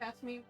Pass me.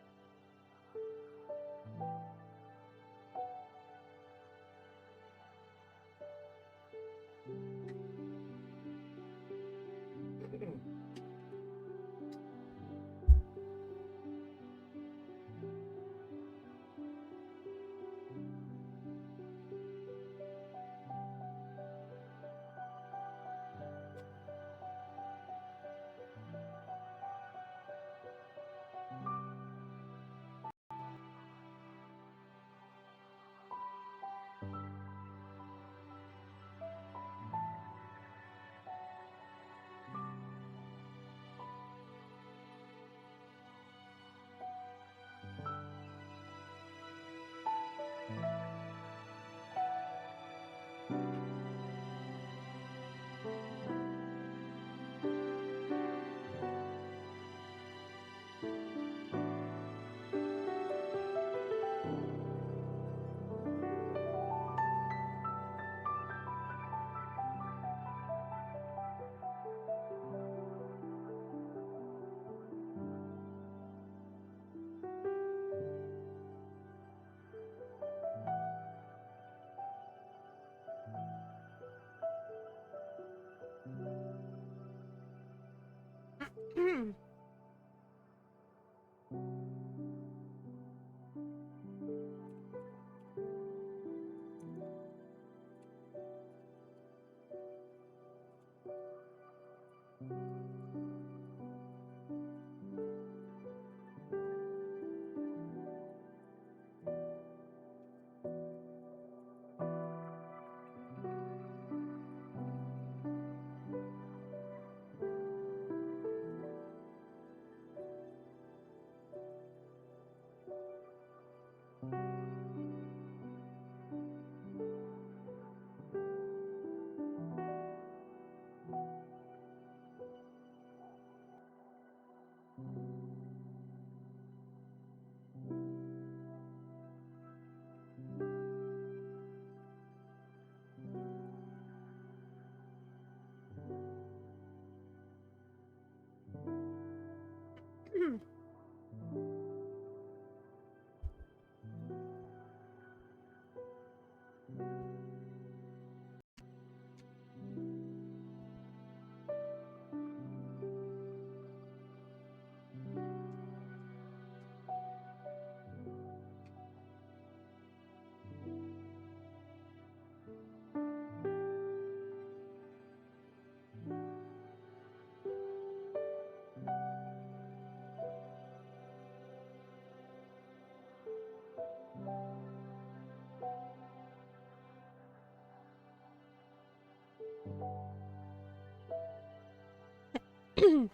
You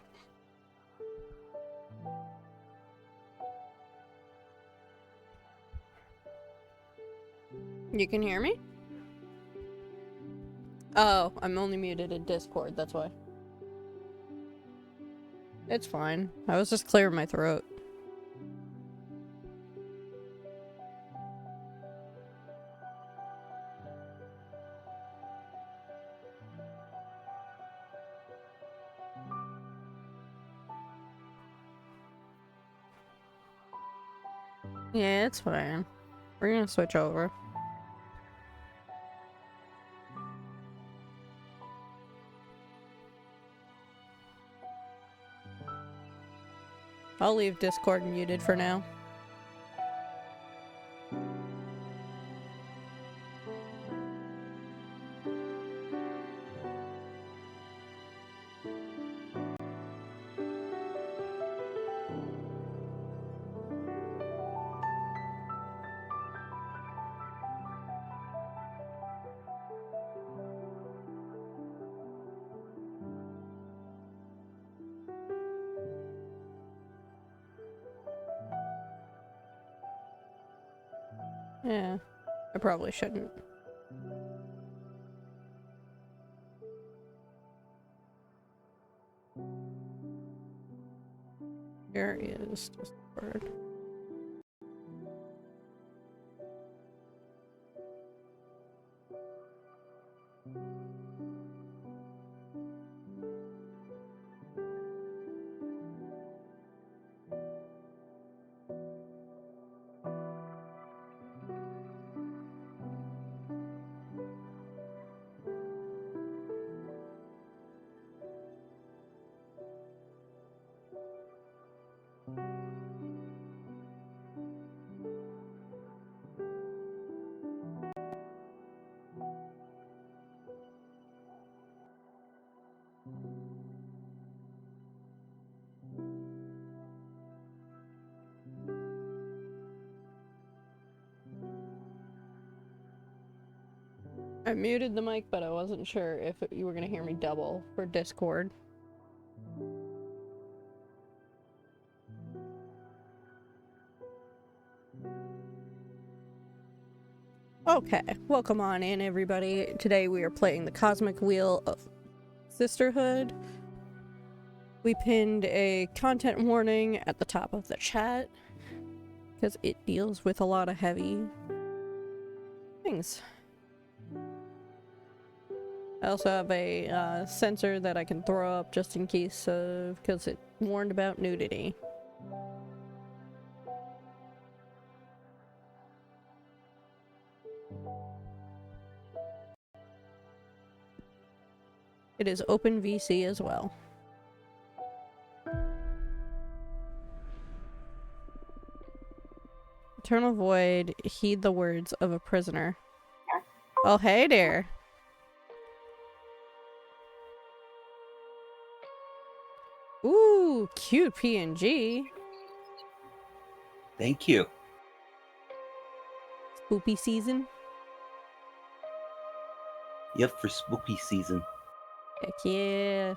can hear me? Oh, I'm only muted in Discord, that's why. It's fine. I was just clearing my throat. Yeah, it's fine. We're gonna switch over. I'll leave Discord muted for now. Yeah, I probably shouldn't. Here is Discord. I muted the mic, but I wasn't sure if you were gonna hear me double for Discord. Okay, welcome on in, everybody. Today we are playing the Cosmic Wheel of Sisterhood. We pinned a content warning at the top of the chat because it deals with a lot of heavy things. I also have a sensor that I can throw up just in case of, because it warned about nudity. It is open VC as well. Eternal Void, heed the words of a prisoner. Oh, hey there. Ooh, cute PNG. Thank you. Spoopy season. Yep, for spooky season. Heck yeah.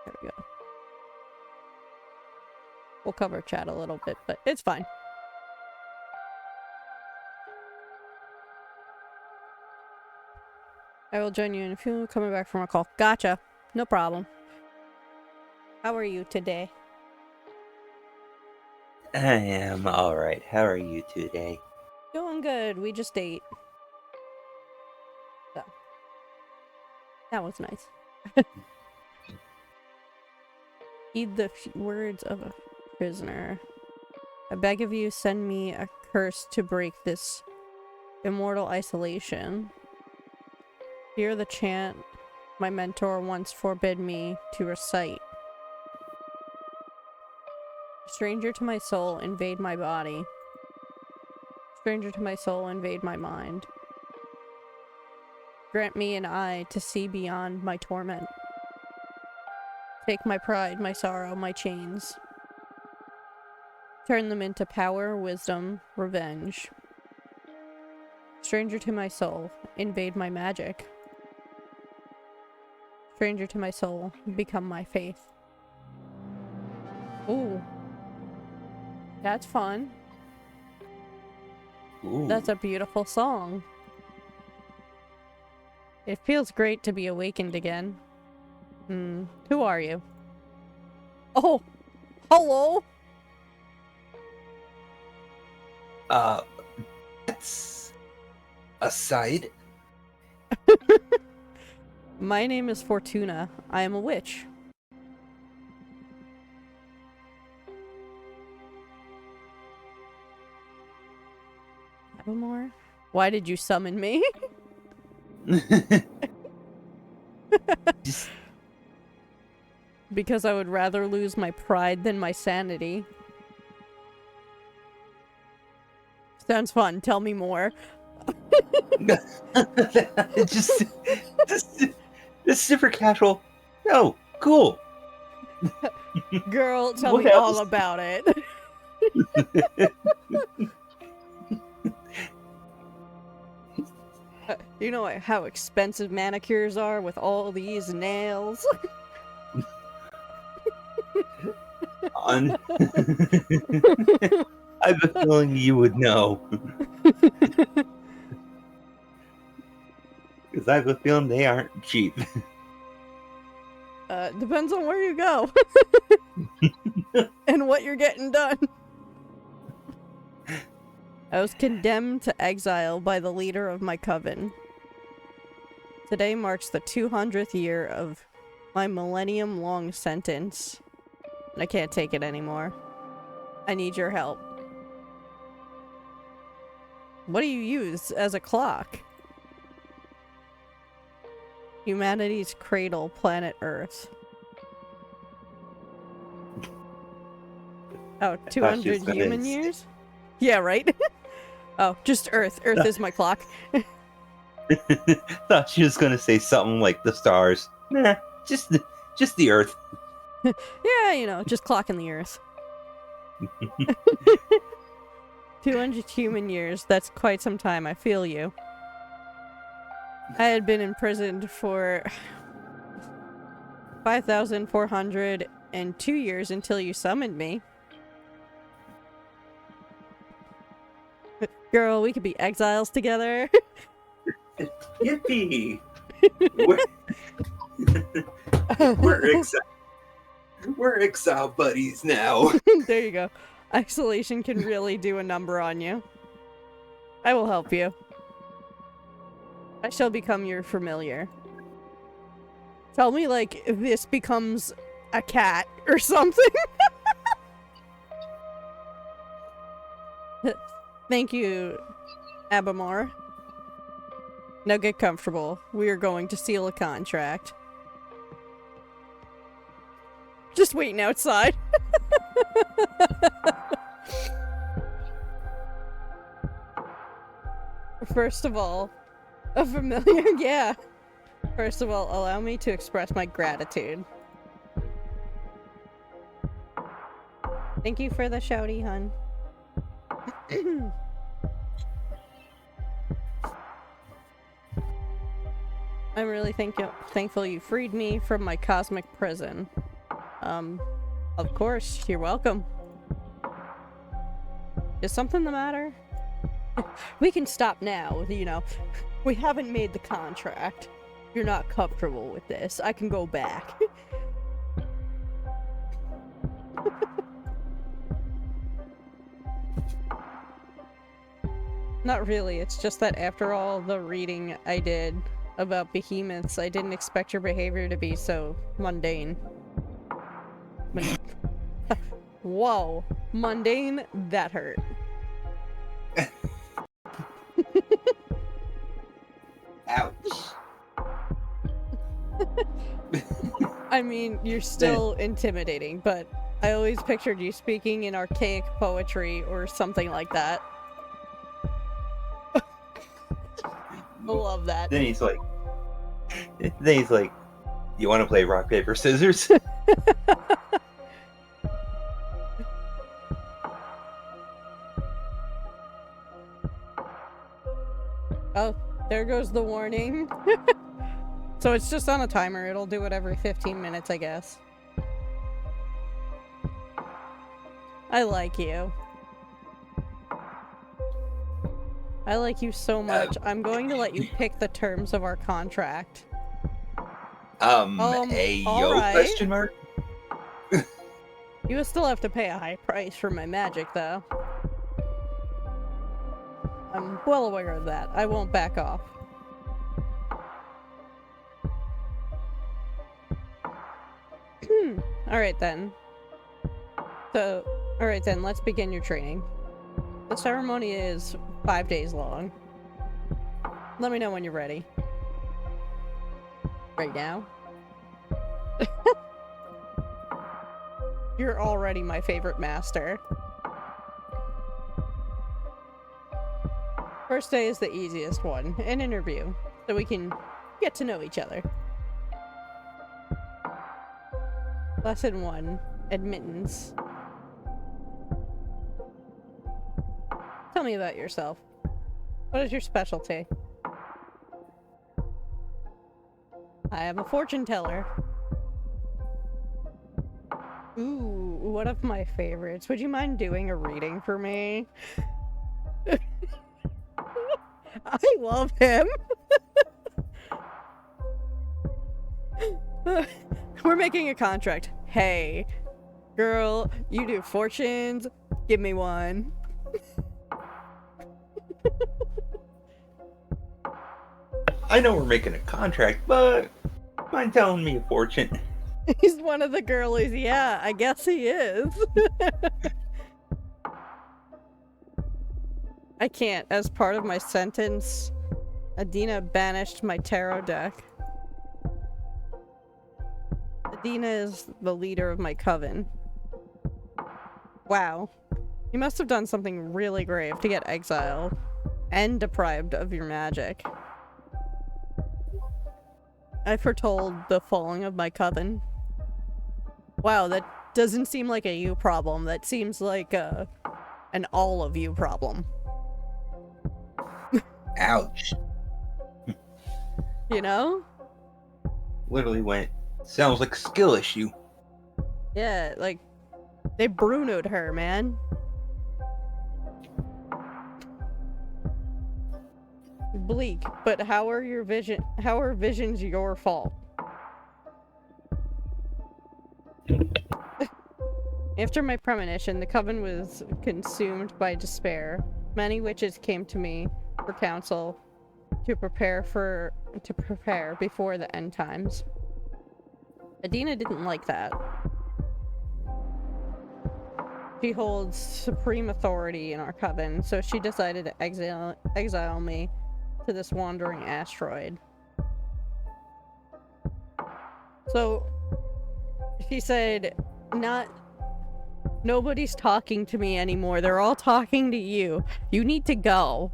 There we go. We'll cover chat a little bit, but it's fine. I will join you in a few, coming back from a call. Gotcha. No problem. How are you today? I am alright. How are you today? Doing good. We just ate. So. That was nice. Heed the words of a prisoner. I beg of you, send me a curse to break this immortal isolation. Hear the chant my mentor once forbid me to recite. Stranger to my soul, invade my body. Stranger to my soul, invade my mind. Grant me an eye to see beyond my torment. Take my pride, my sorrow, my chains. Turn them into power, wisdom, revenge. Stranger to my soul, invade my magic. stranger to my soul, become my faith. Ooh. That's fun. Ooh. That's a beautiful song. It feels great to be awakened again. Who are you? Oh! Hello! That's a side. My name is Fortuna. I am a witch. Evermore? Why did you summon me? Just Because I would rather lose my pride than my sanity. Sounds fun. Tell me more. just, just super casual. No, cool. Girl, tell What me all else? about it. You know how expensive manicures are with all these nails? I have a feeling you would know. Because I have a feeling they aren't cheap. Depends on where you go. And what you're getting done. I was condemned to exile by the leader of my coven. Today marks the 200th year of my millennium-long sentence. And I can't take it anymore. I need your help. What do you use as a clock? Humanity's cradle, planet Earth. Oh, she was 200 gonna human say- years? Yeah, right? Oh, just Earth. Earth is my clock. Thought she was gonna say something like the stars. Nah, just the Earth. Yeah, you know, just clocking the Earth. 200 human years. That's quite some time. I feel you. I had been imprisoned for 5,402 years until you summoned me. Girl, we could be exiles together. Yippee! We're exile buddies now. There you go. Isolation can really do a number on you. I will help you. I shall become your familiar. Tell me, like, if this becomes a cat or something. Thank you, Abamar. Now get comfortable. We are going to seal a contract. Just waiting outside. First of all, a familiar, yeah. First of all, allow me to express my gratitude. Thank you for the shouty, hun. I'm really thankful you freed me from my cosmic prison. Of course, you're welcome. Is something the matter? We can stop now, you know. We haven't made the contract. You're not comfortable with this. I can go back. Not really, it's just that after all the reading I did about behemoths, I didn't expect your behavior to be so mundane. Whoa. Mundane? That hurt. Ouch. I mean, you're still intimidating, but I always pictured you speaking in archaic poetry or something like that. I love that. Then he's like, you want to play rock, paper, scissors? Oh, there goes the warning. So it's just on a timer. It'll do it every 15 minutes, I guess. I like you. I like you so much. I'm going to let you pick the terms of our contract. A yo alright. question mark? You will still have to pay a high price for my magic, though. I'm well aware of that. I won't back off. Alright then. Alright then, let's begin your training. The ceremony is 5 days long. Let me know when you're ready. Right now? You're already my favorite master. First day is the easiest one, an interview, so we can get to know each other. Lesson 1, admittance. Tell me about yourself. What is your specialty? I am a fortune teller. Ooh, one of my favorites. Would you mind doing a reading for me? I love him. We're making a contract. Hey, girl, you do fortunes. Give me one. I know we're making a contract, but mind telling me a fortune? He's one of the girlies. Yeah, I guess he is. I can't. As part of my sentence, Adina banished my tarot deck. Adina is the leader of my coven. Wow. You must have done something really grave to get exiled and deprived of your magic. I foretold the falling of my coven. Wow, that doesn't seem like a you problem. That seems like an all of you problem. Ouch. You know? Literally went, sounds like a skill issue. Yeah, like, they Bruno'd her, man. Bleak, but how are visions your fault? After my premonition, the coven was consumed by despair. Many witches came to me for counsel to prepare before the end times. Adina didn't like that. She holds supreme authority in our coven, so she decided to exile me to this wandering asteroid. So she said, nobody's talking to me anymore. They're all talking to you. You need to go.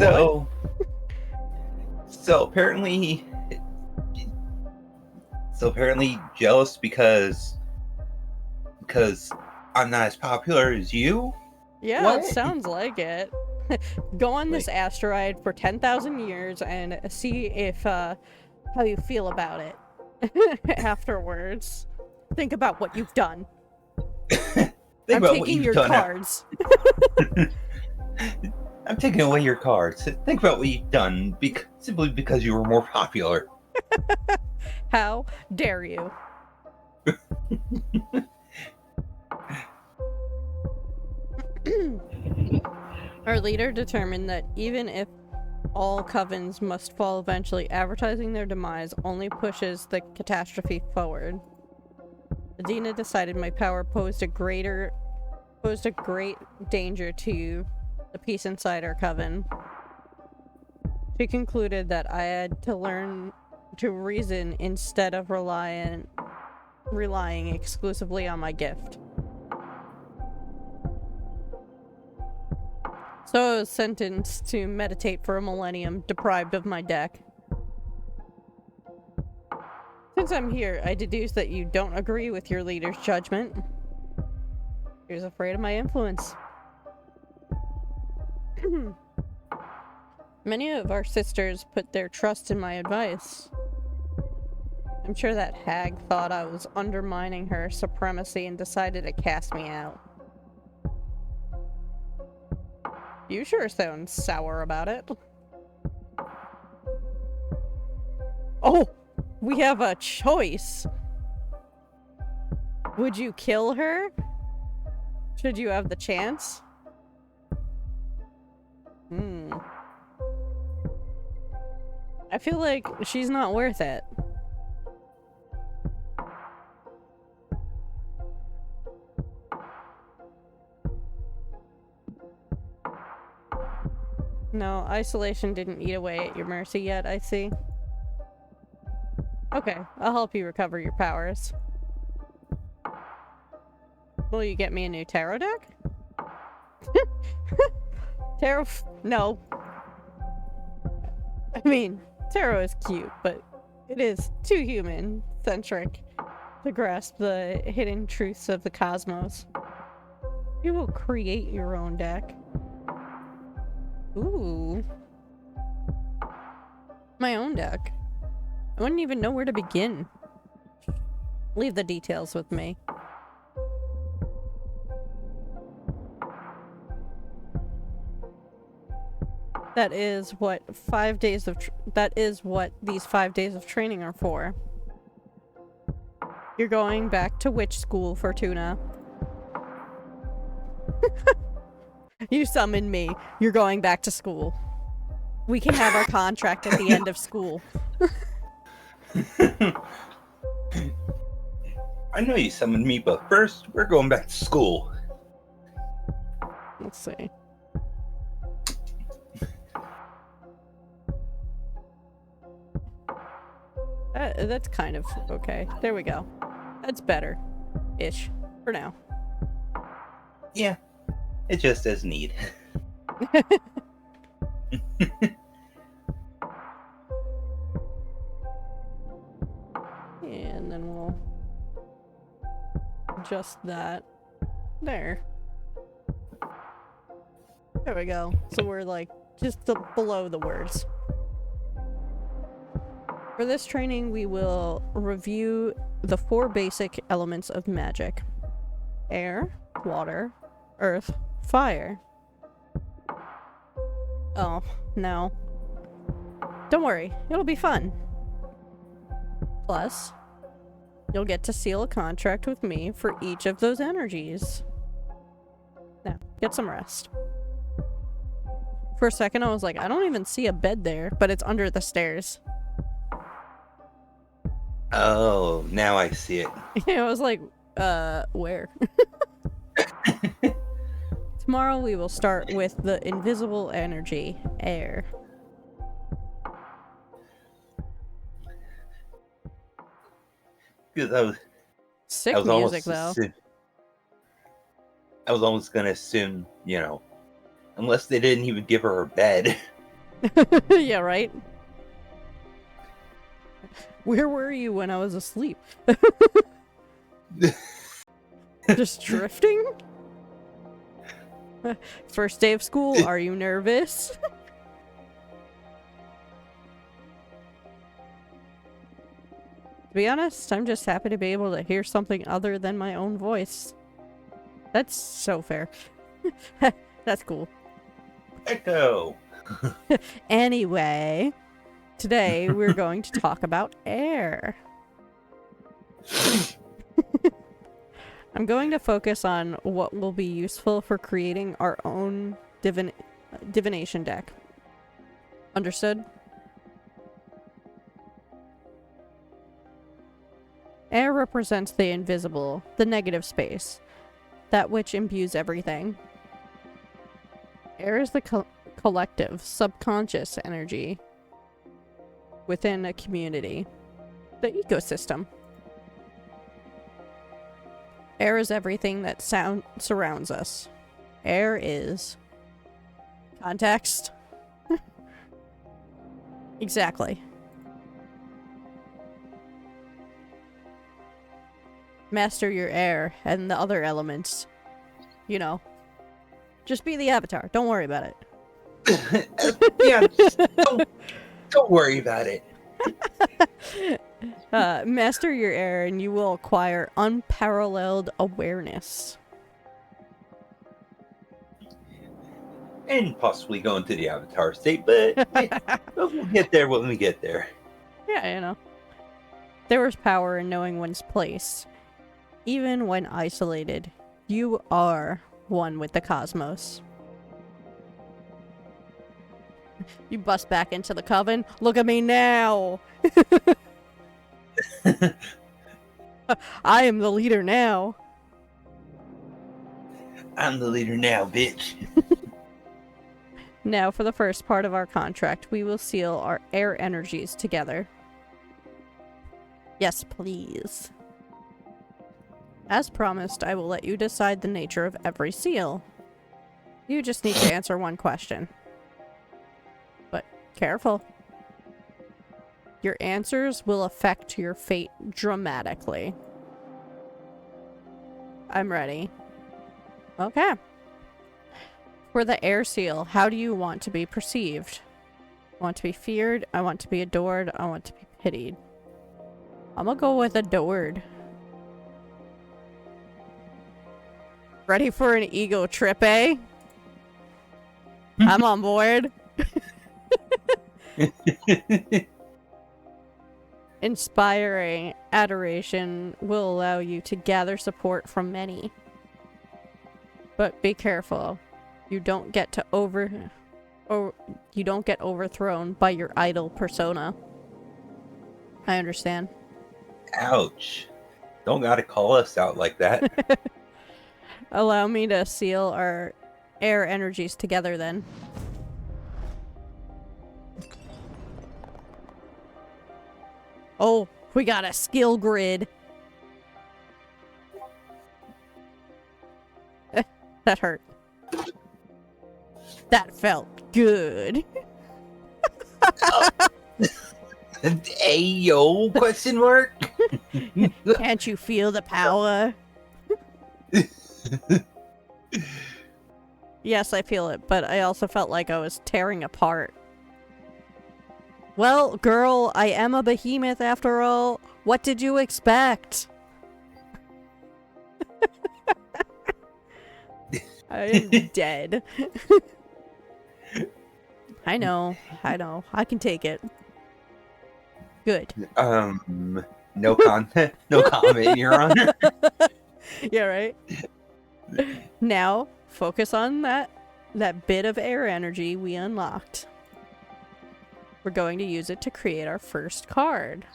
So apparently jealous because I'm not as popular as you? Yeah, What? it sounds like it. Go on this asteroid for 10,000 years and see if how you feel about it afterwards. Think about what you've done. I'm taking your cards. I'm taking away your cards. Think about what you've done simply because you were more popular. How dare you? Our leader determined that even if all covens must fall eventually, advertising their demise only pushes the catastrophe forward. Adina decided my power posed a great danger to the peace inside our coven. She concluded that I had to learn to reason instead of relying exclusively on my gift. So I was sentenced to meditate for a millennium, deprived of my deck. Since I'm here, I deduce that you don't agree with your leader's judgment. He was afraid of my influence. Many of our sisters put their trust in my advice. I'm sure that hag thought I was undermining her supremacy and decided to cast me out. You sure sound sour about it. Oh! We have a choice! Would you kill her? Should you have the chance? I feel like she's not worth it. No, isolation didn't eat away at your mercy yet, I see. Okay, I'll help you recover your powers. Will you get me a new tarot deck? Tarot? No. I mean, tarot is cute, but it is too human-centric to grasp the hidden truths of the cosmos. You will create your own deck. Ooh. My own deck. I wouldn't even know where to begin. Leave the details with me. That is what these 5 days of training are for. You're going back to witch school, Fortuna. You summoned me. You're going back to school. We can have our contract at the end of school. I know you summoned me, but first, we're going back to school. Let's see. That's kind of okay. There we go. That's better-ish for now. Yeah, it just as need. And then we'll adjust that. There. There we go. So we're like just below the words. For this training, we will review the 4 basic elements of magic. Air, water, earth, fire. Oh, no. Don't worry, it'll be fun. Plus, you'll get to seal a contract with me for each of those energies. Now, get some rest. For a second, I was like, I don't even see a bed there, but it's under the stairs. Oh, now I see it. I was like, where? Tomorrow we will start with the invisible energy, air. Because Sick I was music, though. I was almost gonna assume, unless they didn't even give her a bed. Yeah, right? Where were you when I was asleep? Just drifting? First day of school, are you nervous? To be honest, I'm just happy to be able to hear something other than my own voice. That's so fair. That's cool. Echo! Anyway, today we're going to talk about air. I'm going to focus on what will be useful for creating our own divination deck. Understood? Air represents the invisible, the negative space, that which imbues everything. Air is the collective, subconscious energy within a community, the ecosystem. Air is everything that surrounds us. Air is context. Exactly. Master your air and the other elements. You know. Just be the avatar. Don't worry about it. Yeah, don't worry about it. Master your air and you will acquire unparalleled awareness. And possibly go into the avatar state, but we'll get there when we get there. Yeah, you know. There is power in knowing one's place. Even when isolated, you are one with the cosmos. You bust back into the coven. Look at me now! I am the leader now. I'm the leader now, bitch. Now for the first part of our contract, we will seal our air energies together. Yes, please. As promised, I will let you decide the nature of every seal. You just need to answer one question. But careful. Your answers will affect your fate dramatically. I'm ready. Okay. For the air seal, how do you want to be perceived? I want to be feared, I want to be adored, I want to be pitied. I'm gonna go with adored. Ready for an ego trip, eh? I'm on board. Inspiring adoration will allow you to gather support from many. But be careful. You don't get overthrown by your idol persona. I understand. Ouch. Don't gotta call us out like that. Allow me to seal our air energies together then. Oh, we got a skill grid. That hurt. That felt good. Ayo, question mark? Can't you feel the power? Yes, I feel it, but I also felt like I was tearing apart. Well, girl, I am a behemoth after all. What did you expect? I am dead. I know. I can take it. Good. No comment, Your Honor. Yeah, right? Now, focus on that bit of air energy we unlocked. We're going to use it to create our first card.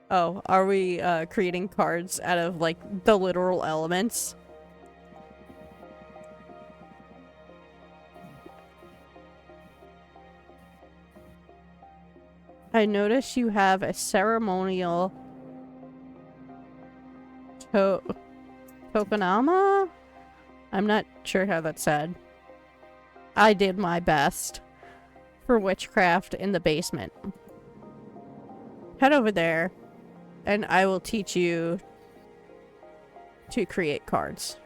Oh, are we creating cards out of, like, the literal elements? I notice you have a ceremonial tokonama? I'm not sure how that's said. I did my best for witchcraft in the basement. Head over there, and I will teach you to create cards.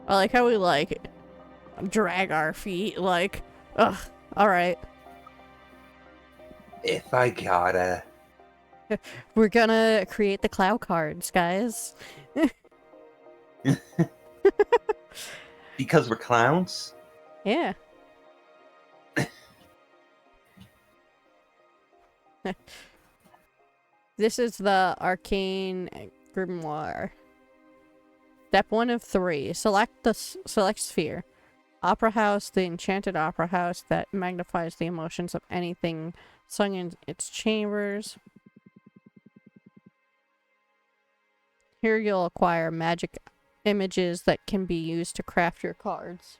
I like how we, like, drag our feet, like, ugh, alright. If I gotta. We're gonna create the cloud cards, guys. Because we're clowns? Yeah. This is the Arcane Grimoire. Step 1 of 3. Select sphere. Opera house, the enchanted opera house that magnifies the emotions of anything sung in its chambers. Here you'll acquire magic images that can be used to craft your cards.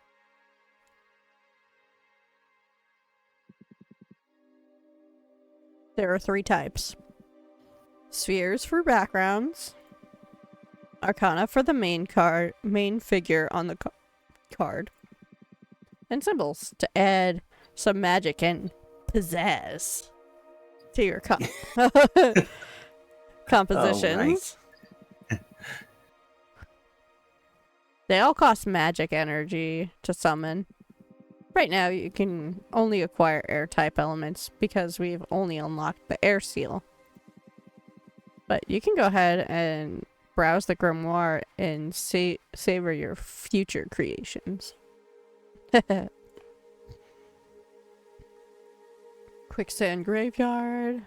There are 3 types. Spheres for backgrounds. Arcana for the main figure on the card. And symbols to add some magic and pizzazz to your card. compositions. They all cost magic energy to summon. Right now, you can only acquire air-type elements because we've only unlocked the air seal. But you can go ahead and browse the grimoire and savor your future creations. Quicksand Graveyard.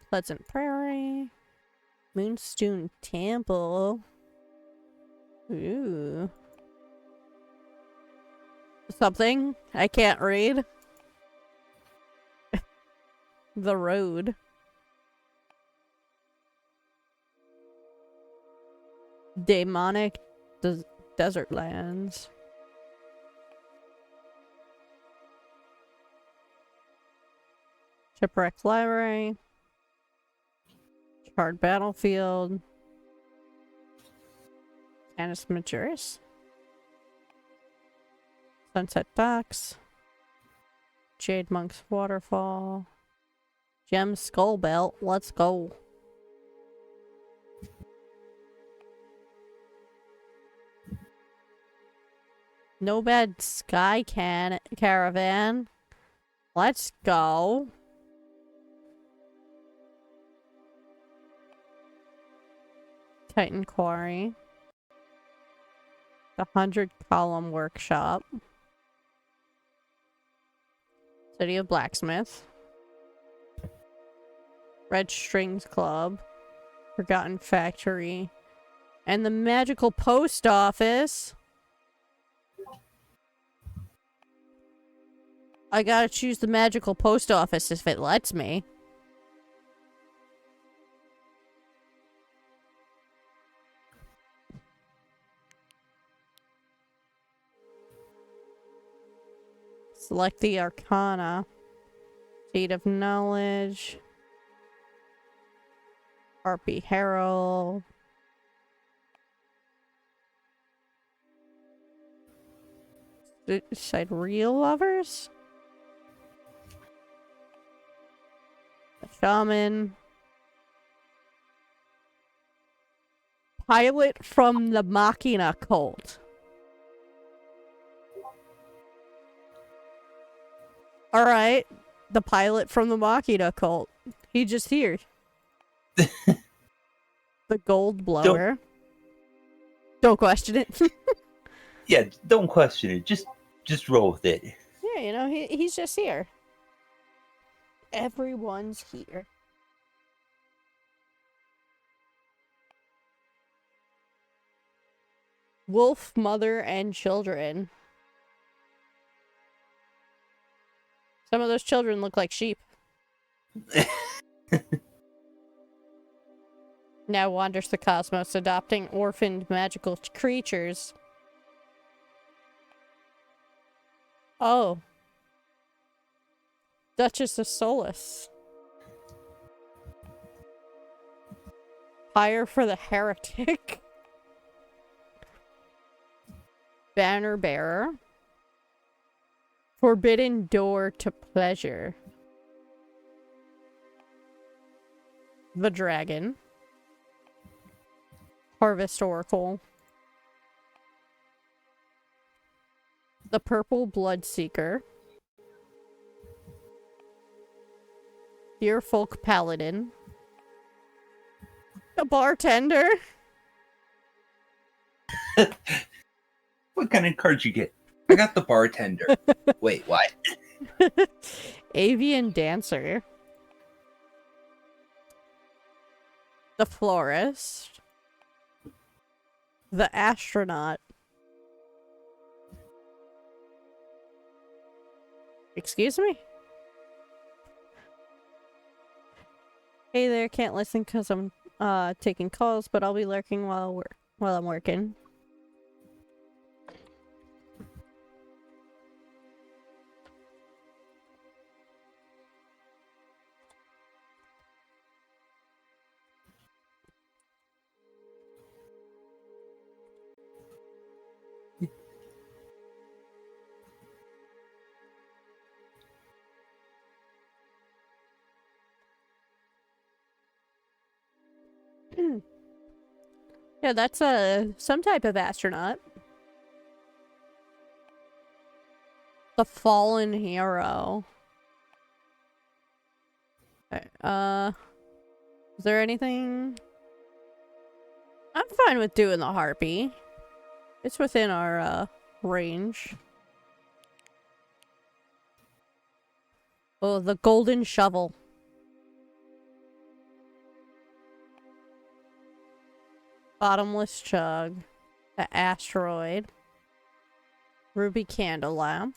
Pleasant Prairie. Moonstone Temple. Ooh. Something I can't read. The Road. Demonic Desert Lands. Shipwreck Library. Charred Battlefield. Canis Majoris. Sunset Docks. Jade Monk's Waterfall. Gem Skull Belt. Let's go. No Bad Sky Caravan. Let's go. Titan Quarry. The 100 Column Workshop. City of Blacksmith. Red Strings Club. Forgotten Factory. And the Magical Post Office. I gotta choose the Magical Post Office if it lets me. Select the Arcana. Seed of Knowledge. Harpy Herald. Decide Real Lovers? The Shaman. Pilot from the Machina Cult. Alright. The pilot from the Machina Cult. He just here. The Gold Blower. Don't question it. Yeah, don't question it. Just roll with it. Yeah, you know, he's just here. Everyone's here. Wolf, Mother, and Children. Some of those children look like sheep. Now wanders the cosmos, adopting orphaned magical creatures. Oh. Duchess of Solace. Fire for the Heretic. Banner Bearer. Forbidden Door to Pleasure. The Dragon. Harvest Oracle. The Purple Bloodseeker. Dear Folk Paladin. The Bartender. What kind of card you get? I got the Bartender. Wait, what? Avian Dancer. The Florist. The Astronaut. Excuse me? Hey there, can't listen because I'm taking calls, but I'll be lurking while I'm working. Yeah, that's some type of astronaut. The fallen hero. Okay, is there anything? I'm fine with doing the harpy. It's within our range. Oh, the golden shovel. Bottomless chug. The asteroid. Ruby candle lamp.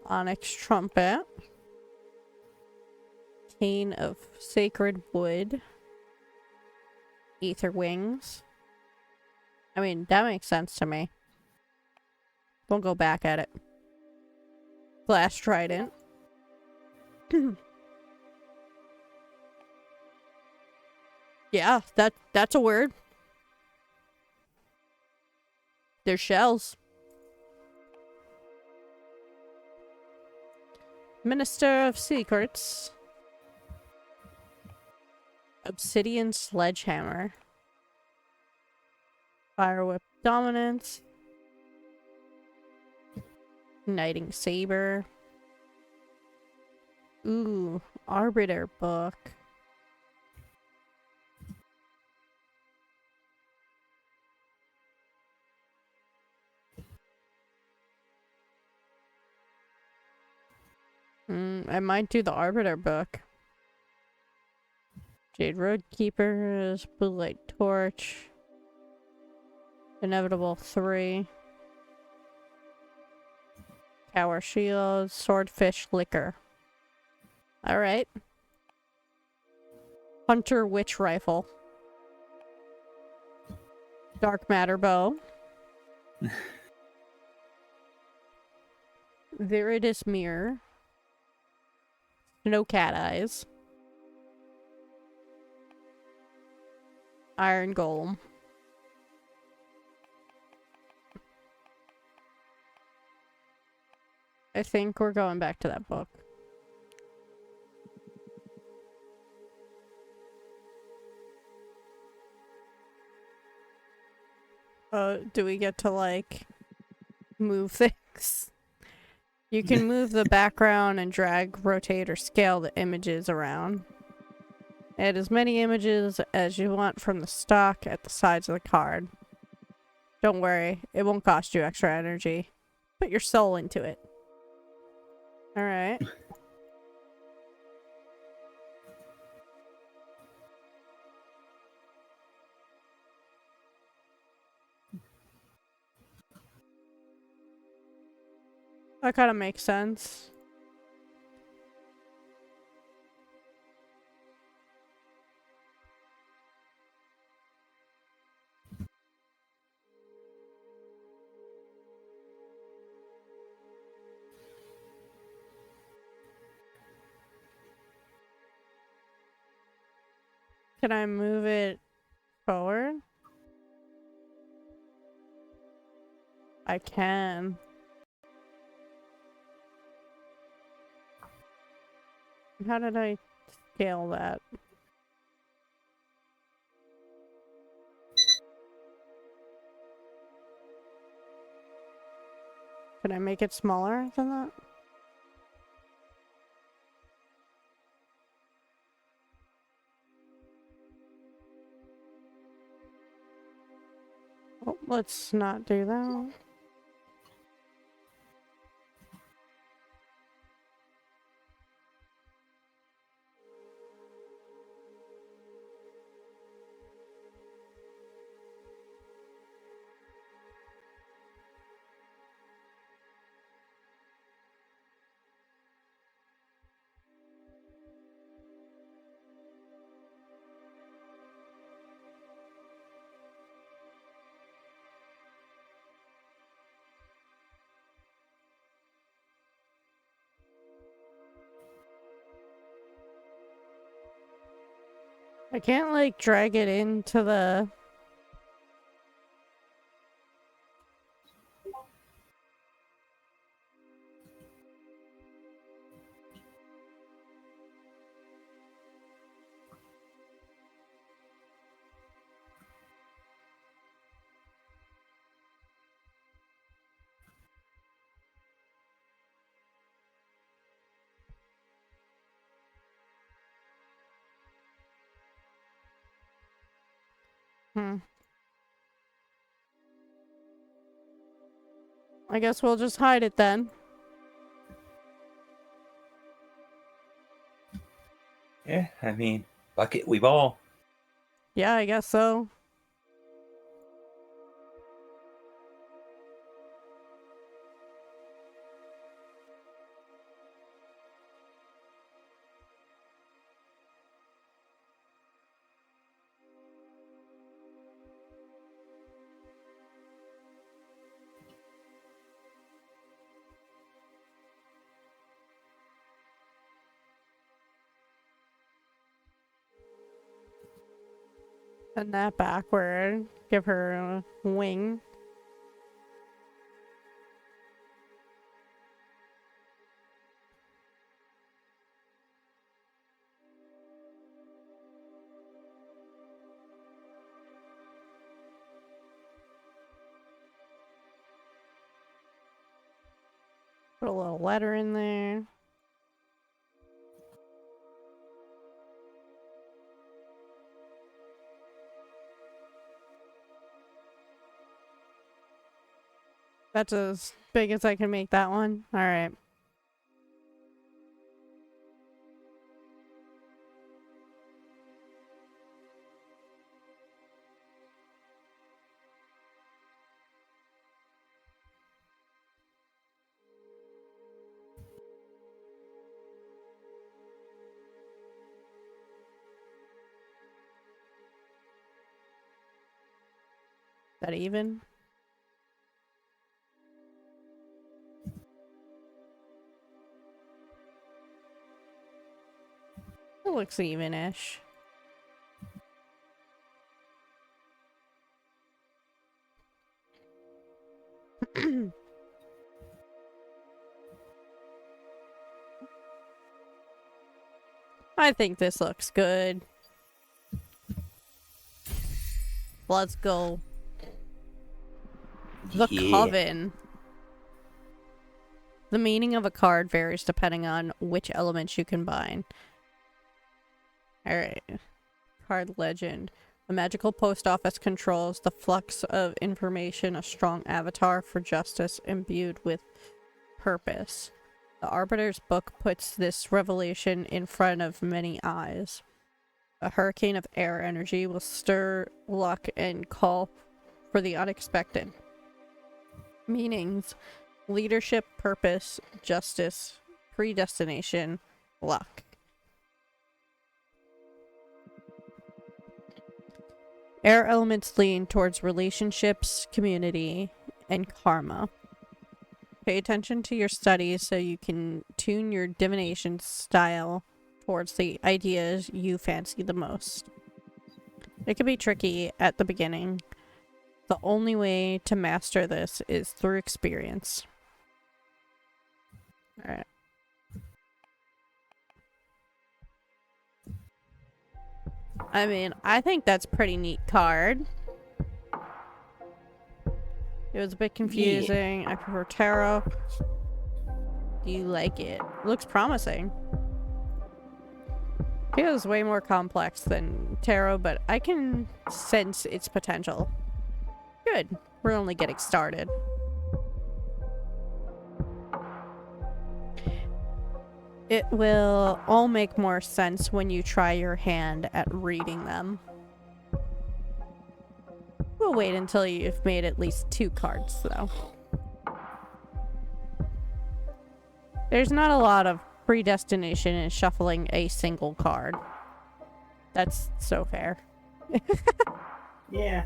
Onyx trumpet. Cane of sacred wood. Ether wings. I mean, that makes sense to me. Don't go back at it. Glass trident. Yeah, that's a word. There's shells. Minister of Secrets. Obsidian sledgehammer. Fire whip dominance. Knighting saber. Ooh, arbiter book. I might do the arbiter book. Jade Roadkeepers, Blue Light Torch. Inevitable 3. Tower Shield, Swordfish Liquor. Alright. Hunter Witch Rifle. Dark Matter Bow. Viridis Mirror. Snow Cat Eyes. Iron Golem. I think we're going back to that book. Do we get to, like, move things? You can move the background and drag, rotate, or scale the images around. Add as many images as you want from the stock at the sides of the card. Don't worry, it won't cost you extra energy. Put your soul into it. Alright. That kind of makes sense. Can I move it forward? I can. How did I scale that? Can I make it smaller than that? Oh, let's not do that. I can't, like, drag it into the... Hmm. I guess we'll just hide it then. Yeah, I mean, bucket we ball. Yeah, I guess so. Bend that backward. Give her a wing. Put a little letter in there. That's as big as I can make that one. Alright. That even? It looks even-ish. I think this looks good. Let's go. The Yeah. Coven. The meaning of a card varies depending on which elements you combine. Alright. Card legend. The magical post office controls the flux of information, a strong avatar for justice imbued with purpose. The Arbiter's book puts this revelation in front of many eyes. A hurricane of air energy will stir luck and call for the unexpected. Meanings: leadership, purpose, justice, predestination, luck. Air elements lean towards relationships, community, and karma. Pay attention to your studies so you can tune your divination style towards the ideas you fancy the most. It can be tricky at the beginning. The only way to master this is through experience. Alright. I mean, I think that's a pretty neat card. It was a bit confusing. I prefer tarot. Do you like it? Looks promising. Feels way more complex than tarot, but I can sense its potential. Good. We're only getting started. It will all make more sense when you try your hand at reading them. We'll wait until you've made at least 2 cards, though. There's not a lot of predestination in shuffling a single card. That's so fair. Yeah.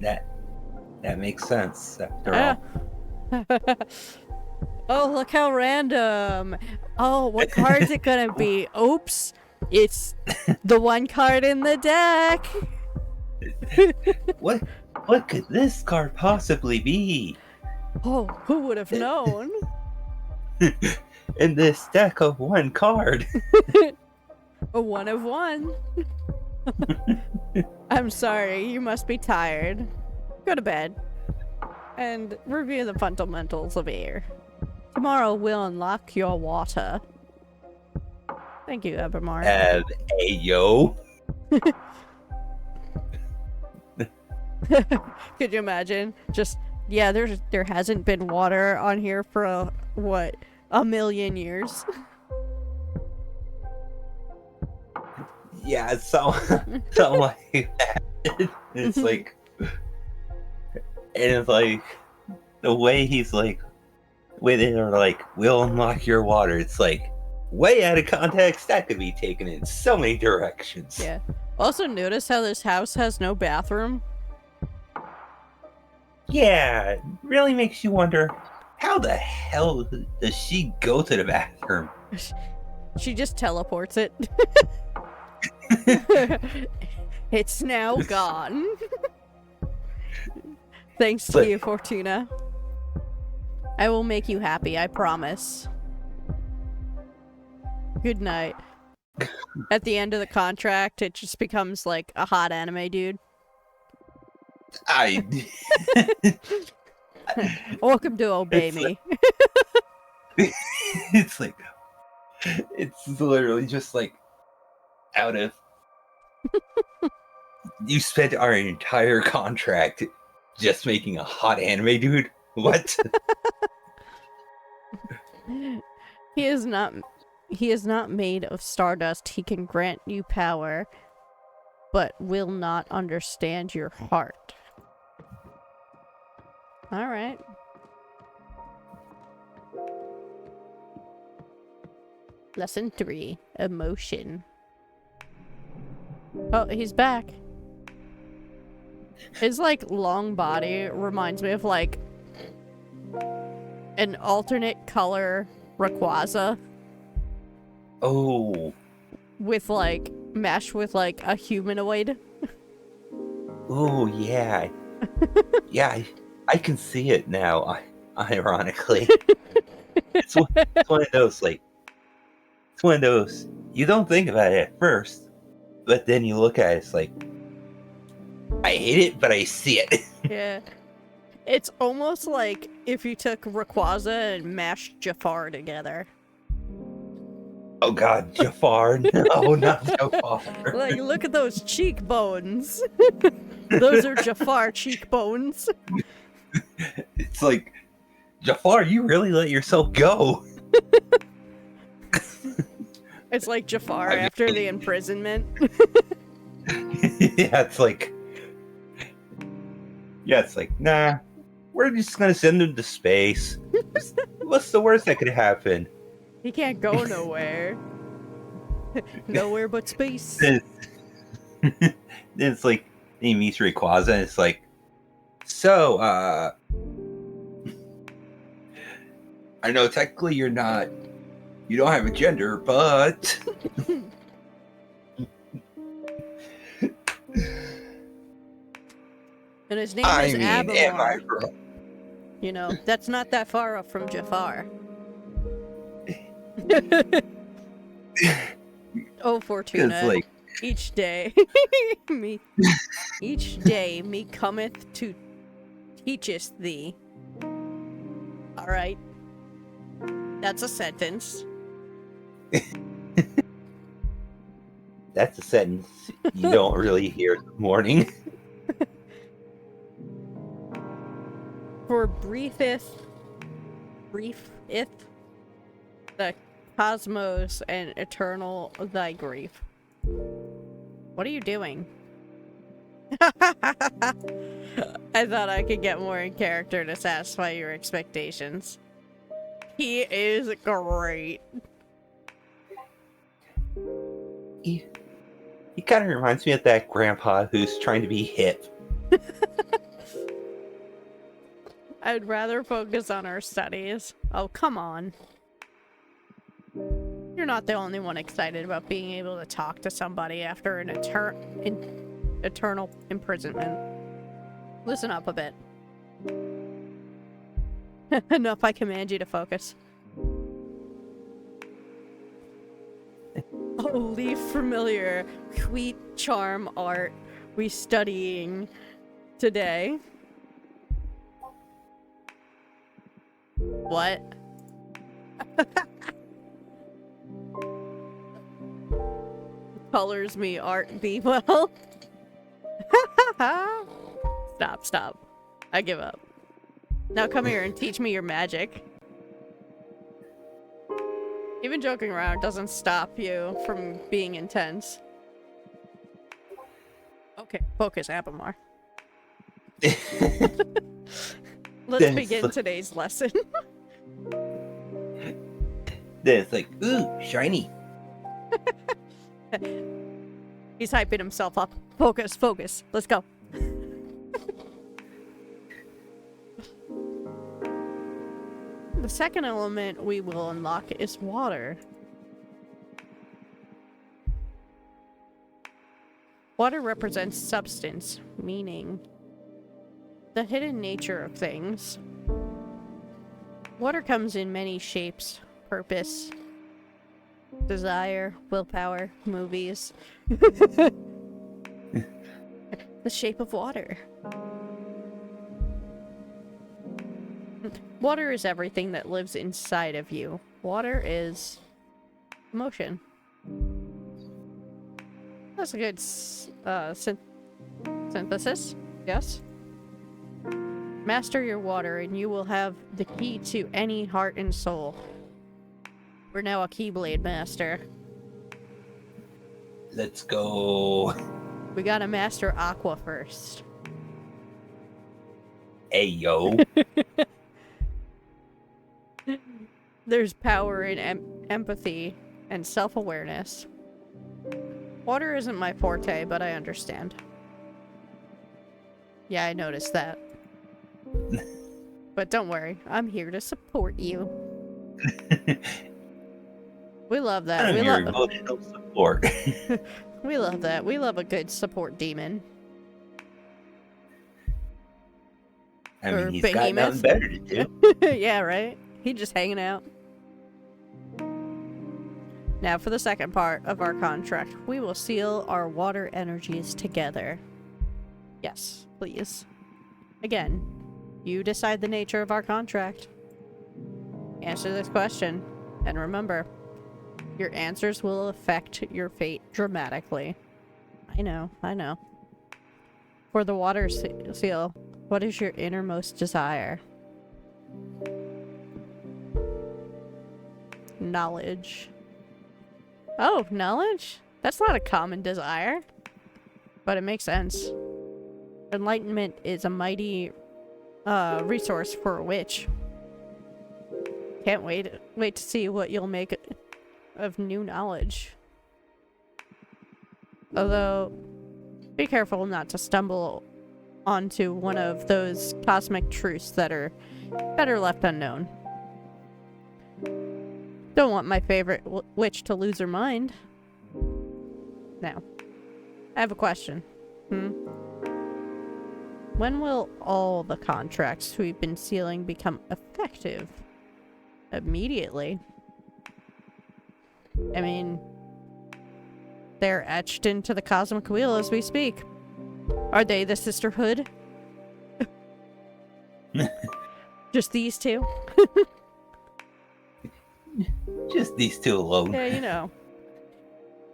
That makes sense after all. Oh, look how random. Oh, what card is it gonna be? Oops. It's the one card in the deck. What could this card possibly be? Oh, who would have known? In this deck of 1 card. A 1 of 1. I'm sorry, you must be tired. Go to bed. And review the fundamentals of air. Tomorrow we'll unlock your water. Thank you, Evermar. Ayo. Could you imagine? Just, yeah, there hasn't been water on here for what, 1,000,000 years. Yeah, so something like that. It's like, and it's like the way he's like, way they're like, we'll unlock your water. It's like way out of context. That could be taken in so many directions. Yeah. Also, notice how this house has no bathroom. Yeah, it really makes you wonder, how the hell does she go to the bathroom? She just teleports it. It's now gone. Thanks to you, Fortuna. I will make you happy, I promise. Good night. At the end of the contract, it just becomes like a hot anime dude. Welcome to Obey Me. It's like, it's literally just like, out of, you spent our entire contract just making a hot anime dude? What? He is not made of stardust. He can grant you power, but will not understand your heart. All right. Lesson 3, emotion. Oh, he's back. His, like, long body reminds me of, like, an alternate color Rayquaza. Oh. With, like, meshed with, like, a humanoid. Oh, yeah. Yeah, I can see it now, ironically. It's one of those, like, it's one of those, you don't think about it at first, but then you look at it, it's like, I hate it, but I see it. Yeah. It's almost like if you took Rayquaza and mashed Jafar together. Oh god, Jafar. No, not Jafar. Like, look at those cheekbones. Those are Jafar cheekbones. It's like, Jafar, you really let yourself go. It's like Jafar after the imprisonment. Yeah, it's like, nah, we're just gonna send him to space. What's the worst that could happen? He can't go nowhere. Nowhere but space. Then it's like, he meets Rayquaza, and it's like, so, I know technically you don't have a gender, but... And his name is Abamar. am I wrong? You know, that's not that far off from Jafar. Oh, Fortuna. Like, each day me cometh to teacheth thee. Alright. That's a sentence. that's a sentence you don't really hear in the morning. For briefeth the cosmos and eternal thy grief. What are you doing? I thought I could get more in character to satisfy your expectations. He is great. He kind of reminds me of that grandpa who's trying to be hip. I'd rather focus on our studies. Oh, come on. You're not the only one excited about being able to talk to somebody after an eternal imprisonment. Listen up a bit. Enough, I command you to focus. Holy familiar, sweet charm art we studying today. What? Colors me art be well. Stop. I give up. Now come here and teach me your magic. Even joking around doesn't stop you from being intense. Okay, focus, Abamar. Let's begin today's lesson. Then it's like, ooh, shiny. He's hyping himself up. Focus. Let's go. The second element we will unlock is water. Water represents substance, meaning the hidden nature of things. Water comes in many shapes, purpose, desire, willpower, movies. The shape of water. Water is everything that lives inside of you. Water is emotion. That's a good synthesis, yes? Master your water and you will have the key to any heart and soul. We're now a Keyblade master. Let's go. We gotta master Aqua first. Hey, yo. There's power in empathy and self-awareness. Water isn't my forte, but I understand. Yeah, I noticed that. But don't worry, I'm here to support you. We love that. I'm We your love emotional support. We love that. We love a good support demon. I mean, Or he's got behemoth. nothing better to do. Yeah, right? He just hanging out. Now for the second part of our contract. We will seal our water energies together. Yes, please. Again, you decide the nature of our contract. Answer this question. And remember, your answers will affect your fate dramatically. I know. For the water seal, what is your innermost desire? Knowledge. Oh, knowledge? That's not a common desire. But it makes sense. Enlightenment is a mighty resource for a witch. Can't wait to see what you'll make of new knowledge. Although, be careful not to stumble onto one of those cosmic truths that are better left unknown. Don't want my favorite witch to lose her mind. Now, I have a question. When will all the contracts we've been sealing become effective? Immediately. I mean, they're etched into the cosmic wheel as we speak. Are they the sisterhood? Just these two? Just these two alone. Yeah, you know.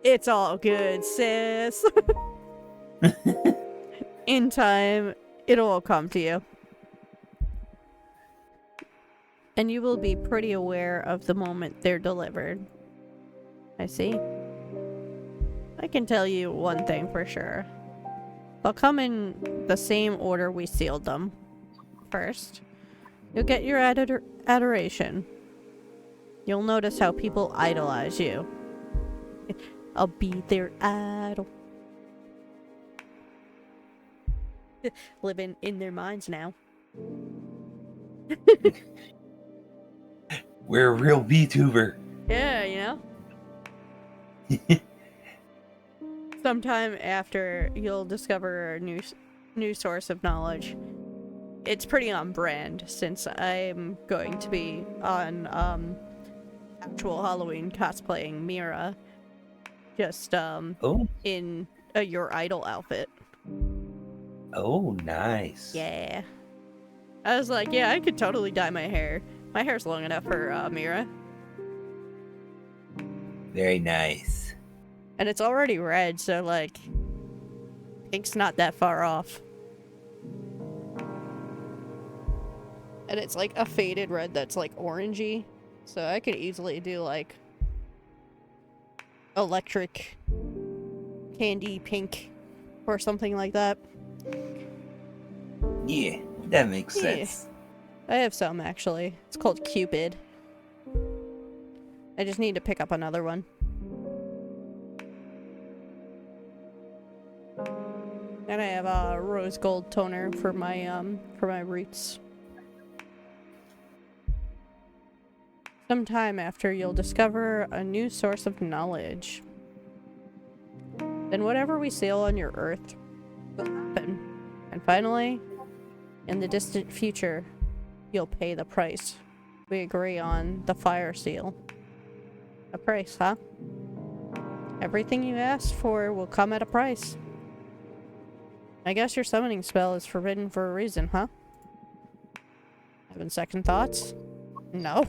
It's all good, sis. In time, it'll all come to you. And you will be pretty aware of the moment they're delivered. I see. I can tell you one thing for sure. They'll come in the same order we sealed them. First, you'll get your adoration. You'll notice how people idolize you. I'll be their idol. Living in their minds now. We're a real VTuber. Yeah, you know? Sometime after, you'll discover a new source of knowledge. It's pretty on brand, since I'm going to be on actual Halloween cosplaying Mira. Just in a Your Idol outfit. Oh, nice. Yeah. I was like, yeah, I could totally dye my hair. My hair's long enough for Mira. Very nice. And it's already red, so like, pink's not that far off. And it's like a faded red that's like orangey. So I could easily do like electric candy pink or something like that. Yeah, that makes Yeah. sense. I have some actually. It's called Cupid. I just need to pick up another one. And I have a rose gold toner for my roots. Sometime after, you'll discover a new source of knowledge. Then whatever we sail on your Earth will happen. And finally, in the distant future, you'll pay the price. We agree on the fire seal. A price, huh? Everything you asked for will come at a price. I guess your summoning spell is forbidden for a reason, huh? Having second thoughts? No.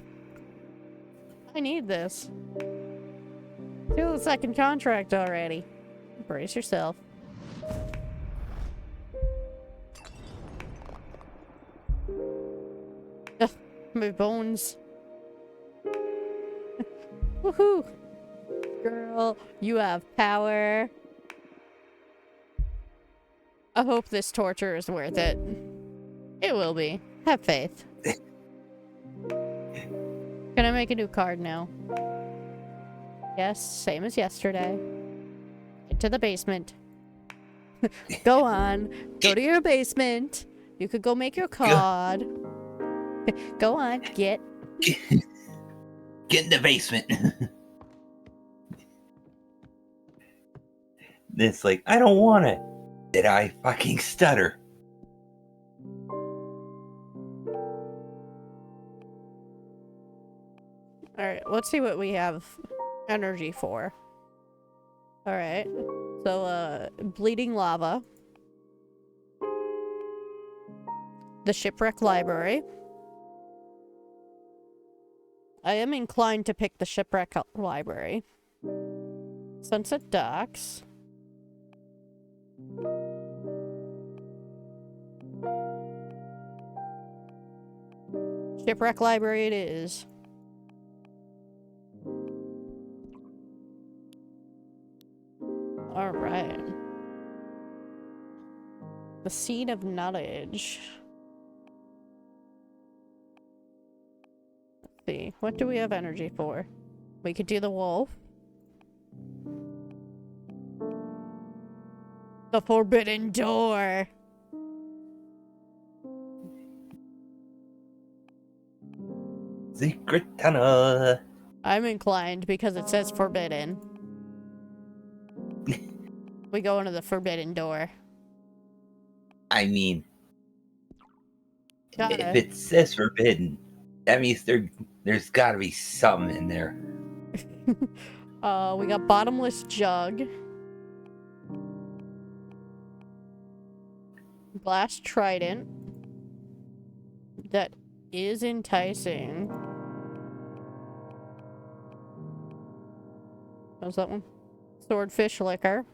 I need this. Do the second contract already. Brace yourself. Ugh, my bones. Woohoo! Girl, you have power. I hope this torture is worth it. It will be. Have faith. Can I make a new card now? Yes, same as yesterday. Into the basement. Go on. Go to your basement. You could go make your card. Go on. Get in the basement. It's like, I don't want it. Did I fucking stutter? Alright, let's see what we have energy for. Alright. So, bleeding lava. The shipwreck library. I am inclined to pick the shipwreck library. Sunset docks. Shipwreck library it is. Alright. The seed of knowledge. Let's see. What do we have energy for? We could do the wolf. The forbidden door. Secret tunnel. I'm inclined because it says forbidden. We go into the forbidden door. I mean, Got if it. it says forbidden, that means there's got to be something in there. We got bottomless jug. Glass trident. That is enticing. How's that one? Swordfish liquor.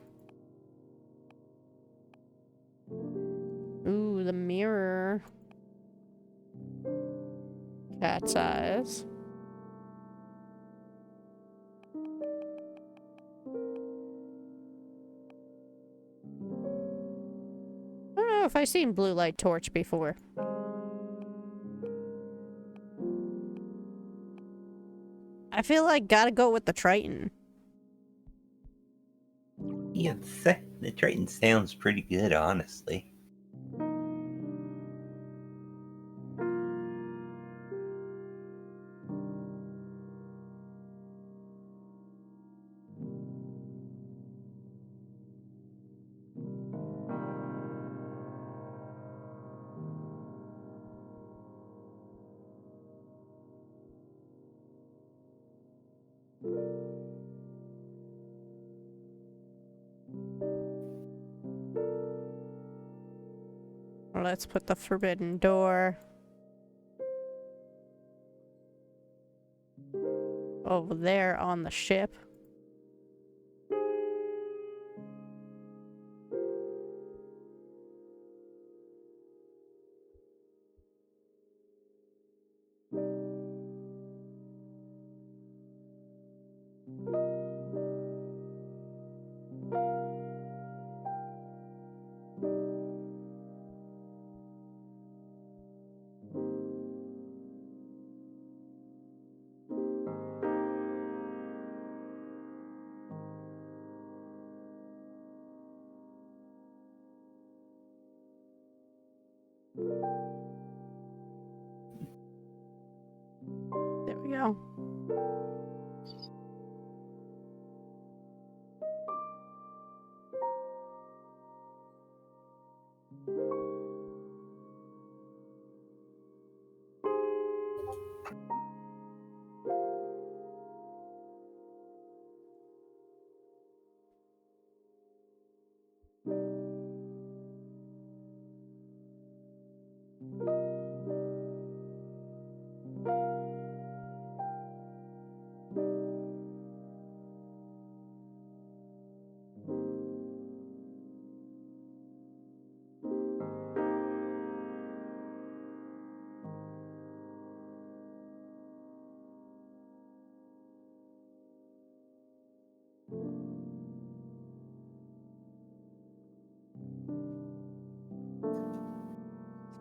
Ooh, the mirror. Cat's eyes. I don't know if I've seen blue light torch before. I feel like gotta go with the Triton. Yeah, the Triton sounds pretty good, honestly. Let's put the forbidden door over there on the ship. now.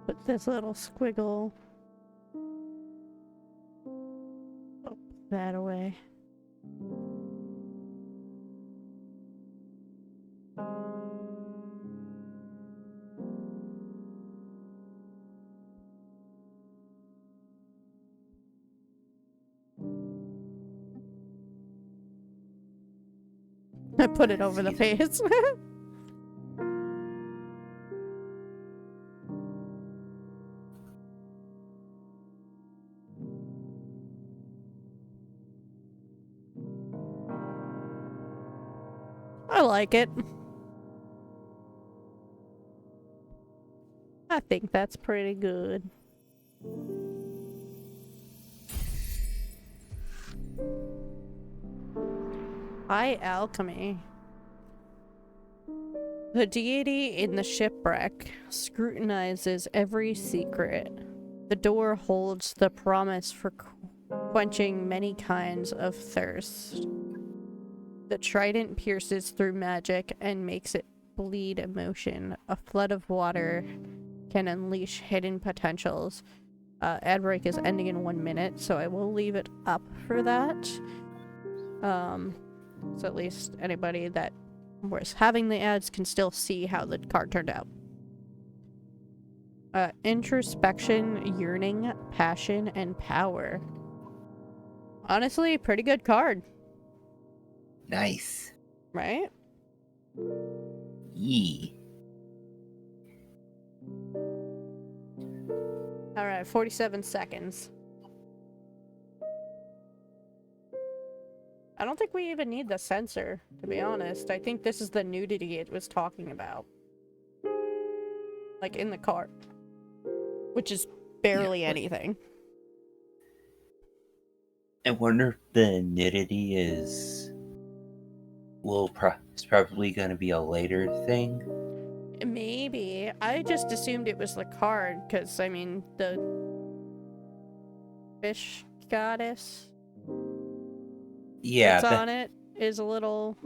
Put this little squiggle. Oh, that away. I put it over the face. I like it. I think that's pretty good. High alchemy. The deity in the shipwreck scrutinizes every secret. The door holds the promise for quenching many kinds of thirst. The trident pierces through magic and makes it bleed emotion. A flood of water can unleash hidden potentials. Ad break is ending in 1 minute, so I will leave it up for that. So at least anybody that was having the ads can still see how the card turned out. Introspection, yearning, passion, and power. Honestly, pretty good card. Nice. Right? Yee. Alright, 47 seconds. I don't think we even need the sensor, to be honest. I think this is the nudity it was talking about. Like in the card. Which is barely anything. I wonder if the nudity is... it's probably going to be a later thing. Maybe. I just assumed it was the card, because, I mean, the fish goddess Yeah. that's on it is a little,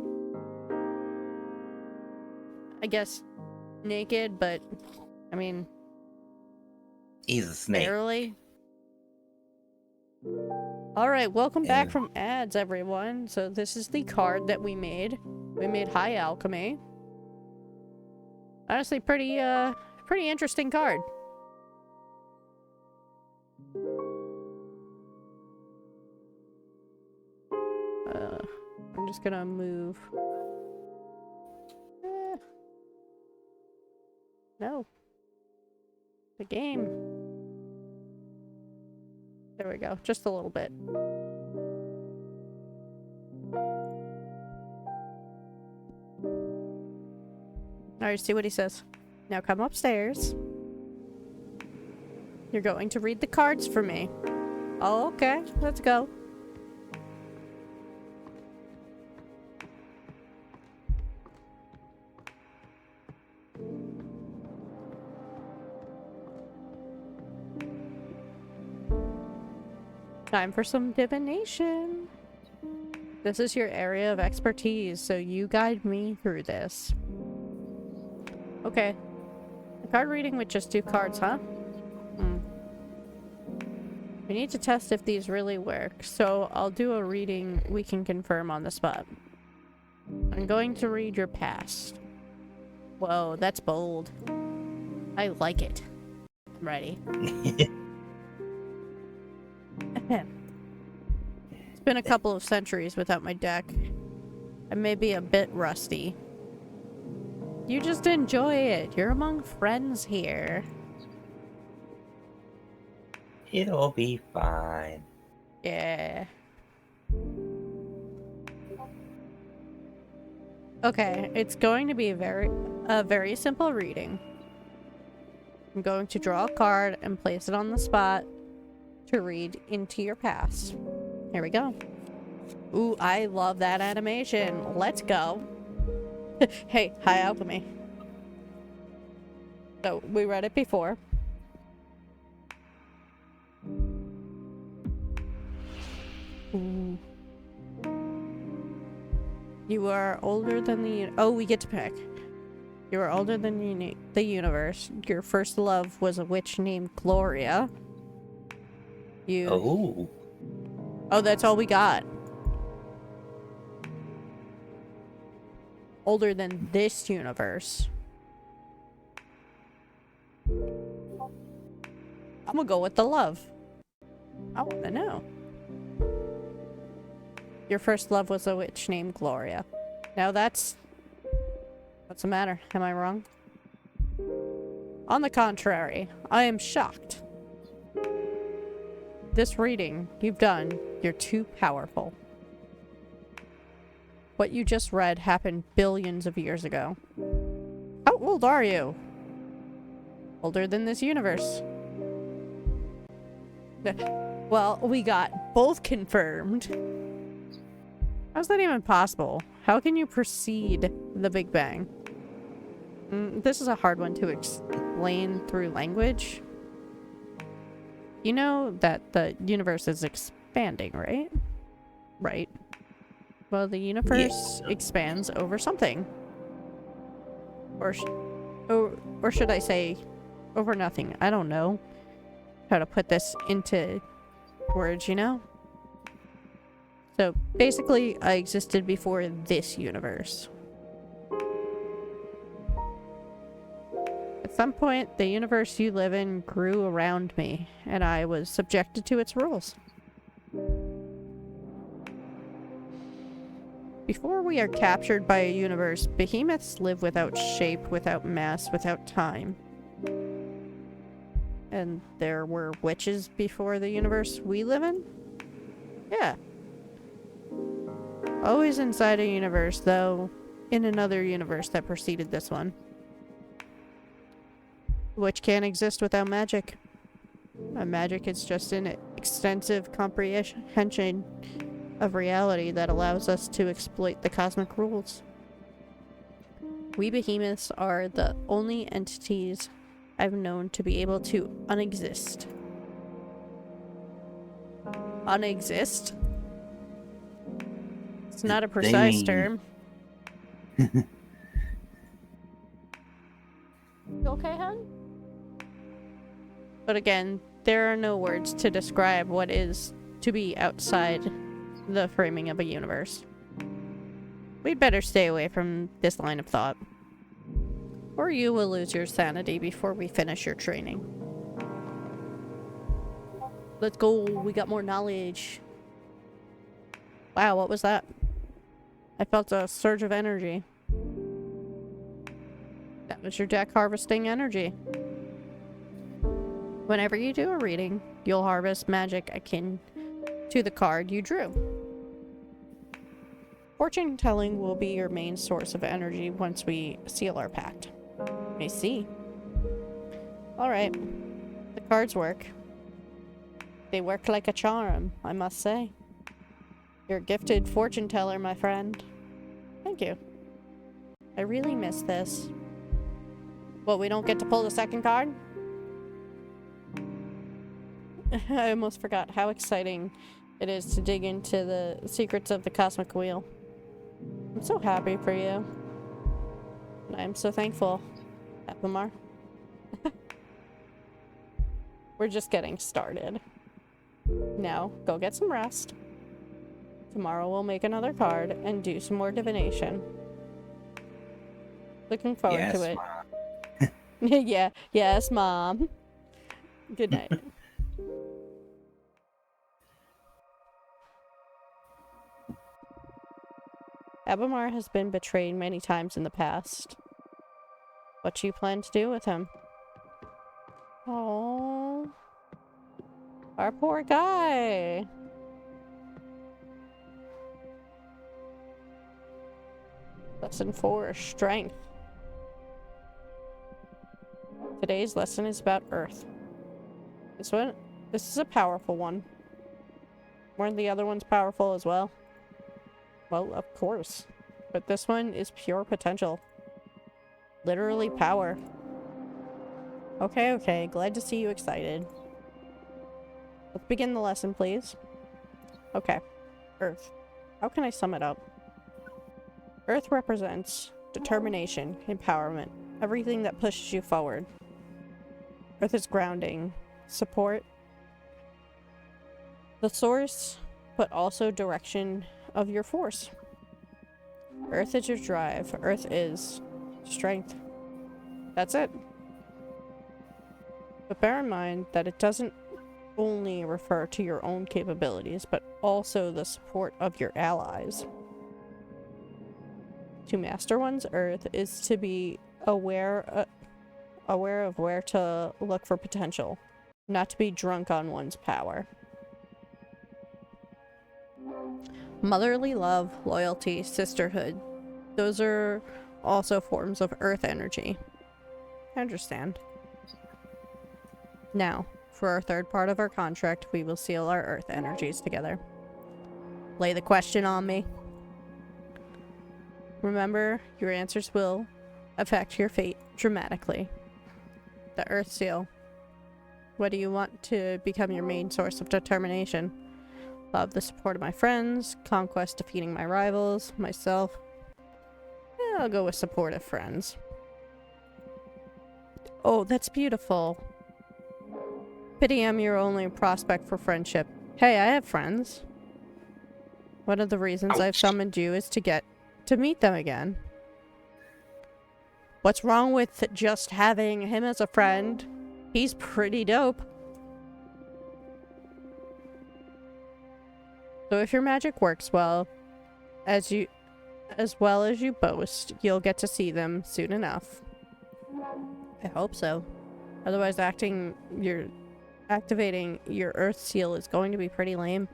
I guess, naked, but, I mean, He's a snake. barely. Alright, welcome back Yeah. from ads, everyone. So this is the card that we made. We made High Alchemy. Honestly, pretty interesting card. I'm just gonna move. No. The game. There we go. Just a little bit. Alright, see what he says. Now come upstairs. You're going to read the cards for me. Oh, okay. Let's go. Time for some divination. This is your area of expertise, so you guide me through this. Okay. A card reading with just 2 cards, huh? We need to test if these really work, so I'll do a reading we can confirm on the spot. I'm going to read your past. Whoa, that's bold. I like it. I'm ready. been a couple of centuries without my deck. I may be a bit rusty. You just enjoy it. You're among friends here. It'll be fine. Yeah. Okay, it's going to be a very simple reading. I'm going to draw a card and place it on the spot to read into your past. Here we go. Ooh, I love that animation. Let's go. Hey, high alchemy. So, we read it before. Ooh. You are older than the... Oh, we get to pick. You are older than the universe. Your first love was a witch named Gloria. You... Oh. Oh, that's all we got. Older than this universe. I'm gonna go with the love. I wanna know. Your first love was a witch named Gloria. Now that's... What's the matter? Am I wrong? On the contrary, I am shocked. This reading you've done, you're too powerful. What you just read happened billions of years ago. How old are you? Older than this universe. Well, we got both confirmed. How's that even possible? How can you precede the Big Bang? This is a hard one to explain through language. You know that the universe is expanding, right? Right. Well, the universe expands over something. Or should I say, over nothing. I don't know how to put this into words, you know? So, basically, I existed before this universe. At some point, the universe you live in grew around me, and I was subjected to its rules. Before we are captured by a universe, behemoths live without shape, without mass, without time. And there were witches before the universe we live in? Yeah. Always inside a universe, though, in another universe that preceded this one. Which can't exist without magic. Magic is just an extensive comprehension of reality that allows us to exploit the cosmic rules. We behemoths are the only entities I've known to be able to unexist. Unexist? It's not a precise term. You okay, hon? But again, there are no words to describe what is to be outside the framing of a universe. We'd better stay away from this line of thought. Or you will lose your sanity before we finish your training. Let's go, we got more knowledge. Wow, what was that? I felt a surge of energy. That was your deck harvesting energy. Whenever you do a reading, you'll harvest magic akin to the card you drew. Fortune telling will be your main source of energy once we seal our pact. I see. Alright. The cards work. They work like a charm, I must say. You're a gifted fortune teller, my friend. Thank you. I really miss this. Well, we don't get to pull the second card? I almost forgot how exciting it is to dig into the secrets of the cosmic wheel. I'm so happy for you. And I'm so thankful, Epimar. We're just getting started. Now, go get some rest. Tomorrow we'll make another card and do some more divination. Looking forward to it. Mom. Yeah, yes, Mom. Good night. Abamar has been betrayed many times in the past. What do you plan to do with him? Oh, our poor guy. Lesson 4, Strength. Today's lesson is about Earth. This is a powerful one. Weren't the other ones powerful as well? Well, of course. But this one is pure potential. Literally power. Okay, glad to see you excited. Let's begin the lesson, please. Okay, Earth. How can I sum it up? Earth represents determination, empowerment, everything that pushes you forward. Earth is grounding, support, the source, but also direction of your force. Earth is your drive. Earth is strength. That's it. But bear in mind that it doesn't only refer to your own capabilities, but also the support of your allies. To master one's Earth is to be aware of where to look for potential, not to be drunk on one's power. Motherly love, loyalty, sisterhood. Those are also forms of Earth energy. I understand. Now, for our third part of our contract, we will seal our Earth energies together. Lay the question on me. Remember, your answers will affect your fate dramatically. The Earth Seal. What do you want to become your main source of determination? Love, the support of my friends, conquest, defeating my rivals, myself. I'll go with support of friends. Oh, that's beautiful. Pity I'm your only prospect for friendship. Hey, I have friends. One of the reasons I've summoned you is to get to meet them again. What's wrong with just having him as a friend? He's pretty dope. So if your magic works well as you boast, you'll get to see them soon enough. I hope so. Otherwise, activating your Earth Seal is going to be pretty lame.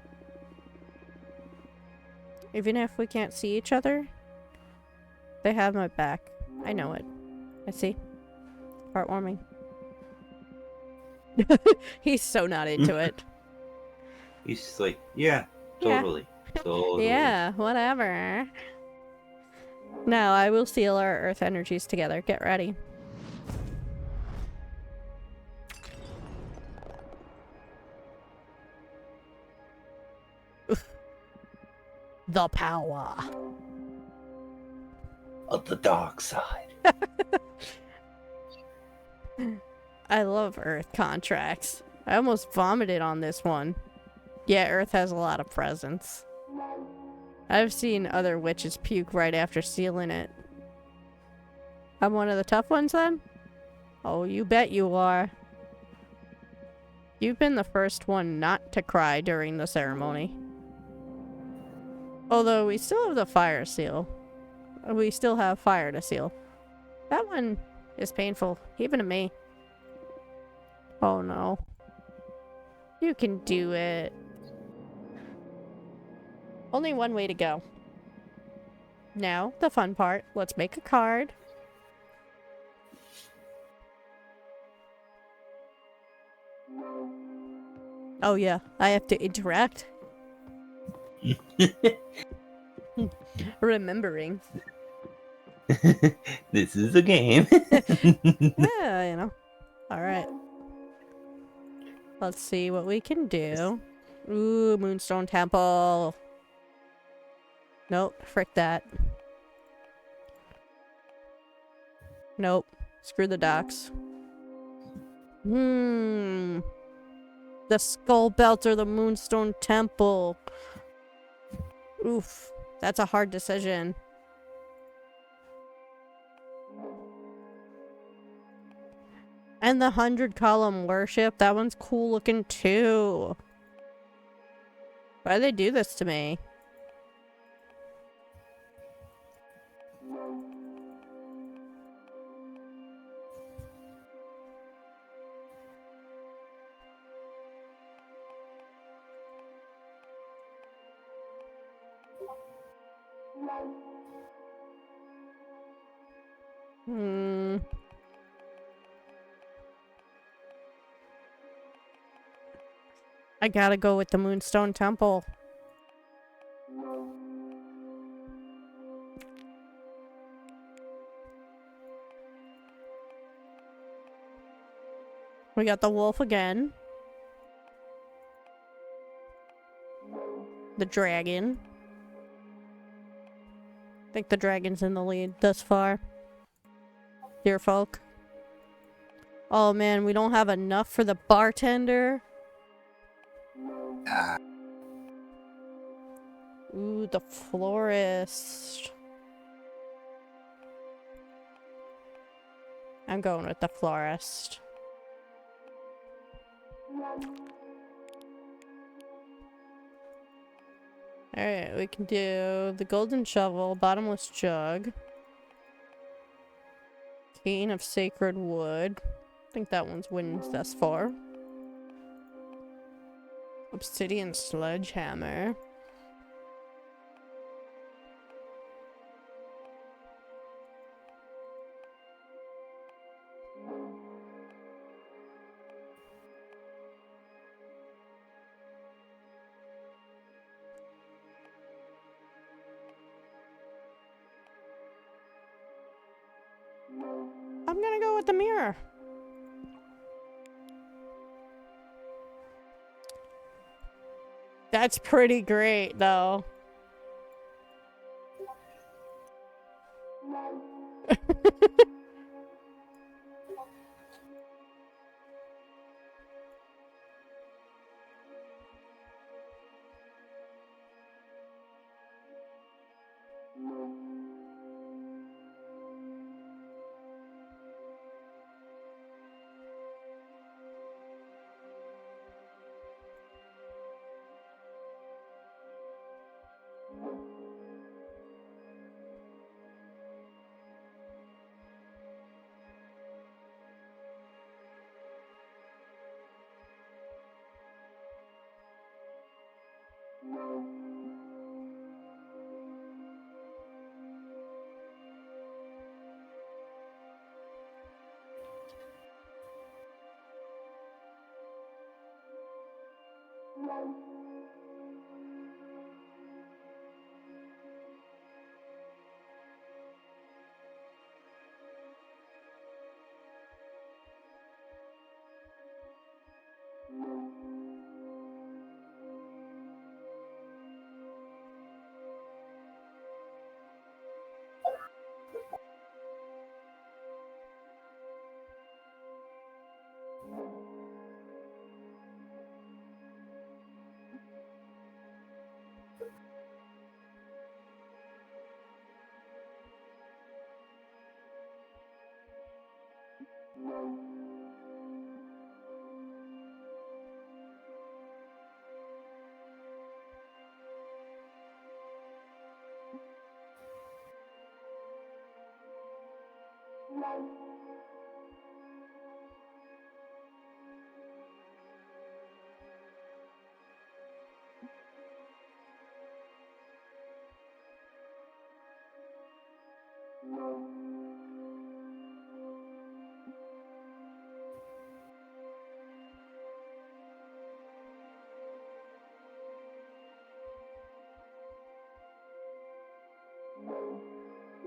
Even if we can't see each other, they have my back. I know it. I see. Heartwarming. He's so not into it. He's just like, yeah, totally. Totally. Yeah, whatever. Now I will seal our Earth energies together. Get ready. The power Of the dark side. I love Earth contracts. I almost vomited on this one. Yeah, Earth has a lot of presence. I've seen other witches puke right after sealing it. I'm one of the tough ones then? Oh, you bet you are. You've been the first one not to cry during the ceremony. Although we still have the fire seal. We still have fire to seal. That one is painful, even to me. Oh no. You can do it. Only one way to go. Now, the fun part. Let's make a card. Oh yeah, I have to interact. Remembering. This is a game. Yeah, you know. Alright. Let's see what we can do. Ooh, Moonstone Temple. Nope, frick that. Nope. Screw the docks. The Skull Belt or the Moonstone Temple. Oof. That's a hard decision. And the 100-column worship. That one's cool looking too. Why do they do this to me? Hmm. I gotta go with the Moonstone Temple. We got the wolf again. The dragon. I think the dragon's in the lead thus far. Dear folk. Oh man, we don't have enough for the bartender. Ah, Ooh, the florist. I'm going with the florist. Alright, we can do the golden shovel, bottomless jug. Cane of sacred wood. I think that one's wins thus far. Obsidian sledgehammer. I'm gonna go with the mirror. That's pretty great, though.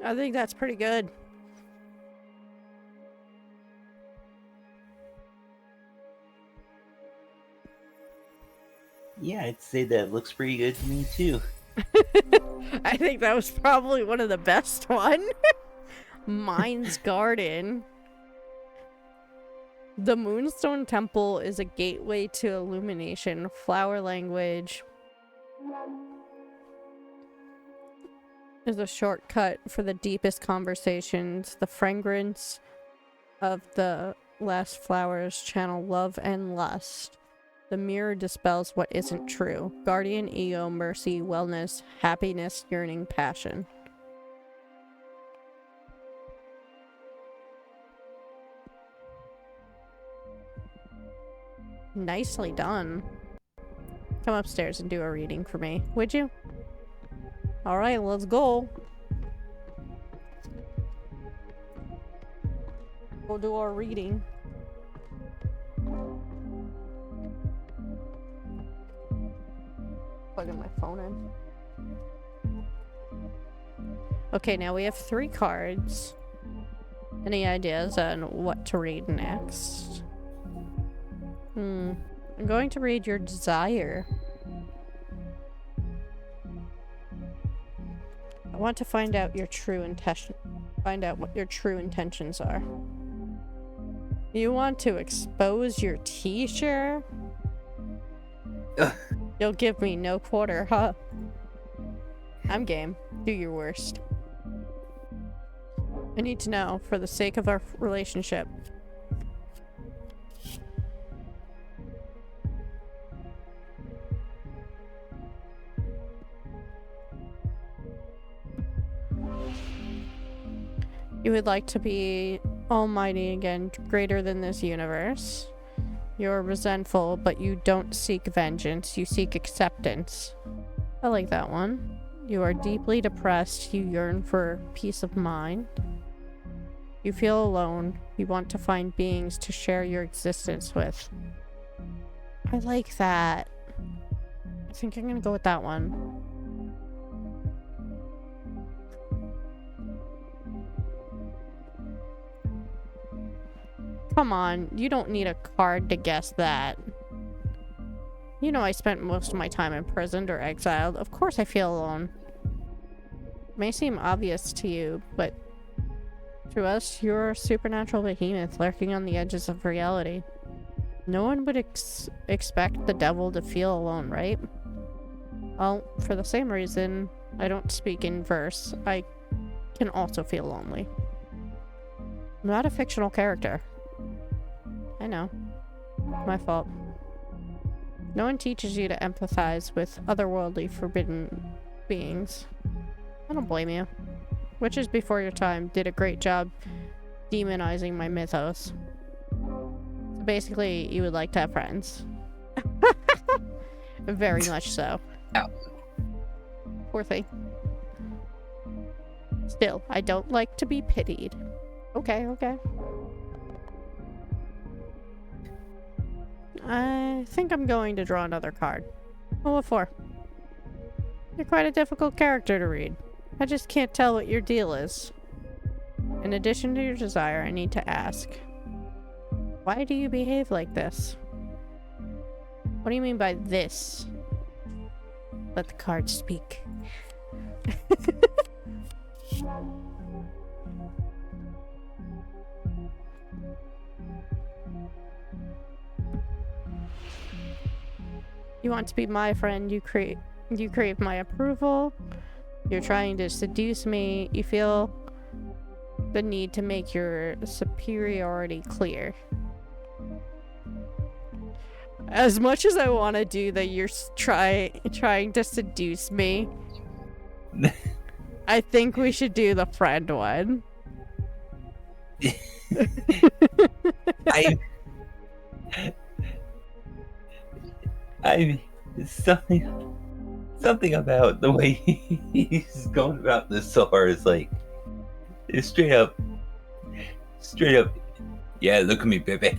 I think that's pretty good. yeah, I'd say that looks pretty good to me too. I think that was probably one of the best one. Mine's Garden. The Moonstone Temple is a gateway to illumination, flower language is a shortcut for the deepest conversations. The fragrance of the last flowers channel love and lust. The mirror dispels what isn't true. Guardian, ego, mercy, wellness, happiness, yearning, passion. Nicely done. Come upstairs and do a reading for me, would you? Alright, let's go. We'll do our reading. Plugging my phone in. Okay, now we have 3 cards. Any ideas on what to read next? I'm going to read your desire. I want to find out your true intention. Find out what your true intentions are. You want to expose your teacher? You'll give me no quarter, huh? I'm game. Do your worst. I need to know, for the sake of our relationship. You would like to be almighty again, greater than this universe. You're resentful, but you don't seek vengeance. You seek acceptance. I like that one. You are deeply depressed. You yearn for peace of mind. You feel alone. You want to find beings to share your existence with. I like that. I think I'm gonna go with that one. Come on, you don't need a card to guess that. You know I spent most of my time imprisoned or exiled. Of course I feel alone. It may seem obvious to you, but to us, you're a supernatural behemoth lurking on the edges of reality. No one would expect the devil to feel alone, right? Well, for the same reason I don't speak in verse, I can also feel lonely. I'm not a fictional character. I know. My fault. No one teaches you to empathize with otherworldly forbidden beings. I don't blame you. Witches before your time did a great job demonizing my mythos. So basically, you would like to have friends. Very much so. Ow. Poor thing. Still, I don't like to be pitied. Okay, okay. I think I'm going to draw another card. Oh, what for? You're quite a difficult character to read. I just can't tell what your deal is. In addition to your desire, I need to ask. Why do you behave like this? What do you mean by this? Let the cards speak. You want to be my friend, you crave my approval. You're trying to seduce me. You feel the need to make your superiority clear. As much as I want to do that, you're trying to seduce me. I think we should do the friend one. I something about the way he's going about this so far is like, it's straight up. Yeah, look at me, baby.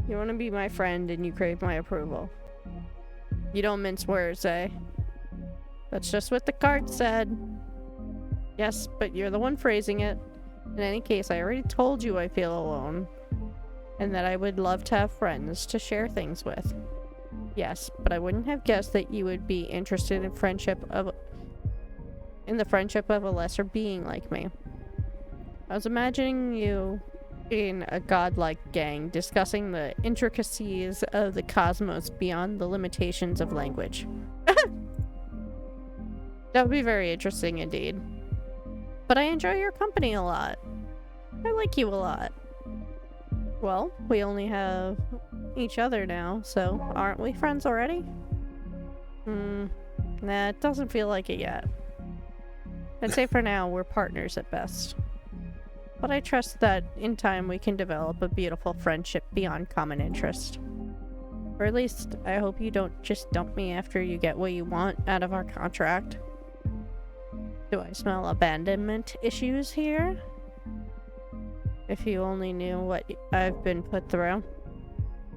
You want to be my friend and you crave my approval. You don't mince words, eh? That's just what the card said. Yes, but you're the one phrasing it. In any case, I already told you I feel alone. And that I would love to have friends to share things with. Yes, but I wouldn't have guessed that you would be interested in the friendship of a lesser being like me. I was imagining you in a godlike gang discussing the intricacies of the cosmos beyond the limitations of language. That would be very interesting indeed. But I enjoy your company a lot. I like you a lot. Well, we only have each other now, so aren't we friends already? Nah, it doesn't feel like it yet. I'd say for now, we're partners at best. but I trust that in time we can develop a beautiful friendship beyond common interest. Or at least, I hope you don't just dump me after you get what you want out of our contract. Do I smell abandonment issues here? If you only knew what I've been put through.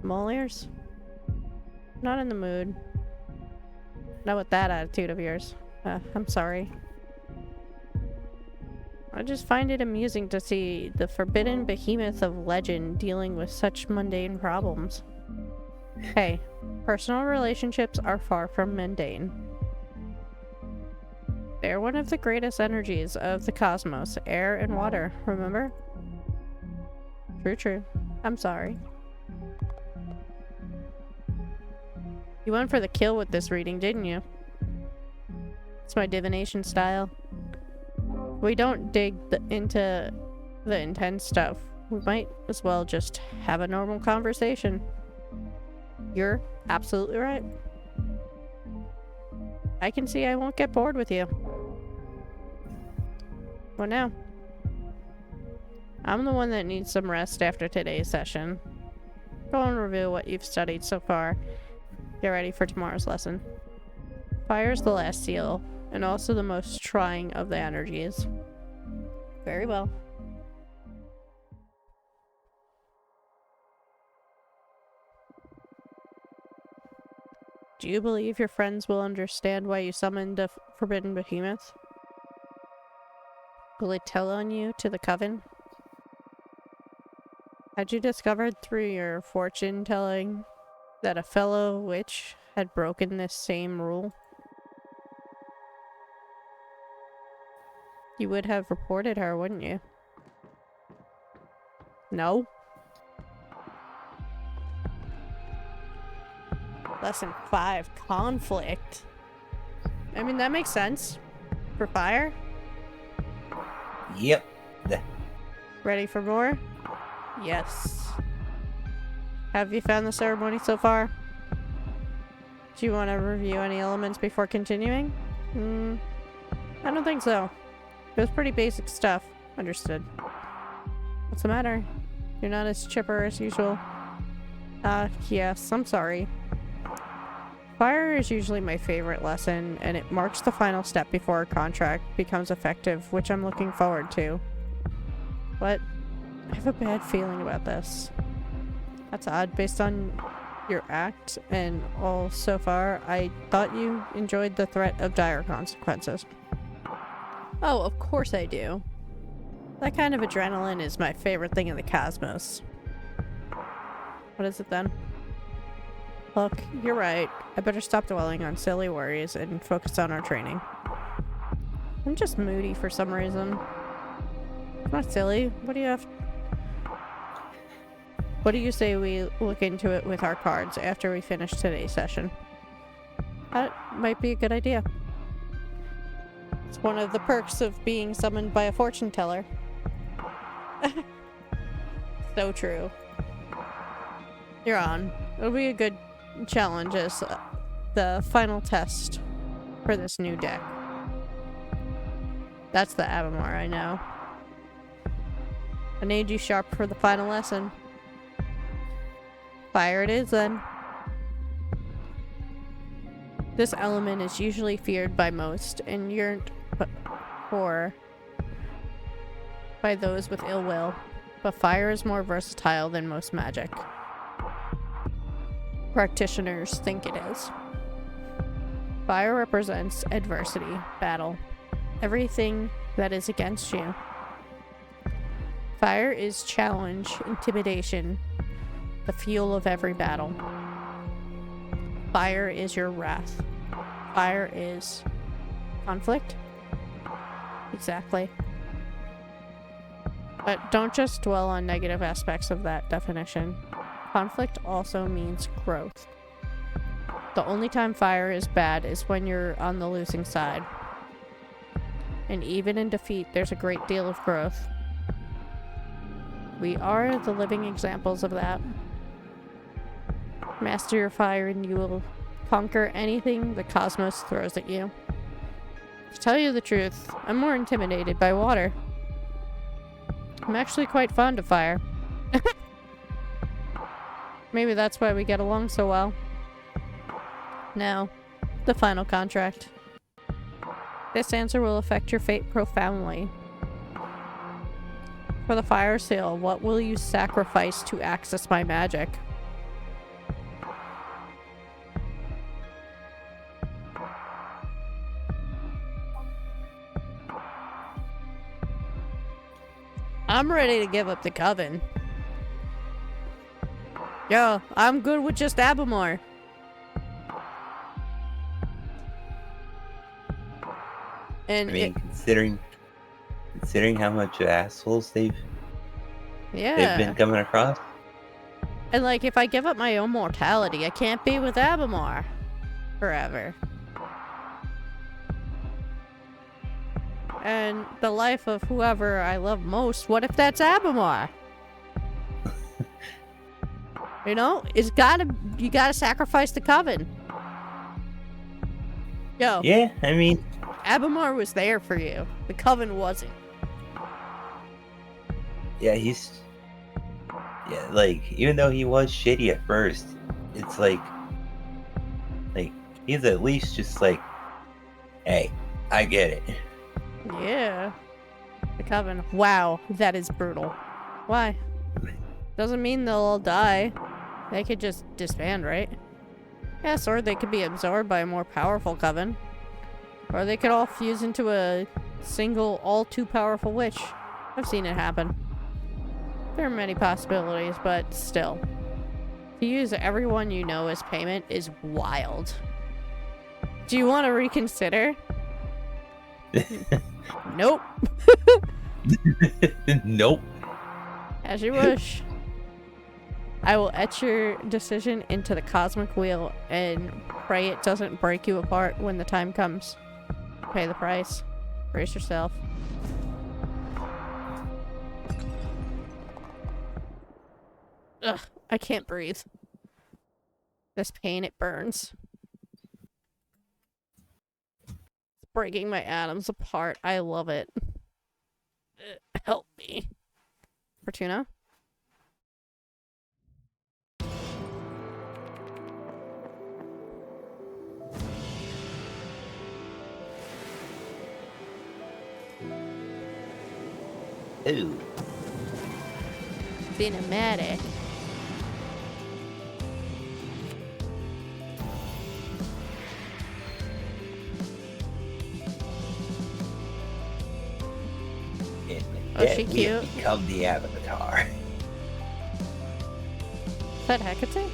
I'm all ears. Not in the mood. Not with that attitude of yours. I'm sorry. I just find it amusing to see the forbidden behemoth of legend dealing with such mundane problems. Hey, personal relationships are far from mundane. They're one of the greatest energies of the cosmos, air and water, remember? True. I'm sorry. You went for the kill with this reading, didn't you? It's my divination style. We don't dig into the intense stuff. We might as well just have a normal conversation. You're absolutely right. I can see I won't get bored with you. What now? I'm the one that needs some rest after today's session. Go and review what you've studied so far. Get ready for tomorrow's lesson. Fire's the last seal, and also the most trying of the energies. Very well. Do you believe your friends will understand why you summoned a forbidden behemoth? Will they tell on you to the coven? Had you discovered through your fortune telling that a fellow witch had broken this same rule? You would have reported her, wouldn't you? No? Lesson 5, conflict. I mean, that makes sense. For fire? Yep. Ready for more? Yes. Have you found the ceremony so far? Do you want to review any elements before continuing? I don't think so. It was pretty basic stuff. Understood. What's the matter? You're not as chipper as usual. Yes, I'm sorry. Fire is usually my favorite lesson, and it marks the final step before a contract becomes effective, which I'm looking forward to. But I have a bad feeling about this. That's odd. Based on your act and all so far, I thought you enjoyed the threat of dire consequences. Oh, of course I do. That kind of adrenaline is my favorite thing in the cosmos. What is it then? Look, you're right. I better stop dwelling on silly worries and focus on our training. I'm just moody for some reason. It's not silly. What do you say we look into it with our cards after we finish today's session? That might be a good idea. It's one of the perks of being summoned by a fortune teller. So true. You're on. It'll be a good challenge as the final test for this new deck. That's the Avamar, I know. I need you sharp for the final lesson. Fire it is then. This element is usually feared by most and yearned for by those with ill will, but fire is more versatile than most magic practitioners think it is. Fire represents adversity, battle, everything that is against you. Fire is challenge, intimidation, the fuel of every battle. Fire is your wrath. Fire is conflict. Exactly. But don't just dwell on negative aspects of that definition. Conflict also means growth. The only time fire is bad is when you're on the losing side. And even in defeat, there's a great deal of growth. We are the living examples of that. Master your fire and you will conquer anything the cosmos throws at you. To tell you the truth, I'm more intimidated by water. I'm actually quite fond of fire. Maybe that's why we get along so well. Now, the final contract. This answer will affect your fate profoundly. For the fire seal, what will you sacrifice to access my magic? I'm ready to give up the coven. Yo, I'm good with just Abamar. And I mean, considering how much assholes they've been coming across. And like, if I give up my own mortality, I can't be with Abamar forever. And the life of whoever I love most, what if that's Abamar? You know, you gotta sacrifice the coven. Yo. Yeah, I mean, Abamar was there for you. The coven wasn't. yeah, like, even though he was shitty at first, it's like he's at least just like, hey, I get it. Yeah. The coven. Wow, that is brutal. Why? Doesn't mean they'll all die. They could just disband, right? Yes, or they could be absorbed by a more powerful coven. Or they could all fuse into a single, all-too-powerful witch. I've seen it happen. There are many possibilities, but still. To use everyone you know as payment is wild. Do you want to reconsider? Nope. Nope. As you wish. I will etch your decision into the cosmic wheel and pray it doesn't break you apart when the time comes. Pay the price. Brace yourself. Ugh, I can't breathe. This pain, it burns. It's breaking my atoms apart. I love it. Help me. Fortuna? Ooh. Cinematic. Oh, she We have cute? become the Avatar. Is that Hecate?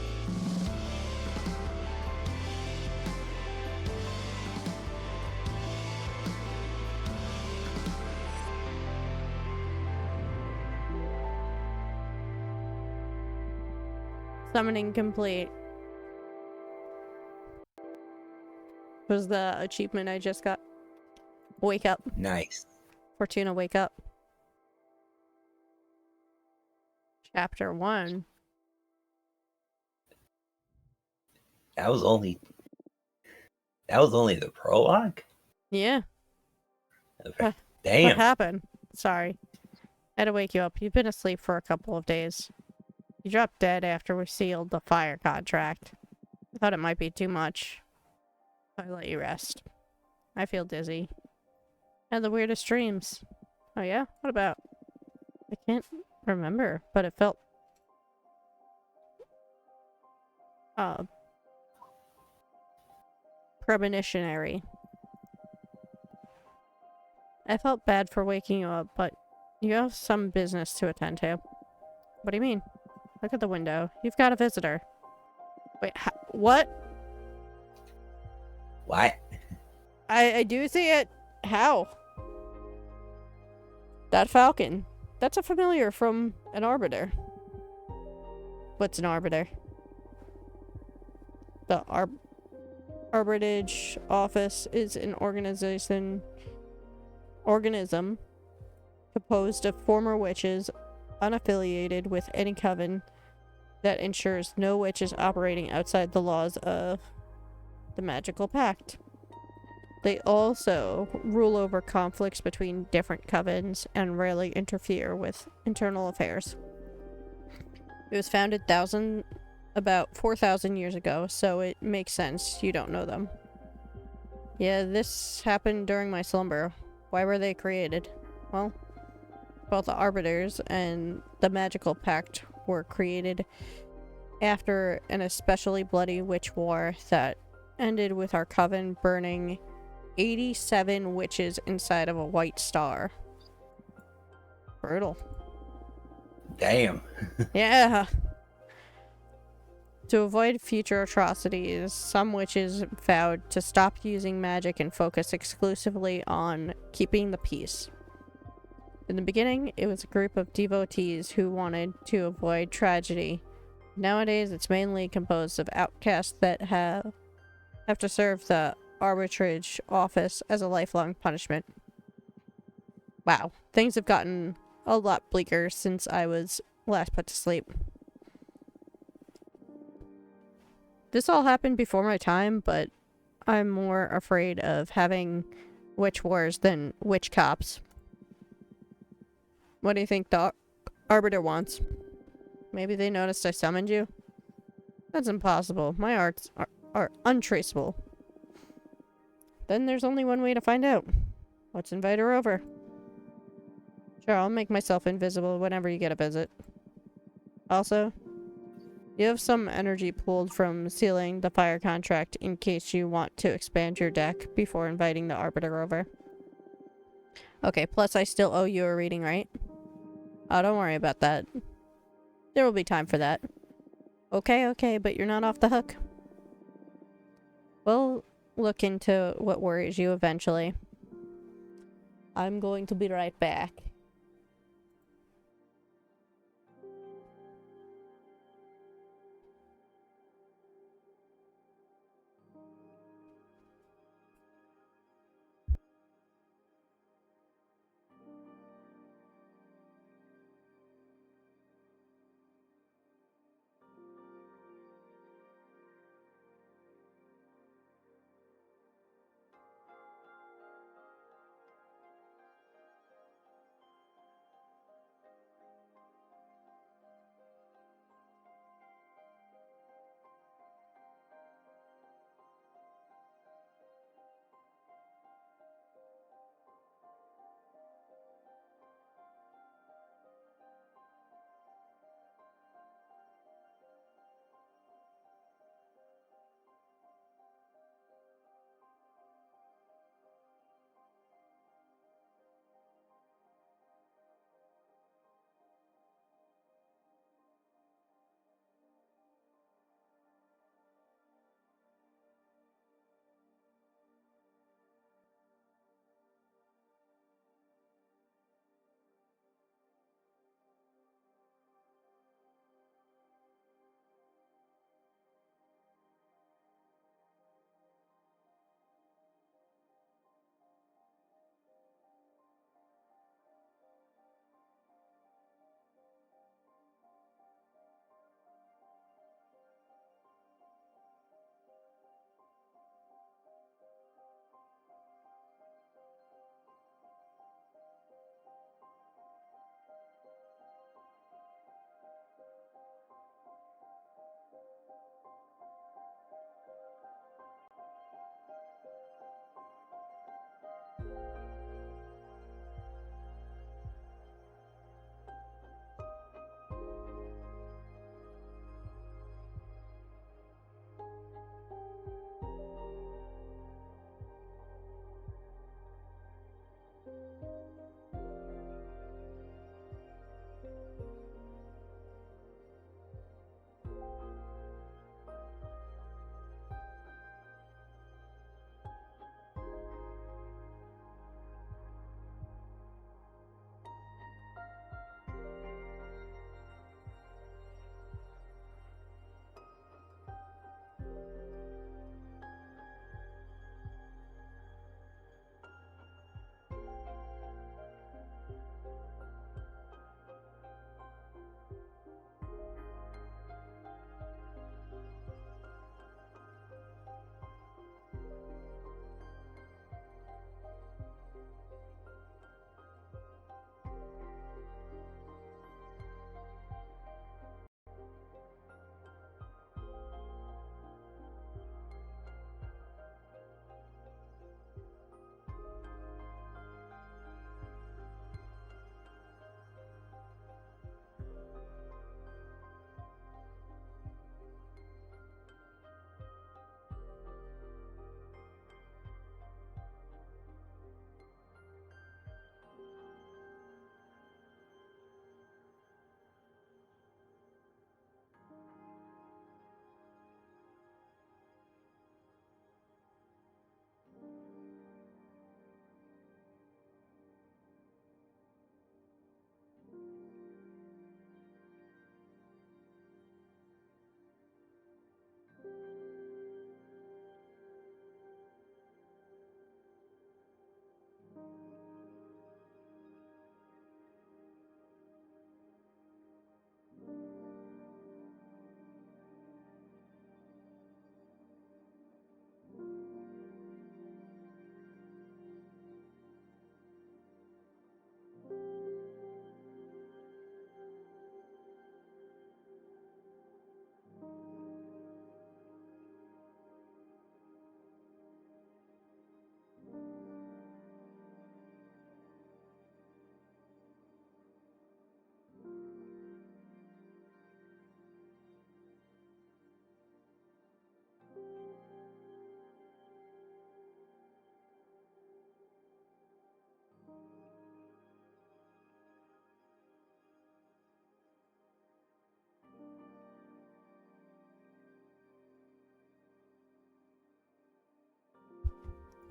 Summoning complete. Was the achievement I just got. Wake up. Nice. Fortuna, wake up. Chapter 1. That was only the prologue? Yeah. Okay. What Damn. happened? Sorry. I had to wake you up. You've been asleep for a couple of days. You dropped dead after we sealed the fire contract. I thought it might be too much. I let you rest. I feel dizzy. I had the weirdest dreams. Oh yeah? What about? I can't remember, but it felt... premonitionary. I felt bad for waking you up, but you have some business to attend to. What do you mean? Look at the window. You've got a visitor. Wait, what? What? I do see it. How? That falcon. That's a familiar from an arbiter. What's an arbiter? The Arbitrage Office is an organism composed of former witches unaffiliated with any coven that ensures no witches operating outside the laws of the magical pact. They also rule over conflicts between different covens and rarely interfere with internal affairs. It was founded about 4,000 years ago, so it makes sense you don't know them. Yeah, this happened during my slumber. Why were they created? Well, both the Arbiters and the Magical Pact were created after an especially bloody witch war that ended with our coven burning 87 witches inside of a white star. Brutal. Damn. Yeah. To avoid future atrocities, some witches vowed to stop using magic and focus exclusively on keeping the peace. In the beginning, it was a group of devotees who wanted to avoid tragedy. Nowadays, it's mainly composed of outcasts that have to serve the arbitrage office as a lifelong punishment. Wow, things have gotten a lot bleaker since I was last put to sleep. This all happened before my time, but I'm more afraid of having witch wars than witch cops. What do you think the Arbiter wants? Maybe they noticed I summoned you? That's impossible. My arts are untraceable. Then there's only one way to find out. Let's invite her over. Sure, I'll make myself invisible whenever you get a visit. Also, you have some energy pulled from sealing the fire contract in case you want to expand your deck before inviting the Arbiter over. Okay, plus I still owe you a reading, right? Oh, don't worry about that. There will be time for that. Okay, but you're not off the hook. We'll look into what worries you eventually. I'm going to be right back.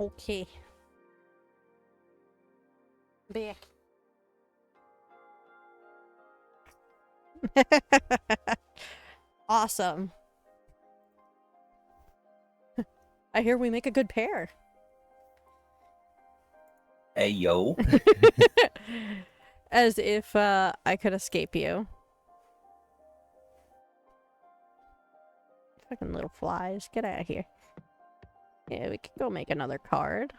Okay. There. Awesome. I hear we make a good pair. Hey, yo. As if I could escape you. Fucking little flies. Get out of here. Yeah, we could go make another card.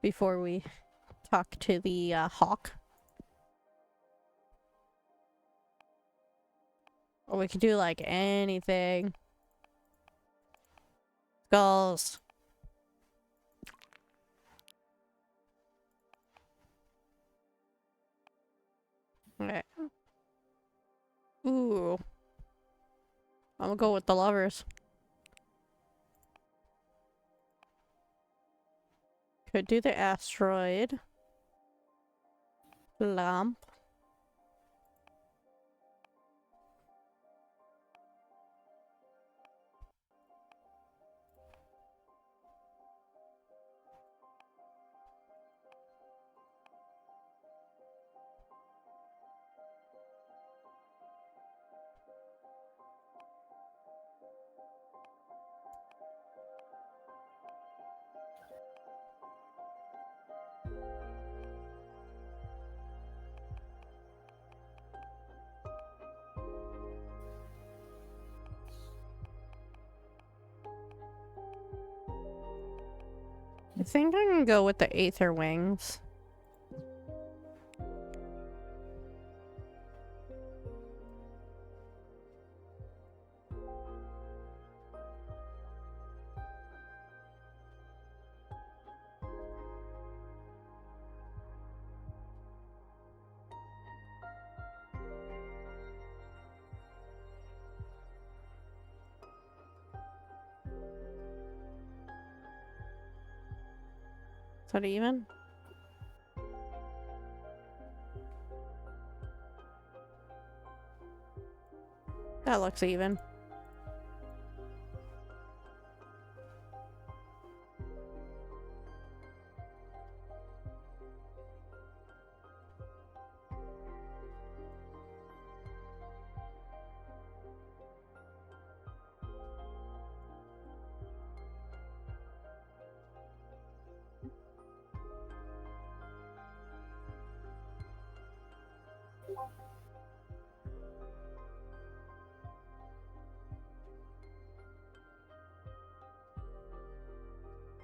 Before we talk to the hawk. Or we could do like anything. Skulls. Okay. Ooh. I'm gonna go with the lovers. Could do the asteroid. Lamp. I think I'm gonna go with the Aether Wings. Is that even? That looks even.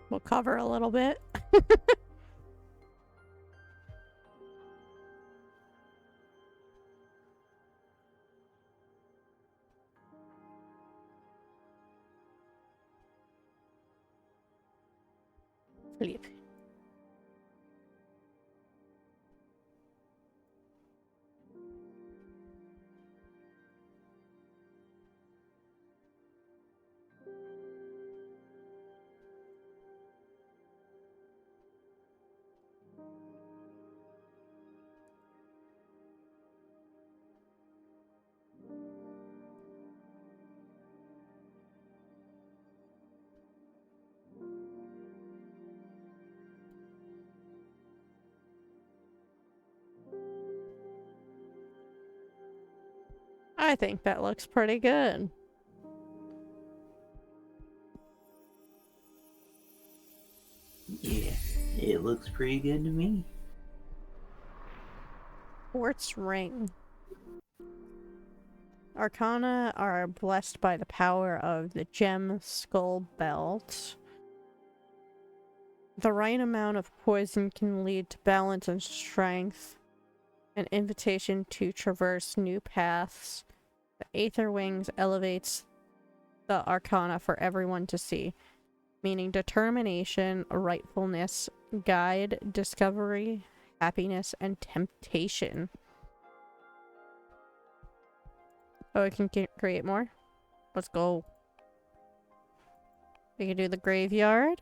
We'll cover a little bit. Sleep. I think that looks pretty good. Yeah, it looks pretty good to me. Quartz ring. Arcana are blessed by the power of the gem skull belt. The right amount of poison can lead to balance and strength. An invitation to traverse new paths. The Aether Wings elevates the Arcana for everyone to see, meaning determination, rightfulness, guide, discovery, happiness, and temptation. Oh, I can create more? Let's go. We can do the graveyard.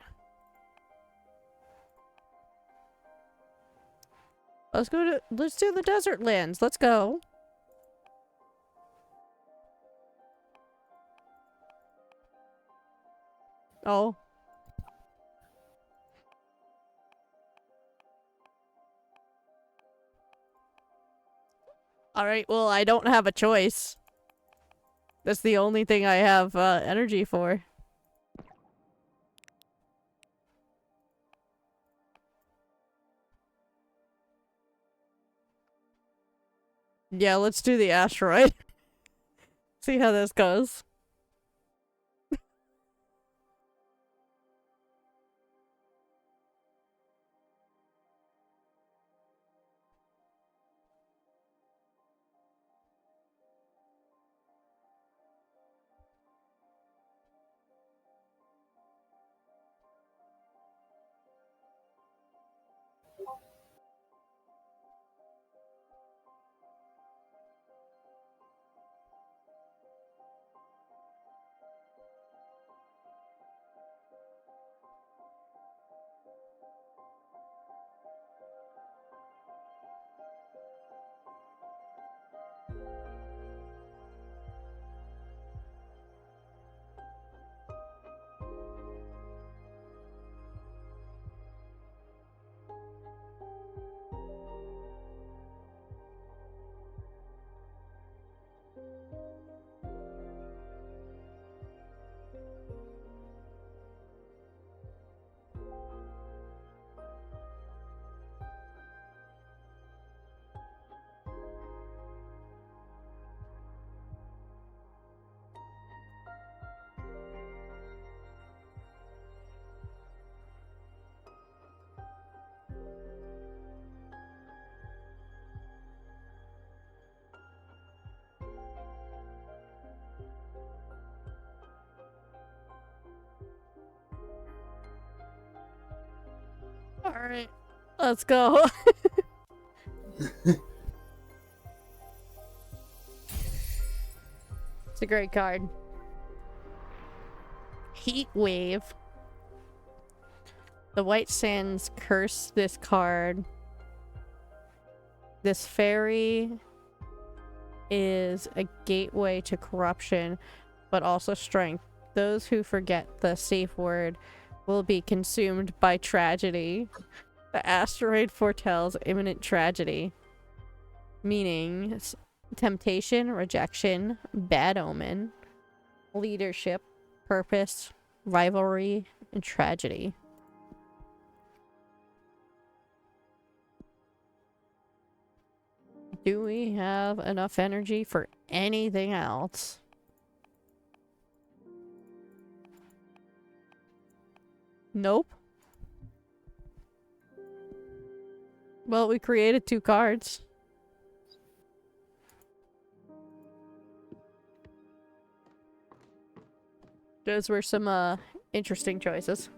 Let's do the desert lands. Let's go. Oh. Alright, well, I don't have a choice. That's the only thing I have energy for. Yeah, let's do the asteroid. See how this goes. Alright, let's go. It's a great card. Heat Wave. The White Sands curse this card. This fairy is a gateway to corruption, but also strength. Those who forget the safe word will be consumed by tragedy. The asteroid foretells imminent tragedy, meaning temptation, rejection, bad omen, leadership, purpose, rivalry, and tragedy. Do we have enough energy for anything else? Nope. Well, we created 2 cards. Those were some interesting choices.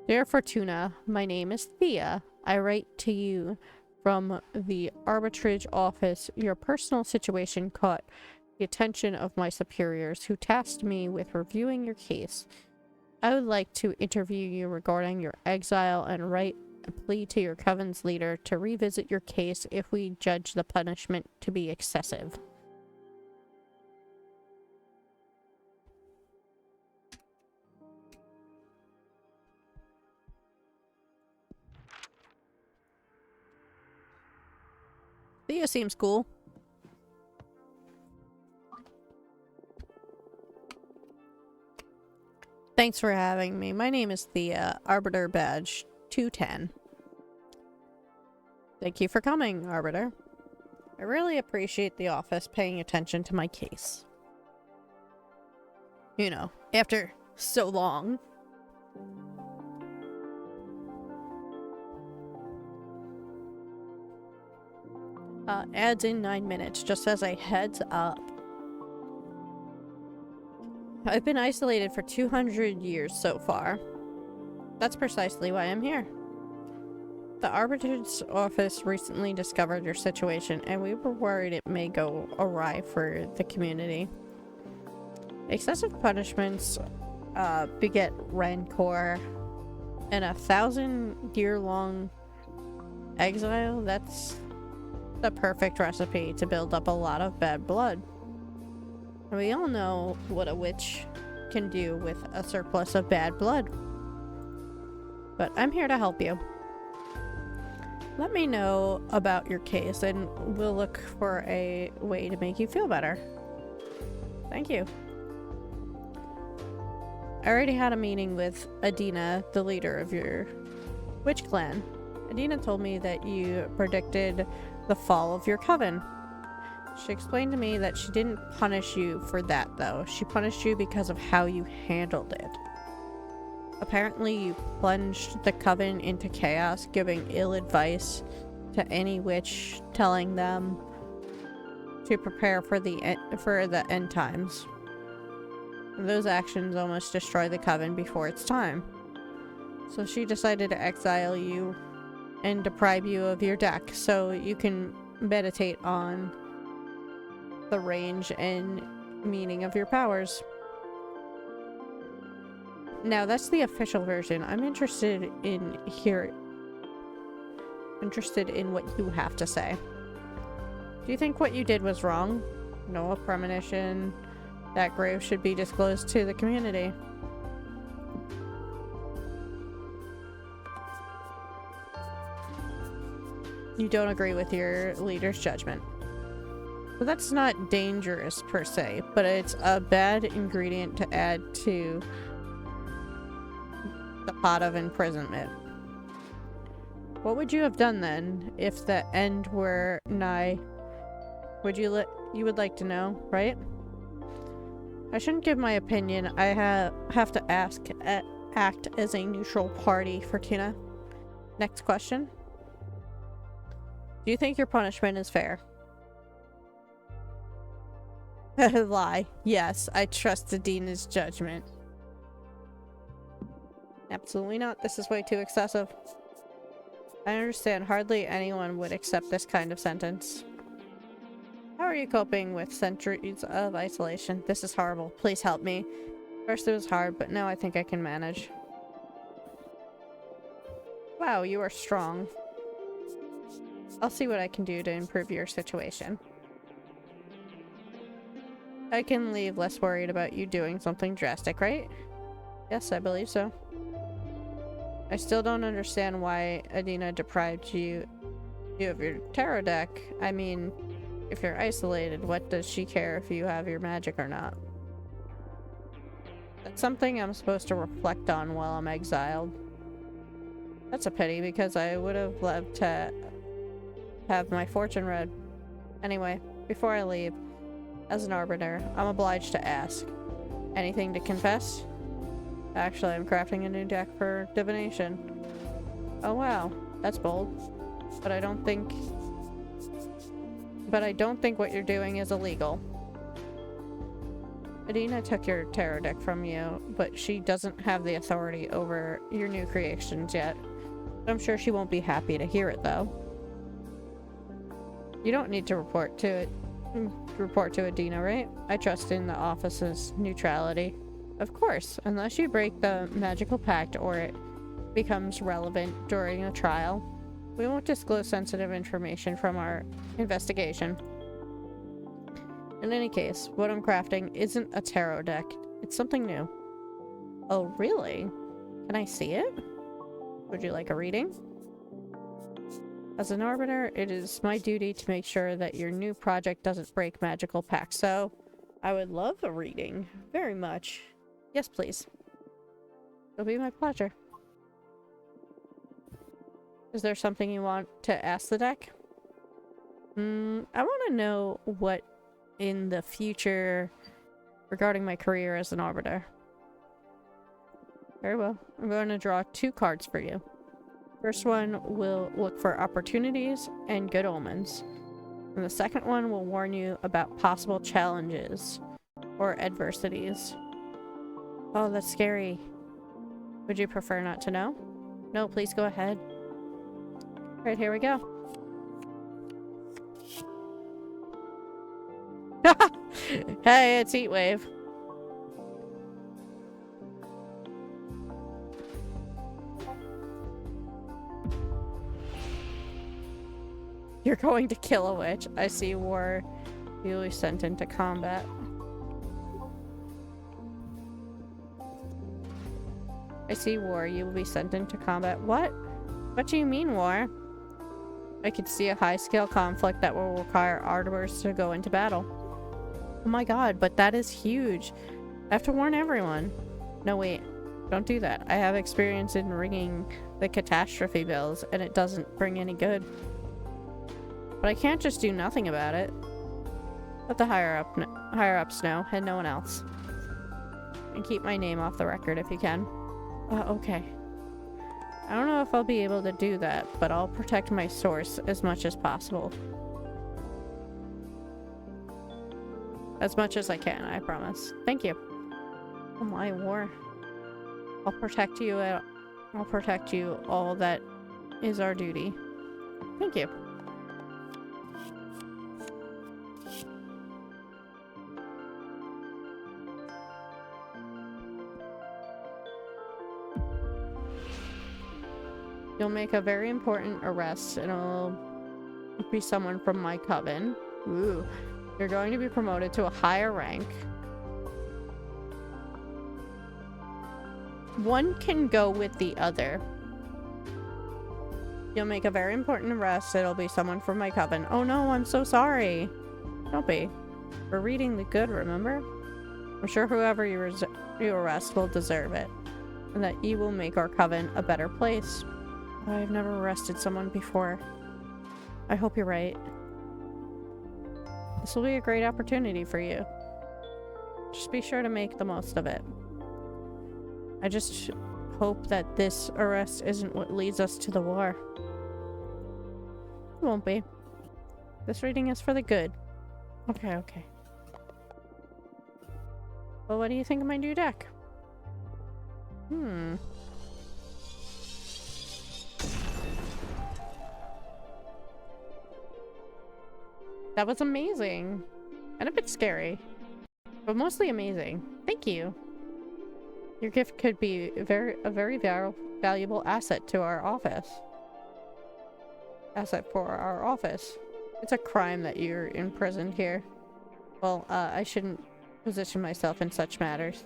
Dear Fortuna, my name is Thea. I write to you from the arbitrage office. Your personal situation caught the attention of my superiors, who tasked me with reviewing your case. I would like to interview you regarding your exile and write a plea to your coven's leader to revisit your case if we judge the punishment to be excessive. Thea seems cool. Thanks for having me. My name is Thea, Arbiter Badge 210. Thank you for coming, Arbiter. I really appreciate the office paying attention to my case. You know, after so long. Adds in 9 minutes, just as a heads up. I've been isolated for 200 years so far. That's precisely why I'm here. The Arbitrage's office recently discovered your situation, and we were worried it may go awry for the community. Excessive punishments beget rancor, and a 1,000-year-long exile? That's the perfect recipe to build up a lot of bad blood. We all know what a witch can do with a surplus of bad blood. But I'm here to help you. Let me know about your case and we'll look for a way to make you feel better. Thank you. I already had a meeting with Adina, the leader of your witch clan. Adina told me that you predicted the fall of your coven. She explained to me that she didn't punish you for that, though. She punished you because of how you handled it. Apparently, you plunged the coven into chaos, giving ill advice to any witch, telling them to prepare for the end times. Those actions almost destroy the coven before its time. So she decided to exile you and deprive you of your deck so you can meditate on the range and meaning of your powers. Now that's the official version. I'm interested in what you have to say. Do you think what you did was wrong? No premonition. That grave should be disclosed to the community. You don't agree with your leader's judgment. Well, that's not dangerous per se, but it's a bad ingredient to add to the pot of imprisonment. What would you have done then if the end were nigh? You would like to know, right? I shouldn't give my opinion. I have to act as a neutral party for Tina. Next question. Do you think your punishment is fair? Lie. Yes, I trust Adina's judgment. Absolutely not. This is way too excessive. I understand hardly anyone would accept this kind of sentence. How are you coping with centuries of isolation? This is horrible. Please help me. First it was hard, but now I think I can manage. Wow, you are strong. I'll see what I can do to improve your situation. I can leave less worried about you doing something drastic, right? Yes, I believe so. I still don't understand why Adina deprived you of your tarot deck. I mean, if you're isolated, what does she care if you have your magic or not? That's something I'm supposed to reflect on while I'm exiled. That's a pity, because I would have loved to have my fortune read. Anyway, before I leave, as an arbiter, I'm obliged to ask. Anything to confess? Actually, I'm crafting a new deck for divination. Oh wow, that's bold. But I don't think what you're doing is illegal. Adina took your tarot deck from you, but she doesn't have the authority over your new creations yet. I'm sure she won't be happy to hear it, though. You don't need to report to Adina, right? I trust in the office's neutrality. Of course, unless you break the magical pact or it becomes relevant during a trial. We won't disclose sensitive information from our investigation. In any case, what I'm crafting isn't a tarot deck. It's something new. Oh, really? Can I see it? Would you like a reading? As an arbiter, it is my duty to make sure that your new project doesn't break magical pacts, so I would love a reading. Very much. Yes, please. It'll be my pleasure. Is there something you want to ask the deck? I want to know what in the future regarding my career as an arbiter. Very well. I'm going to draw 2 cards for you. First one will look for opportunities and good omens. And the second one will warn you about possible challenges or adversities. Oh, that's scary. Would you prefer not to know? No, please go ahead. Right, here we go. Hey, it's Heatwave. You're going to kill a witch. I see war. You will be sent into combat. I see war. You will be sent into combat. What? What do you mean, war? I could see a high-scale conflict that will require arbiters to go into battle. Oh my god, but that is huge. I have to warn everyone. No, wait. Don't do that. I have experience in ringing the catastrophe bells, and it doesn't bring any good. But I can't just do nothing about it. Let the higher-ups know, and no one else. And keep my name off the record if you can. Okay. I don't know if I'll be able to do that, but I'll protect my source as much as possible. As much as I can, I promise. Thank you. Oh my war. I'll protect you all that is our duty. Thank you. You'll make a very important arrest, and it'll be someone from my coven. Ooh. You're going to be promoted to a higher rank. One can go with the other. You'll make a very important arrest. It'll be someone from my coven. Oh no, I'm so sorry. Don't be. We're reading the good, remember? I'm sure whoever you arrest will deserve it. And that you will make our coven a better place. I've never arrested someone before. I hope you're right. This will be a great opportunity for you. Just be sure to make the most of it. I just hope that this arrest isn't what leads us to the war. It won't be. This reading is for the good. Okay. Well, what do you think of my new deck? That was amazing. And a bit scary. But mostly amazing. Thank you. Your gift could be a very valuable asset to our office. Asset for our office. It's a crime that you're imprisoned here. Well, I shouldn't position myself in such matters.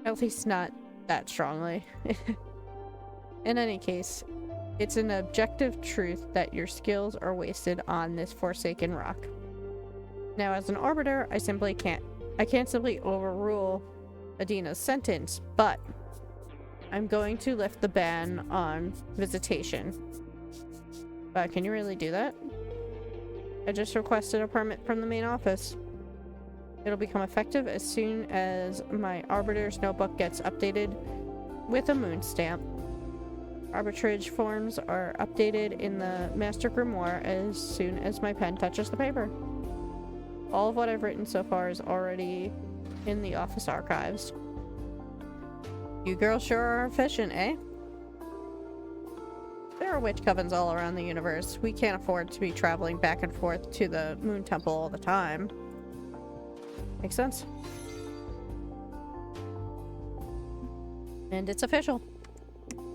At least not that strongly. In any case, it's an objective truth that your skills are wasted on this forsaken rock. Now, as an arbiter, I can't simply overrule Adina's sentence, but I'm going to lift the ban on visitation. Can you really do that? I just requested a permit from the main office. It'll become effective as soon as my arbiter's notebook gets updated with a moon stamp. Arbitrage forms are updated in the Master Grimoire as soon as my pen touches the paper. All of what I've written so far is already in the office archives. You girls sure are efficient, eh? There are witch covens all around the universe. We can't afford to be traveling back and forth to the Moon Temple all the time. Makes sense. And it's official.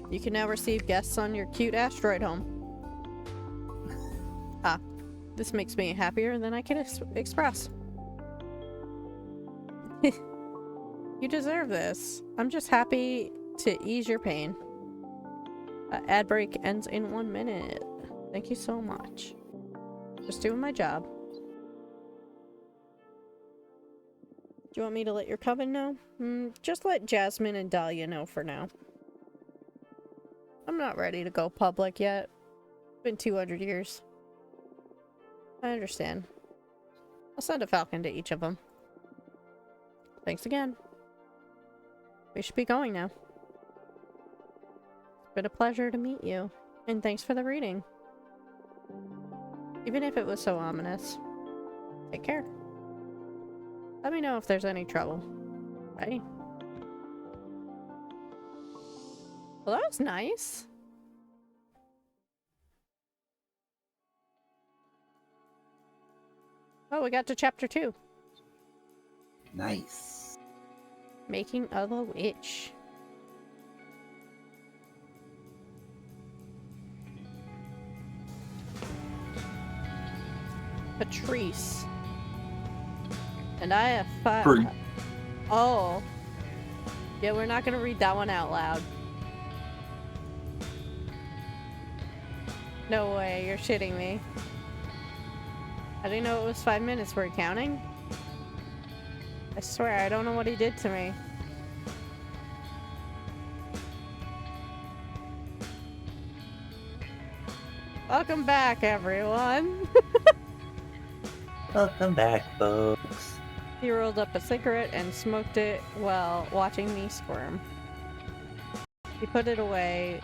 You can now receive guests on your cute asteroid home. This makes me happier than I can express. You deserve this. I'm just happy to ease your pain. Ad break ends in 1 minute. Thank you so much. Just doing my job. Do you want me to let your coven know? Just let Jasmine and Dahlia know for now. I'm not ready to go public yet. It's been 200 years. I understand. I'll send a falcon to each of them. Thanks again. We should be going now. It's been a pleasure to meet you. And thanks for the reading. Even if it was so ominous. Take care. Let me know if there's any trouble. Bye. Well, that was nice. Oh, we got to chapter 2. Nice. Making of a witch. Patrice. And I have five. Per- Oh. Yeah, we're not gonna read that one out loud. No way, you're shitting me. I didn't know it was 5 minutes. We're counting? I swear, I don't know what he did to me. Welcome back, everyone. Welcome back, folks. He rolled up a cigarette and smoked it while watching me squirm. He put it away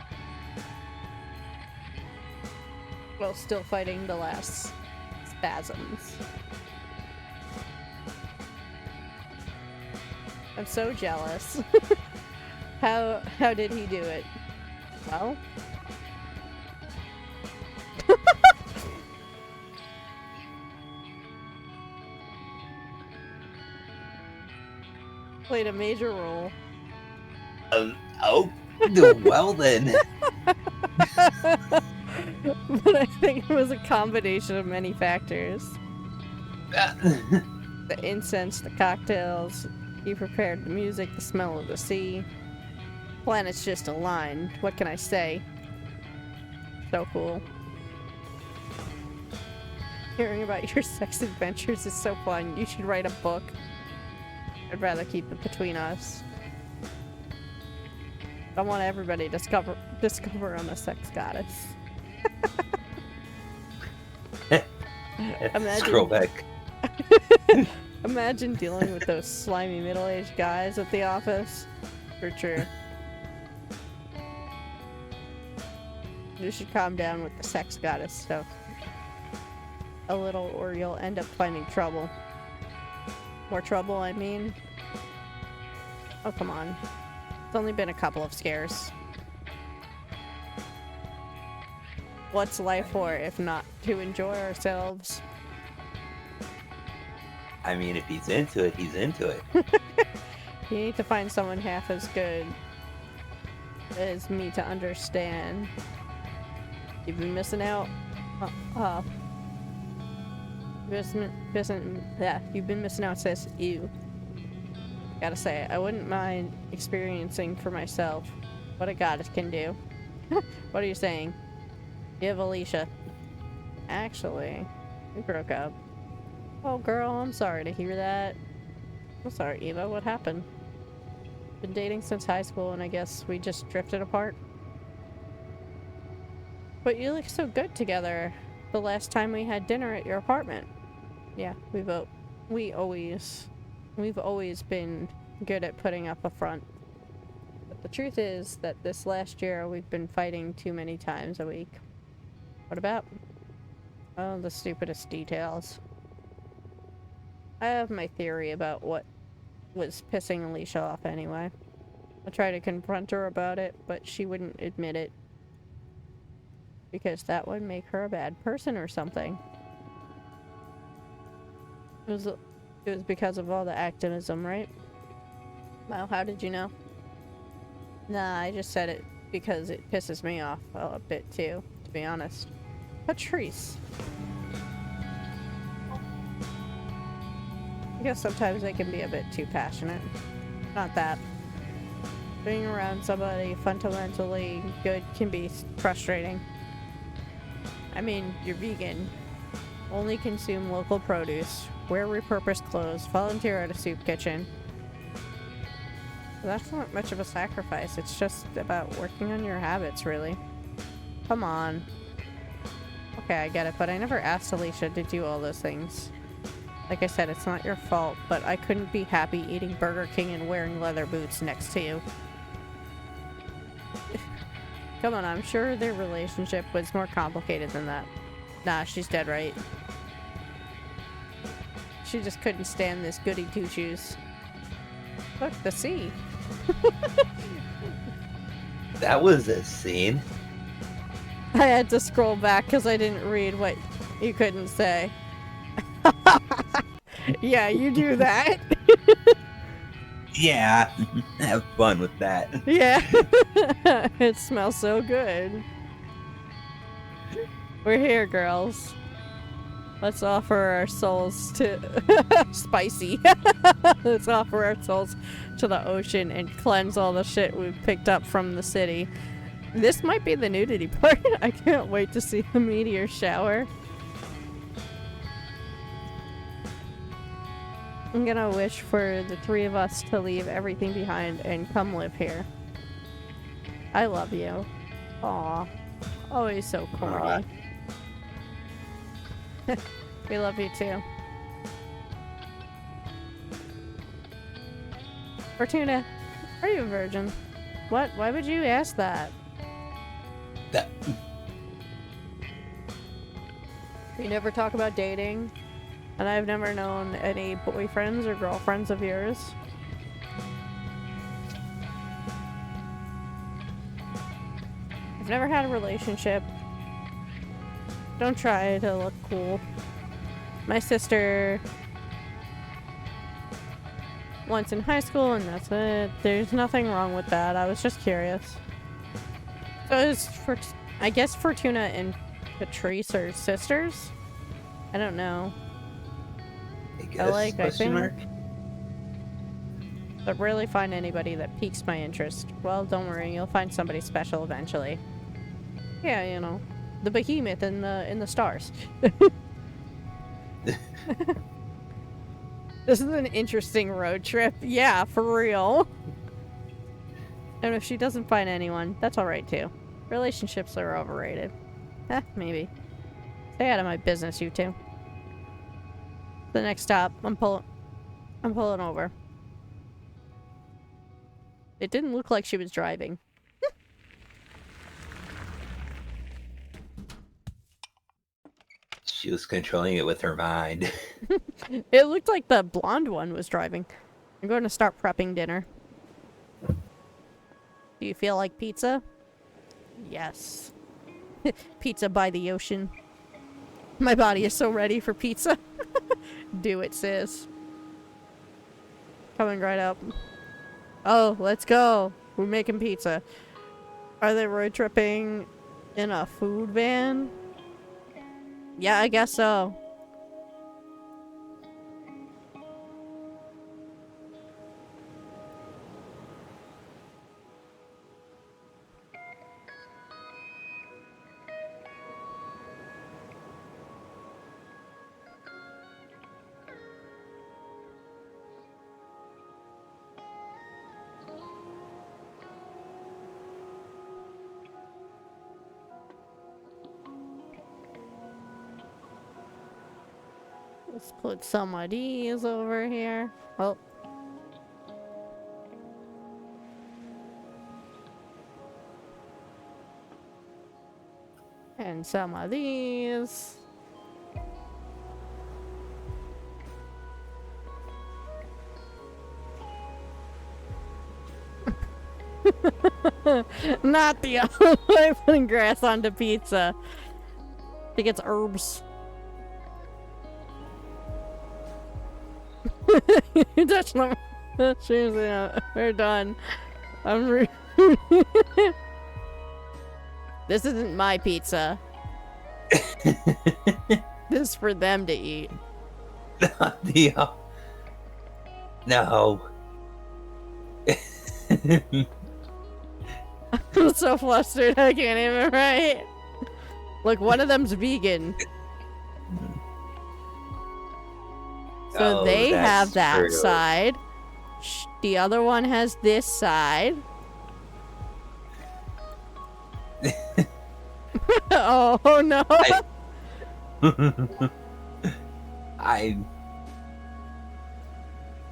while still fighting the last spasms. I'm so jealous. How did he do it? Well, played a major role. Oh, well then. But I think it was a combination of many factors. The incense, the cocktails, he prepared the music, the smell of the sea. Planets just aligned. What can I say? So cool. Hearing about your sex adventures is so fun. You should write a book. I'd rather keep it between us. I want everybody to discover I'm a sex goddess. Scroll back. Imagine dealing with those slimy middle-aged guys at the office. For true. You should calm down with the sex goddess stuff. A little or you'll end up finding trouble. More trouble, I mean. Oh, come on. It's only been a couple of scares. What's life for if not to enjoy ourselves? I mean, if he's into it, he's into it. You need to find someone half as good as me to understand. You've been missing out. You've been missing out, says you. Gotta say, I wouldn't mind experiencing for myself what a goddess can do. What are you saying? Give Alicia. Actually, we broke up. Oh girl, I'm sorry to hear that. I'm sorry, Eva, what happened? Been dating since high school and I guess we just drifted apart. But you look so good together. The last time we had dinner at your apartment. Yeah, we've always been good at putting up a front. But the truth is that this last year we've been fighting too many times a week. What about? Oh, the stupidest details. I have my theory about what was pissing Alicia off anyway. I tried to confront her about it, but she wouldn't admit it. Because that would make her a bad person or something. It was because of all the activism, right? Well, how did you know? Nah, I just said it because it pisses me off a bit too, to be honest. Patrice. I guess sometimes I can be a bit too passionate. Not that. Being around somebody fundamentally good can be frustrating. I mean, you're vegan. Only consume local produce. Wear repurposed clothes. Volunteer at a soup kitchen. That's not much of a sacrifice. It's just about working on your habits, really. Come on. Okay, I get it, but I never asked Alicia to do all those things. Like I said, it's not your fault, but I couldn't be happy eating Burger King and wearing leather boots next to you. Come on, I'm sure their relationship was more complicated than that. Nah, she's dead right. She just couldn't stand this goody two-shoes. Look, the sea. That was a scene. I had to scroll back because I didn't read what you couldn't say. Yeah, you do that. Yeah, have fun with that. Yeah. It smells so good. We're here, girls. Let's offer our souls to spicy. Let's offer our souls to the ocean and cleanse all the shit we've picked up from the city. This might be the nudity part. I can't wait to see the meteor shower. I'm gonna wish for the three of us to leave everything behind and come live here. I love you. Aw. Always so corny. We love you too. Fortuna, are you a virgin? What? Why would you ask that? That We never talk about dating, and I've never known any boyfriends or girlfriends of yours. I've never had a relationship. Don't try to look cool. My sister once in high school, and that's it. There's nothing wrong with that. I was just curious. So is I guess Fortuna and Patrice are sisters? I don't know. I guess. I Question mark? But rarely find anybody that piques my interest. Well, don't worry, you'll find somebody special eventually. Yeah, you know, the behemoth in the stars. This is an interesting road trip. Yeah, for real. And if she doesn't find anyone, that's alright too. Relationships are overrated. Maybe. Stay out of my business, you two. The next stop, I'm pulling over. It didn't look like she was driving. She was controlling it with her mind. It looked like the blonde one was driving. I'm going to start prepping dinner. Do you feel like pizza? Yes. Pizza by the ocean. My body is so ready for pizza. Do it, sis. Coming right up. Oh, let's go. We're making pizza. Are they road tripping in a food van? Yeah, I guess so. Let's put some of these over here. Oh. And some of these. Not the other way, putting grass onto pizza. I think it's herbs. You touched them. Seriously, we're done. This isn't my pizza. This is for them to eat. No. I'm so flustered, I can't even write. Look, one of them's vegan. So they have that true. side. The other one has this side. Oh no. I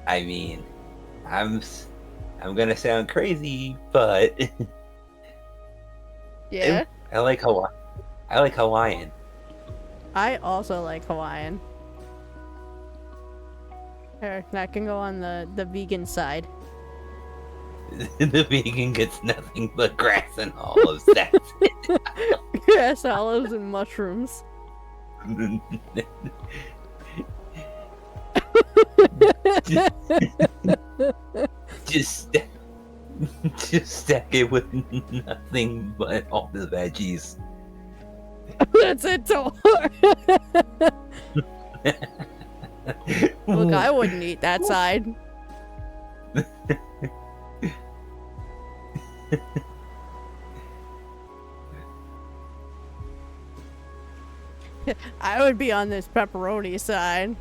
mean, I'm gonna sound crazy, but Yeah. I like Hawaiian. I also like Hawaiian. Here, that can go on the vegan side. The vegan gets nothing but grass and olives. That's it. Grass, olives, and mushrooms. just stack it with nothing but all the veggies. That's it. eat that side. I would be on this pepperoni side.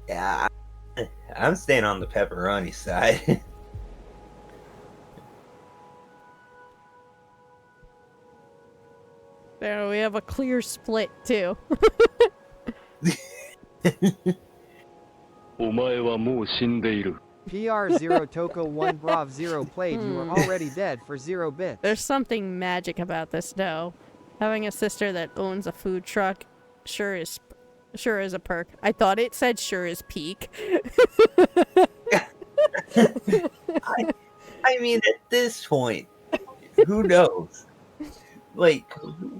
Yeah, I'm staying on the pepperoni side. There, we have a clear split too. お前はもう死んでいる。 PR0 Toko 1 Brav 0 played. You are already dead for 0 bits. There's something magic about this dough. Having a sister that owns a food truck sure is a perk. I thought it said sure is peak. I mean, at this point, who knows? Like,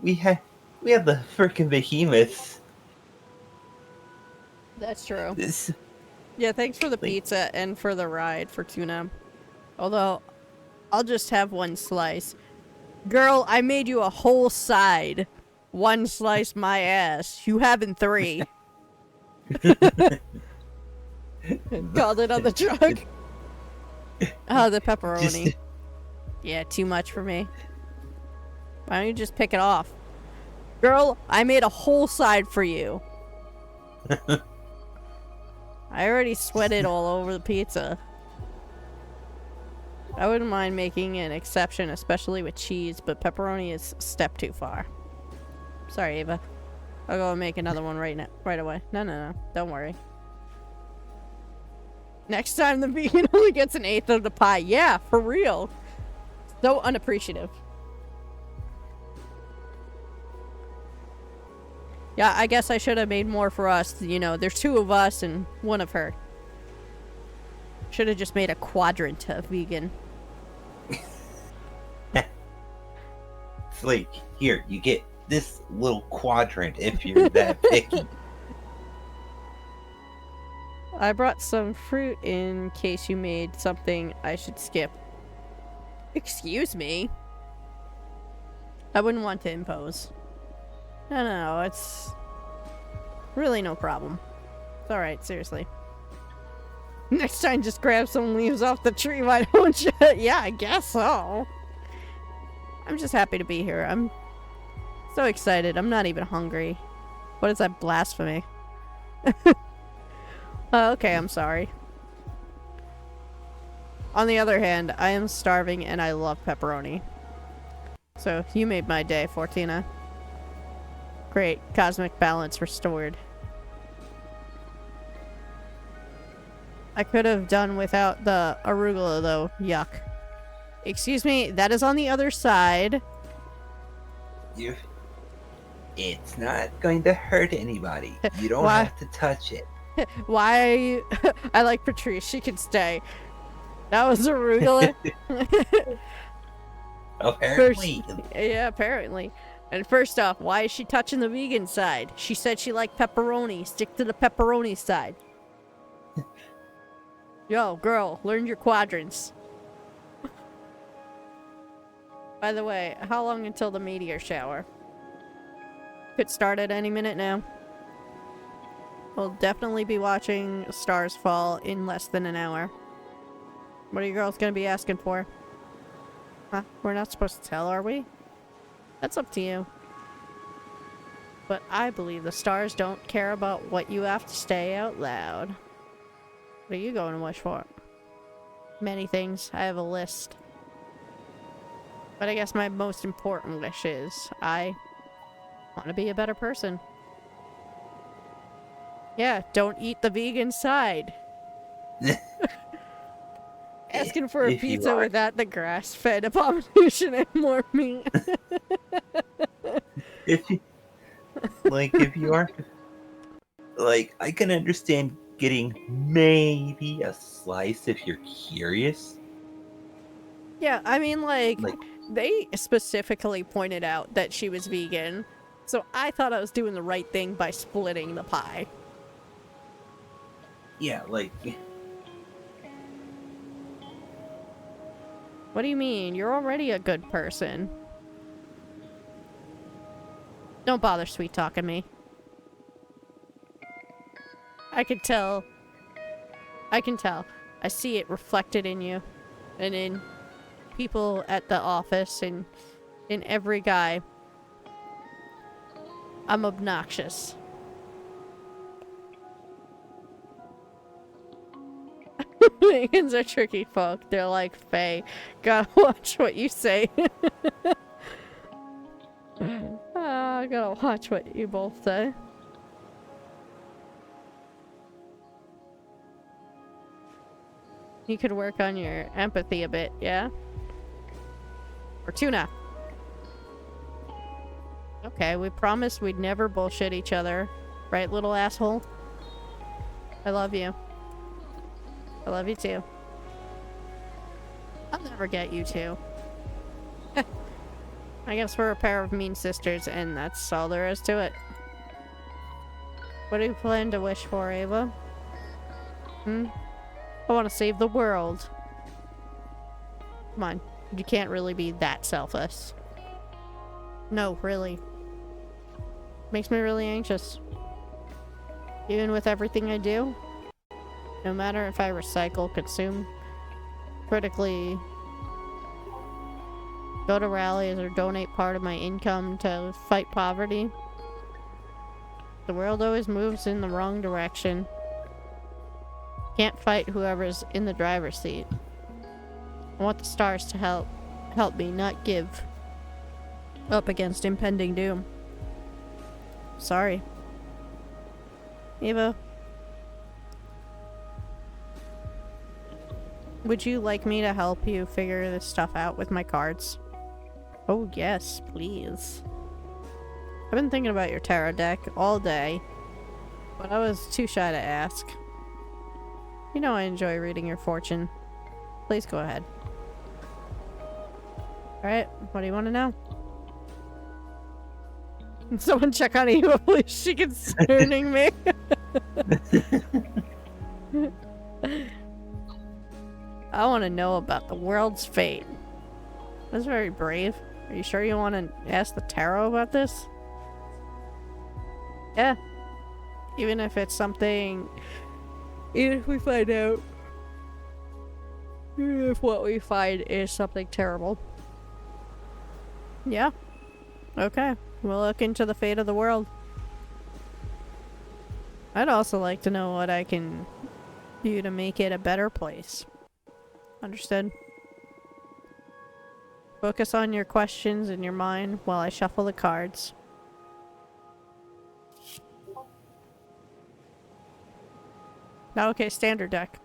we have the frickin' behemoths. That's true. This, Yeah, thanks for the pizza and for the ride for tuna. Although, I'll just have one slice. Girl, I made you a whole side. One slice my ass. You having 3. Called it on the truck. Oh, the pepperoni. Yeah, too much for me. Why don't you just pick it off? Girl, I made a whole side for you. I already sweated all over the pizza. I wouldn't mind making an exception, especially with cheese, but pepperoni is a step too far. Sorry, Ava. I'll go and make another one right away. No. Don't worry. Next time the vegan only gets an 1/8 of the pie. Yeah, for real. So unappreciative. Yeah, I guess I should have made more for us. You know, there's 2 of us and 1 of her. Should have just made a quadrant of vegan. it's like, here, you get this little quadrant if you're that picky. I brought some fruit in case you made something I should skip. Excuse me? I wouldn't want to impose. No, it's really no problem. It's alright, seriously. Next time, just grab some leaves off the tree, why don't you? Yeah, I guess so. I'm just happy to be here. I'm so excited. I'm not even hungry. What is that blasphemy? Okay, I'm sorry. On the other hand, I am starving and I love pepperoni. So, you made my day, Fortina. Great. Cosmic balance restored. I could have done without the arugula, though. Yuck. Excuse me, that is on the other side. It's not going to hurt anybody. You don't Why? have to touch it. Why? I like Patrice. She can stay. That was arugula. Apparently. Yeah, apparently. And first off, why is she touching the vegan side? She said she liked pepperoni. Stick to the pepperoni side. Yo, girl, learn your quadrants. By the way, how long until the meteor shower? Could start at any minute now. We'll definitely be watching stars fall in less than an hour. What are you girls gonna be asking for? Huh? We're not supposed to tell, are we? That's up to you. But I believe the stars don't care about what you have to say out loud. What are you going to wish for? Many things. I have a list. But I guess my most important wish is I want to be a better person. Yeah, don't eat the vegan side. Asking for a If you pizza are. without the grass-fed abomination and more meat. If you aren't, like, I can understand getting maybe a slice if you're curious. Yeah, I mean, like, Like, they specifically pointed out that she was vegan, so I thought I was doing the right thing by splitting the pie. yeah, like, What do you mean? You're already a good person. Don't bother sweet-talking me. I can tell. I can tell. I see it reflected in you. And in people at the office and in every guy. I'm obnoxious. Vegans are tricky folk. They're like Faye. Gotta watch what you say. Gotta watch what you both say. You could work on your empathy a bit, yeah? Or tuna. Okay, we promised we'd never bullshit each other. Right, little asshole? I love you. I love you too. I'll never get you two. I guess we're a pair of mean sisters, and that's all there is to it. What do you plan to wish for, Ava? I want to save the world. Come on. You can't really be that selfless. No, really. Makes me really anxious. Even with everything I do. No matter if I recycle, consume, critically go to rallies or donate part of my income to fight poverty. The world always moves in the wrong direction. Can't fight whoever's in the driver's seat. I want the stars to help me, not give up against impending doom. Sorry. Eva. Would you like me to help you figure this stuff out with my cards? Oh yes, please. I've been thinking about your tarot deck all day, but I was too shy to ask. You know I enjoy reading your fortune. Please go ahead. Alright, what do you want to know? Someone check on Eva, please. She concerning me. I want to know about the world's fate. That's very brave. Are you sure you want to ask the tarot about this? Yeah. Even if it's something... Even if we find out... Even if what we find is something terrible. Yeah. Okay. We'll look into the fate of the world. I'd also like to know what I can do to make it a better place. Understood? Focus on your questions in your mind while I shuffle the cards. Okay, standard deck.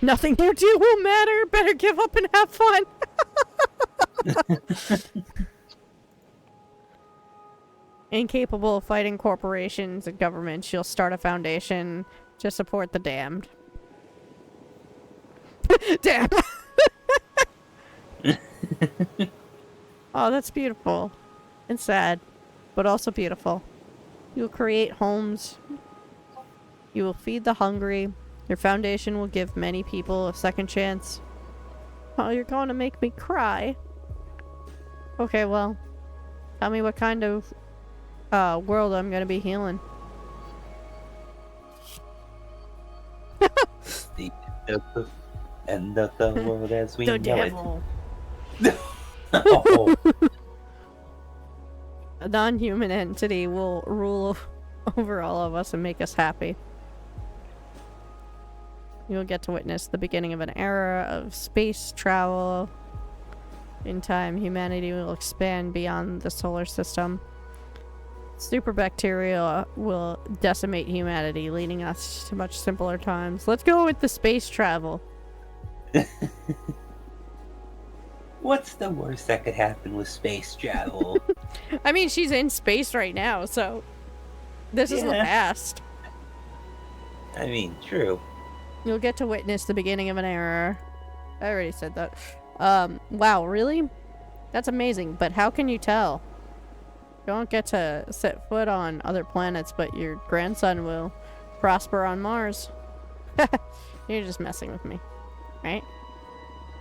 Nothing you do will matter. Better give up and have fun. Incapable of fighting corporations and governments, you'll start a foundation to support the damned. Damn. Oh, that's beautiful. And sad, but also beautiful. You'll create homes. You will feed the hungry. Your foundation will give many people a second chance. Oh, you're going to make me cry. Okay, well, tell me what kind of world I'm going to be healing. The end of the world as we The know devil. it. Oh. A non-human entity will rule over all of us and make us happy. You'll get to witness the beginning of an era of space travel. In time, humanity will expand beyond the solar system. Super bacteria will decimate humanity, leading us to much simpler times. Let's go with the space travel. What's the worst that could happen with space travel? I mean, she's in space right now, so this is the past. I mean, true. You'll get to witness the beginning of an era. I already said that. Wow, really? That's amazing, but how can you tell? You don't get to set foot on other planets, but your grandson will prosper on Mars. You're just messing with me, right?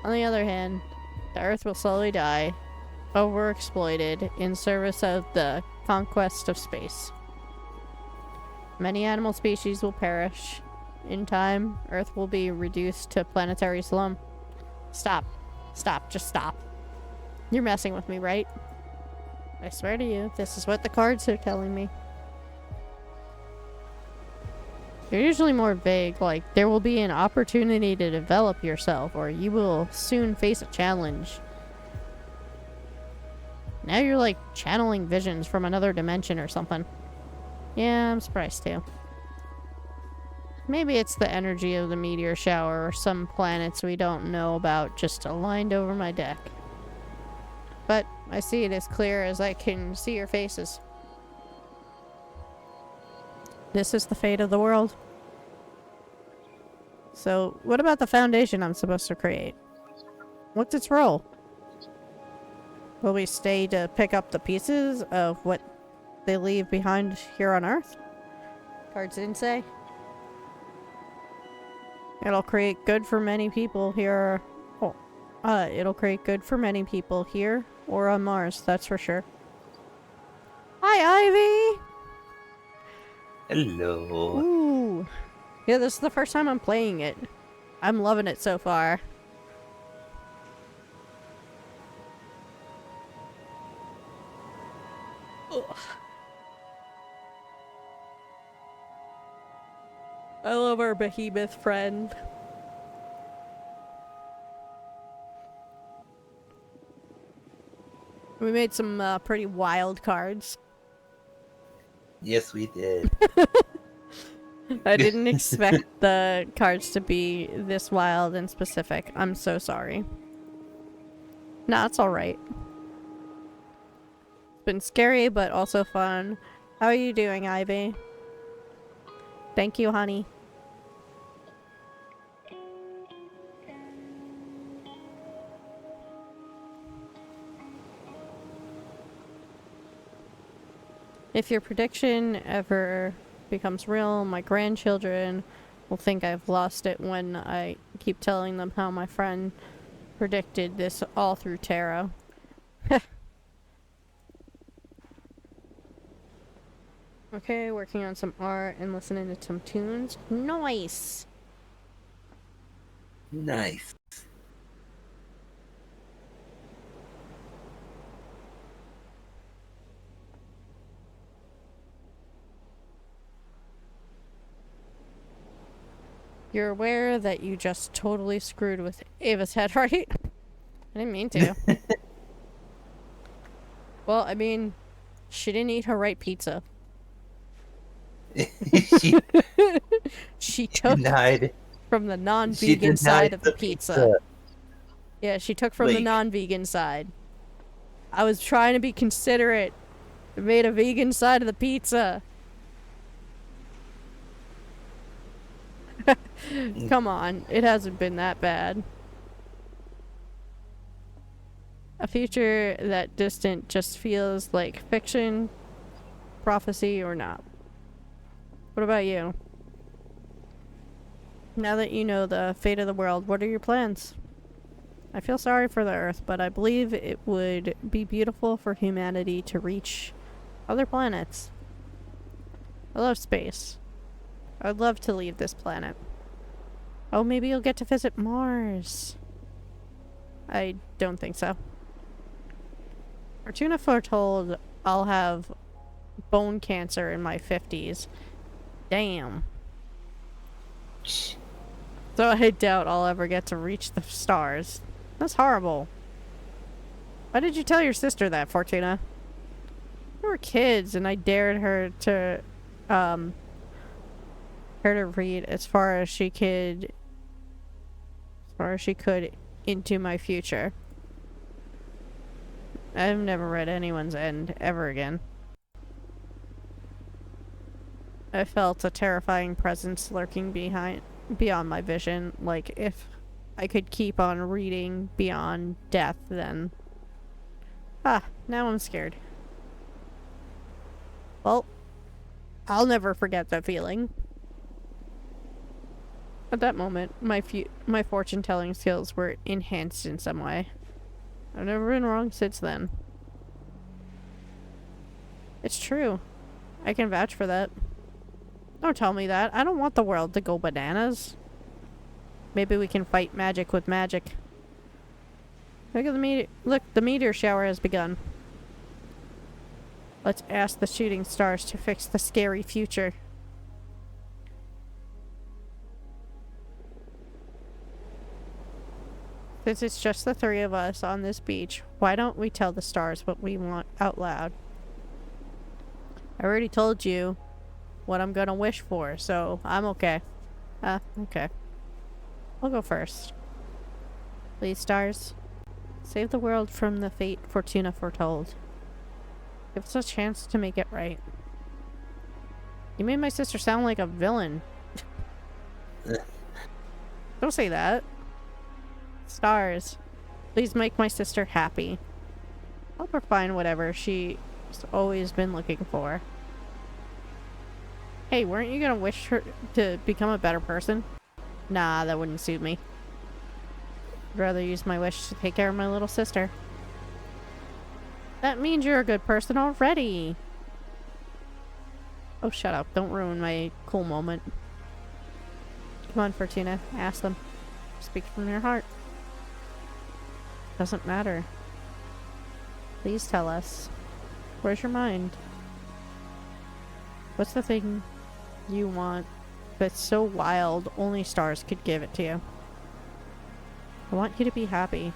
On the other hand, The Earth will slowly die, overexploited, in service of the conquest of space. Many animal species will perish. In time, Earth will be reduced to planetary slum. Stop. Stop. Just stop. You're messing with me, right? I swear to you, this is what the cards are telling me. You're usually more vague, like, there will be an opportunity to develop yourself, or you will soon face a challenge. Now you're like channeling visions from another dimension or something. Yeah, I'm surprised too. Maybe it's the energy of the meteor shower or some planets we don't know about just aligned over my deck. But I see it as clear as I can see your faces. This is the fate of the world. So, what about the foundation I'm supposed to create? What's its role? Will we stay to pick up the pieces of what they leave behind here on Earth? Cards didn't say. It'll create good for many people here. Oh, it'll create good for many people here or on Mars, that's for sure. Hi, Ivy! Hello. Ooh. Yeah, this is the first time I'm playing it. I'm loving it so far. Ugh. I love our behemoth friend. We made some pretty wild cards. Yes, we did. I didn't expect the cards to be this wild and specific. I'm so sorry. Nah, it's alright. It's been scary, but also fun. How are you doing, Ivy? Thank you, honey. If your prediction ever becomes real, my grandchildren will think I've lost it when I keep telling them how my friend predicted this all through tarot. Okay, working on some art and listening to some tunes. Nice! Nice. You're aware that you just totally screwed with Ava's head, right? I didn't mean to. Well, I mean, she didn't eat her right pizza. She took Denied. from the She non-vegan denied side of the the pizza. Yeah, she took from the Like- non-vegan side. I was trying to be considerate. I made a vegan side of the pizza. Come on, it hasn't been that bad. A future that distant just feels like fiction, prophecy, or not. What about you? Now that you know the fate of the world, what are your plans? I feel sorry for the Earth, but I believe it would be beautiful for humanity to reach other planets. I love space. I'd love to leave this planet. Oh, maybe you'll get to visit Mars. I don't think so. Fortuna foretold I'll have bone cancer in my 50s. Damn. So I doubt I'll ever get to reach the stars. That's horrible. Why did you tell your sister that, Fortuna? We were kids and I dared her to read as far as she could into my future. I've never read anyone's end ever again. I felt a terrifying presence lurking beyond my vision. Like, if I could keep on reading beyond death, then... now I'm scared. Well, I'll never forget that feeling. At that moment, my fortune-telling skills were enhanced in some way. I've never been wrong since then. It's true. I can vouch for that. Don't tell me that. I don't want the world to go bananas. Maybe we can fight magic with magic. Look at the meteor. Look, the meteor shower has begun. Let's ask the shooting stars to fix the scary future. Since it's just the three of us on this beach, why don't we tell the stars what we want out loud? I already told you what I'm gonna wish for, so I'm okay. Okay. I'll go first. Please, stars. Save the world from the fate Fortuna foretold. Give us a chance to make it right. You made my sister sound like a villain. Don't say that. Stars, please make my sister happy. Help her find whatever she's always been looking for. Hey, weren't you gonna wish her to become a better person? Nah, that wouldn't suit me. I'd rather use my wish to take care of my little sister. That means you're a good person already. Oh, shut up. Don't ruin my cool moment. Come on, Fortuna. Ask them. Speak from your heart. Doesn't matter. Please tell us. Where's your mind? What's the thing you want that's so wild only stars could give it to you? I want you to be happy.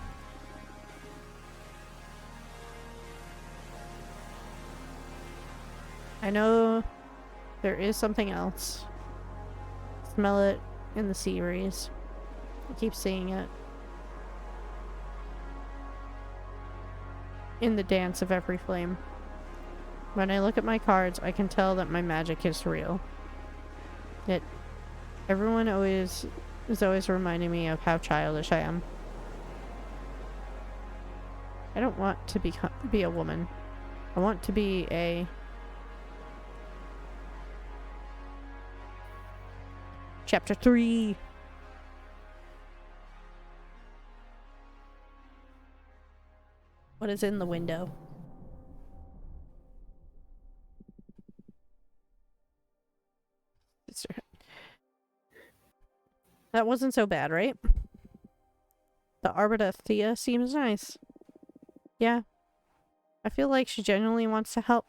I know there is something else. Smell it in the sea breeze. I keep seeing it. In the dance of every flame. When I look at my cards, I can tell that my magic is real. Yet, everyone is always reminding me of how childish I am. I don't want to be a woman. I want to be a... Chapter 3. What is in the window? That wasn't so bad, right? The Arbiter Thea seems nice. Yeah. I feel like she genuinely wants to help.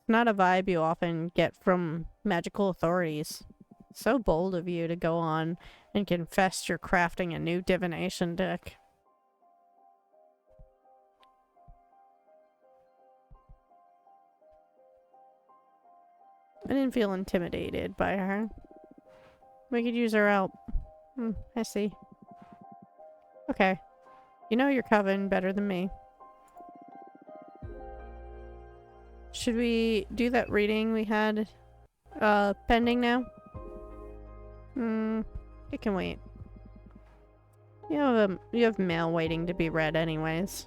Not a vibe you often get from magical authorities. So bold of you to go on and confess you're crafting a new divination deck. I didn't feel intimidated by her. We could use her help. I see. Okay. You know your coven better than me. Should we do that reading we had pending now? It can wait. You have mail waiting to be read anyways.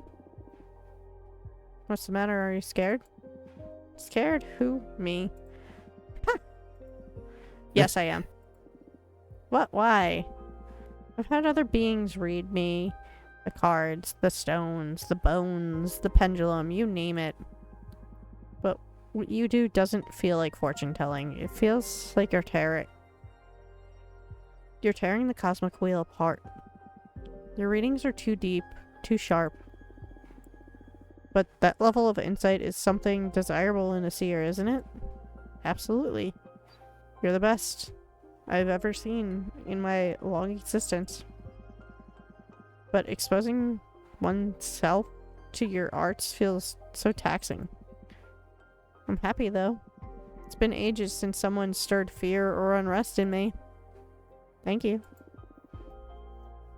What's the matter? Are you scared? Scared? Who? Me? Yes, I am. What? Why? I've had other beings read me. The cards, the stones, the bones, the pendulum, you name it. But what you do doesn't feel like fortune telling. It feels like you're tearing the cosmic wheel apart. Your readings are too deep, too sharp. But that level of insight is something desirable in a seer, isn't it? Absolutely. You're the best I've ever seen in my long existence. But exposing oneself to your arts feels so taxing. I'm happy though. It's been ages since someone stirred fear or unrest in me. Thank you.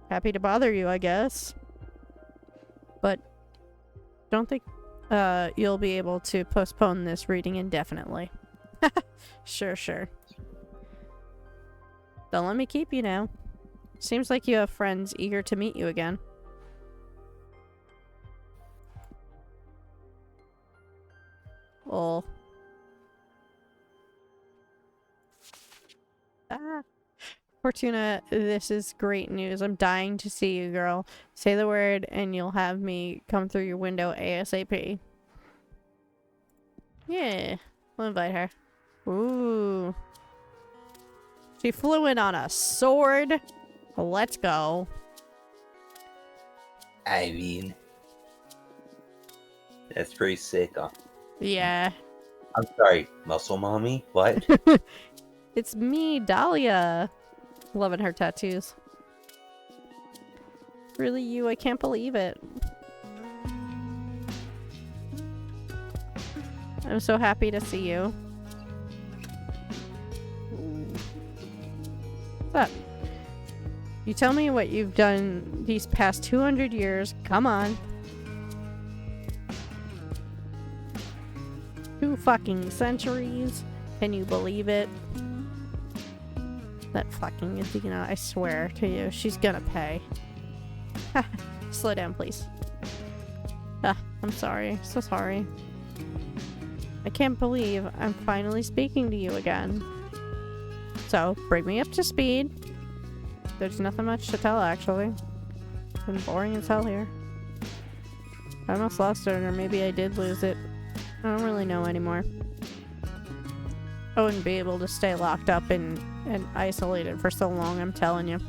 Happy to bother you, I guess. But don't think you'll be able to postpone this reading indefinitely. Sure. Don't let me keep you now. Seems like you have friends eager to meet you again. Oh. Ah. Fortuna, this is great news. I'm dying to see you, girl. Say the word and you'll have me come through your window ASAP. Yeah, we'll invite her. Ooh. She flew in on a sword. Let's go. I mean, that's pretty sick. Yeah. I'm sorry, muscle mommy? What? It's me, Dahlia. Loving her tattoos. Really you? I can't believe it. I'm so happy to see you. What's up? You tell me what you've done these past 200 years. Come on. 2 fucking centuries. Can you believe it? That fucking Adina, I swear to you, she's gonna pay. Slow down, please. I'm sorry. So sorry. I can't believe I'm finally speaking to you again. So, bring me up to speed. There's nothing much to tell, actually. It's been boring as hell here. I almost lost it, or maybe I did lose it. I don't really know anymore. I wouldn't be able to stay locked up and isolated for so long, I'm telling you.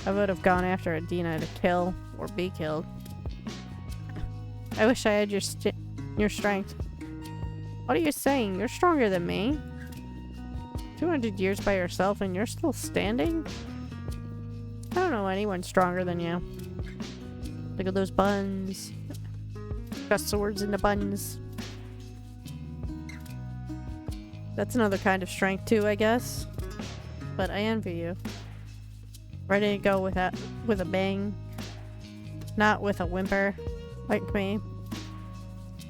I would have gone after Adina to kill or be killed. I wish I had your strength. What are you saying? You're stronger than me. 200 years by yourself and you're still standing? I don't know anyone stronger than you. Look at those buns. Got swords in the buns. That's another kind of strength too, I guess. But I envy you. Ready to go with a bang. Not with a whimper, like me.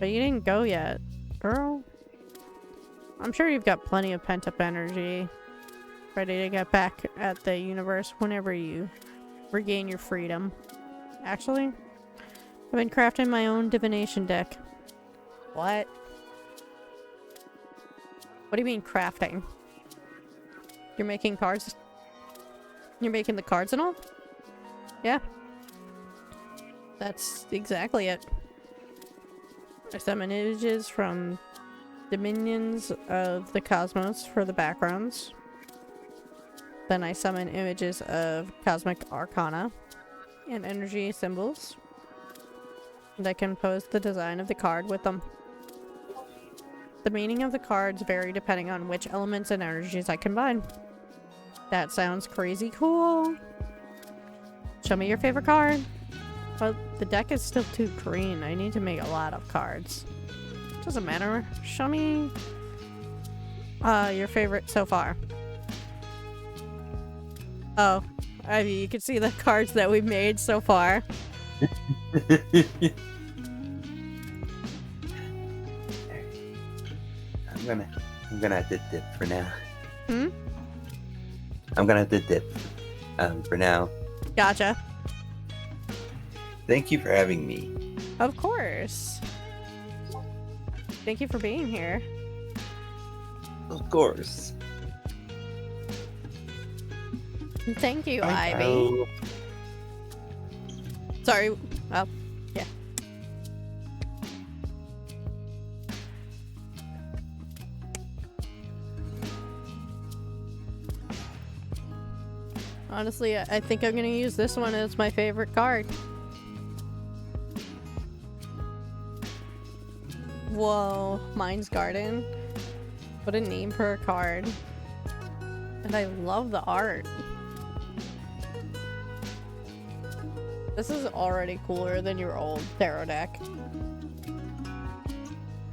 But you didn't go yet, girl. I'm sure you've got plenty of pent-up energy. Ready to get back at the universe whenever you regain your freedom. Actually, I've been crafting my own divination deck. What? What do you mean crafting? You're making cards? You're making the cards and all? Yeah. That's exactly it. I summon images from dominions of the cosmos for the backgrounds. Then I summon images of cosmic arcana and energy symbols. And I compose the design of the card with them. The meaning of the cards vary depending on which elements and energies I combine. That sounds crazy cool. Show me your favorite card. Well, the deck is still too green. I need to make a lot of cards. Doesn't matter. Show me your favorite so far. Oh, I mean, you can see the cards that we've made so far. I'm gonna have to dip for now. Hmm? I'm gonna have to dip for now. Gotcha. Thank you for having me. Of course. Thank you for being here. Of course. Thank you, Bye, Ivy. Kyle. Sorry. Oh, yeah. Honestly, I think I'm gonna use this one as my favorite card. Whoa, Mine's Garden. What a name for a card. And I love the art. This is already cooler than your old tarot deck.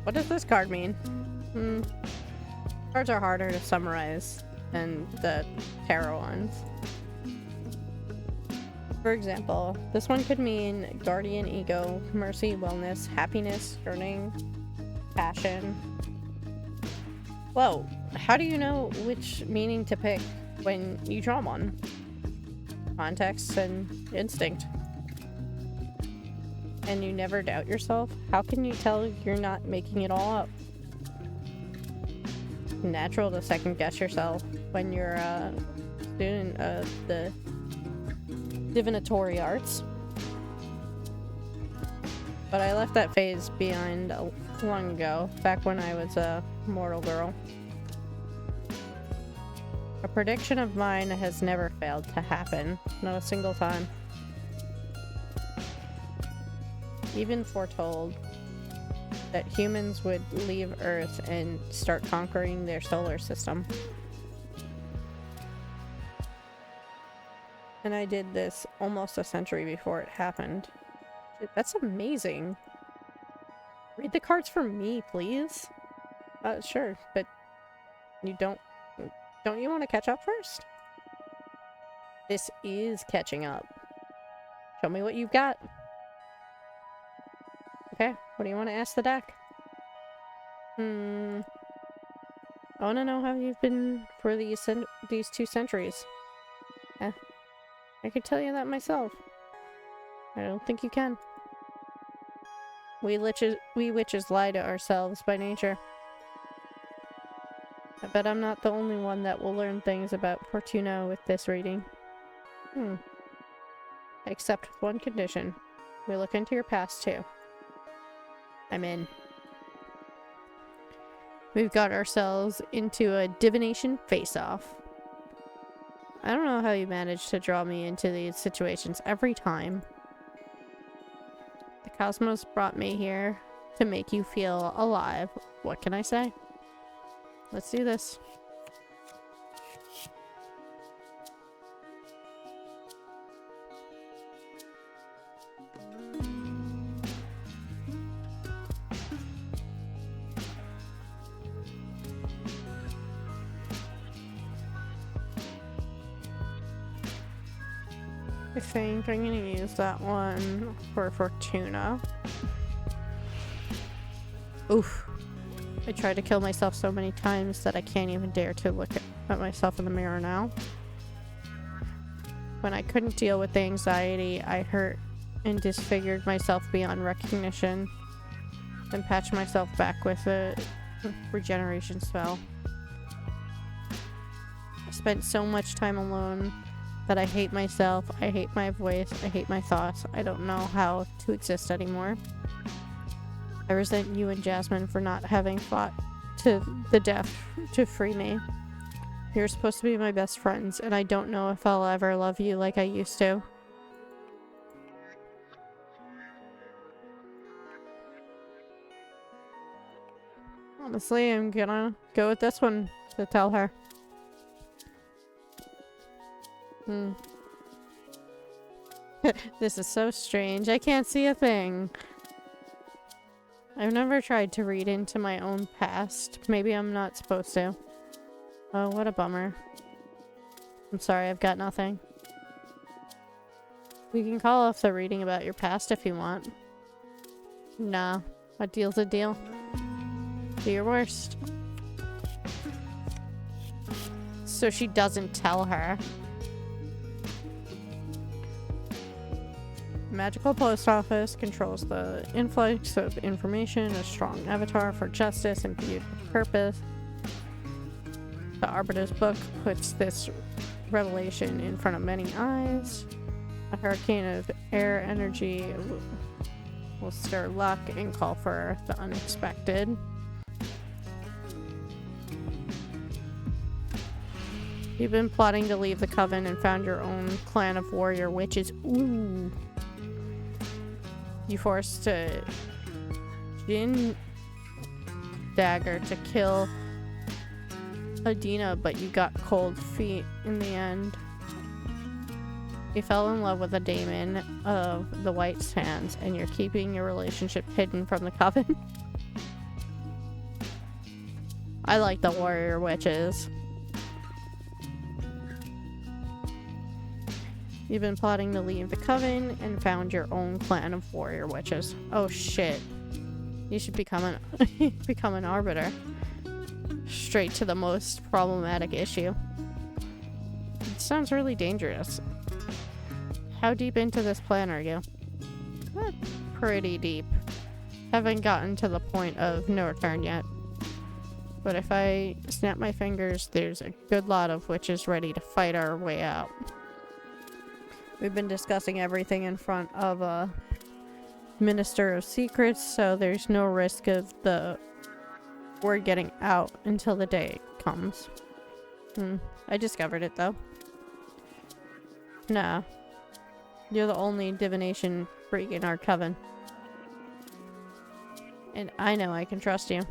What does this card mean? Cards are harder to summarize than the tarot ones. For example, this one could mean guardian ego, mercy, wellness, happiness, yearning, passion. Whoa, how do you know which meaning to pick when you draw one? Context and instinct. And you never doubt yourself? How can you tell you're not making it all up? Natural to second guess yourself when you're a student the divinatory arts. But I left that phase behind long ago, back when I was a mortal girl. A prediction of mine has never failed to happen, not a single time. Even foretold that humans would leave Earth and start conquering their solar system. And I did this almost a century before it happened. That's amazing. Read the cards for me, please. Sure, but you don't you want to catch up first? This is catching up. Show me what you've got. Okay, what do you want to ask the deck? I want to know how you've been for these 2 centuries. I could tell you that myself. I don't think you can. We witches lie to ourselves by nature. I bet I'm not the only one that will learn things about Fortuna with this reading. Except with one condition. We look into your past too. I'm in. We've got ourselves into a divination face-off. I don't know how you manage to draw me into these situations every time. The cosmos brought me here to make you feel alive. What can I say? Let's do this. I think I'm gonna use that one for Fortuna. Oof. I tried to kill myself so many times that I can't even dare to look at myself in the mirror now. When I couldn't deal with the anxiety, I hurt and disfigured myself beyond recognition, then patched myself back with a regeneration spell. I spent so much time alone that I hate myself, I hate my voice, I hate my thoughts. I don't know how to exist anymore. I resent you and Jasmine for not having fought to the death to free me. You're supposed to be my best friends, and I don't know if I'll ever love you like I used to. Honestly, I'm gonna go with this one to tell her. This is so strange. I can't see a thing. I've never tried to read into my own past. Maybe I'm not supposed to. Oh, what a bummer. I'm sorry, I've got nothing. We can call off the reading about your past if you want. Nah, a deal's a deal. Do your worst. So she doesn't tell her. Magical post office controls the influx of information, a strong avatar for justice and imbued with purpose. The Arbiter's book puts this revelation in front of many eyes. A hurricane of air energy will stir luck and call for the unexpected. You've been plotting to leave the coven and found your own clan of warrior witches. Ooh. You forced a Jin dagger to kill Adina, but you got cold feet in the end. You fell in love with a daemon of the White Sands, and you're keeping your relationship hidden from the coven. I like the warrior witches. You've been plotting to leave the coven and found your own clan of warrior witches. Oh shit. You should become an arbiter. Straight to the most problematic issue. It sounds really dangerous. How deep into this plan are you? Pretty deep. Haven't gotten to the point of no return yet. But if I snap my fingers, there's a good lot of witches ready to fight our way out. We've been discussing everything in front of a Minister of Secrets, so there's no risk of the word getting out until the day comes. I discovered it, though. Nah. You're the only divination freak in our coven. And I know I can trust you.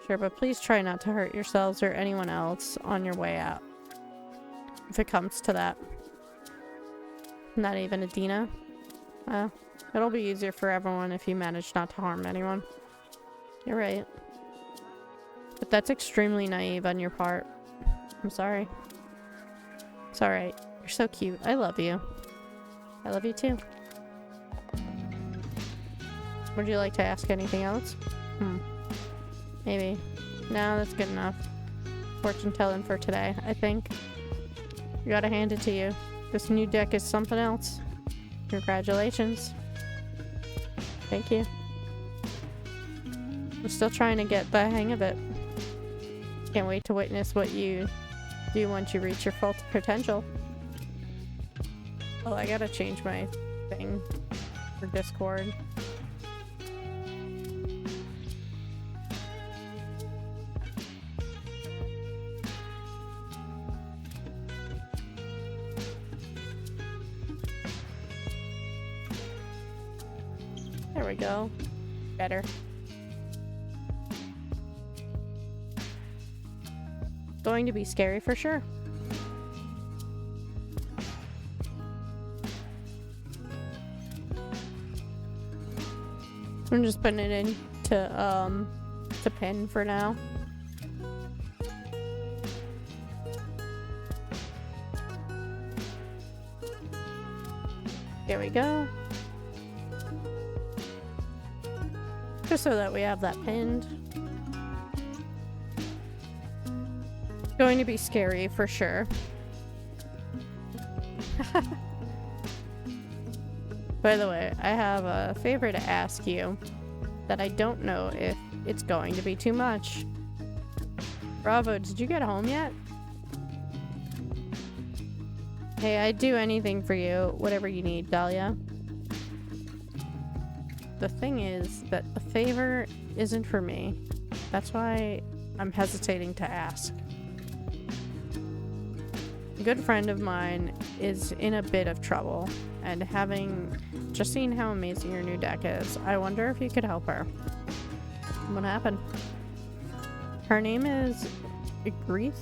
Sure, but please try not to hurt yourselves or anyone else on your way out. If it comes to that. Not even Adina? Well, it'll be easier for everyone if you manage not to harm anyone. You're right. But that's extremely naive on your part. I'm sorry. It's alright. You're so cute. I love you. I love you too. Would you like to ask anything else? Maybe. No, that's good enough. Fortune telling for today, I think. You gotta hand it to you. This new deck is something else. Congratulations. Thank you. I'm still trying to get the hang of it. Can't wait to witness what you do once you reach your full potential. Oh, I gotta change my thing for Discord. There we go. Better. Going to be scary for sure. I'm just putting it into to pin for now. There we go. Just so that we have that pinned. Going to be scary for sure. By the way, I have a favor to ask you that I don't know if it's going to be too much. Bravo, did you get home yet? Hey, I'd do anything for you, whatever you need, Dahlia. The thing is that the favor isn't for me. That's why I'm hesitating to ask. A good friend of mine is in a bit of trouble, and having just seen how amazing your new deck is, I wonder if you could help her. What happened? Her name is Greeth.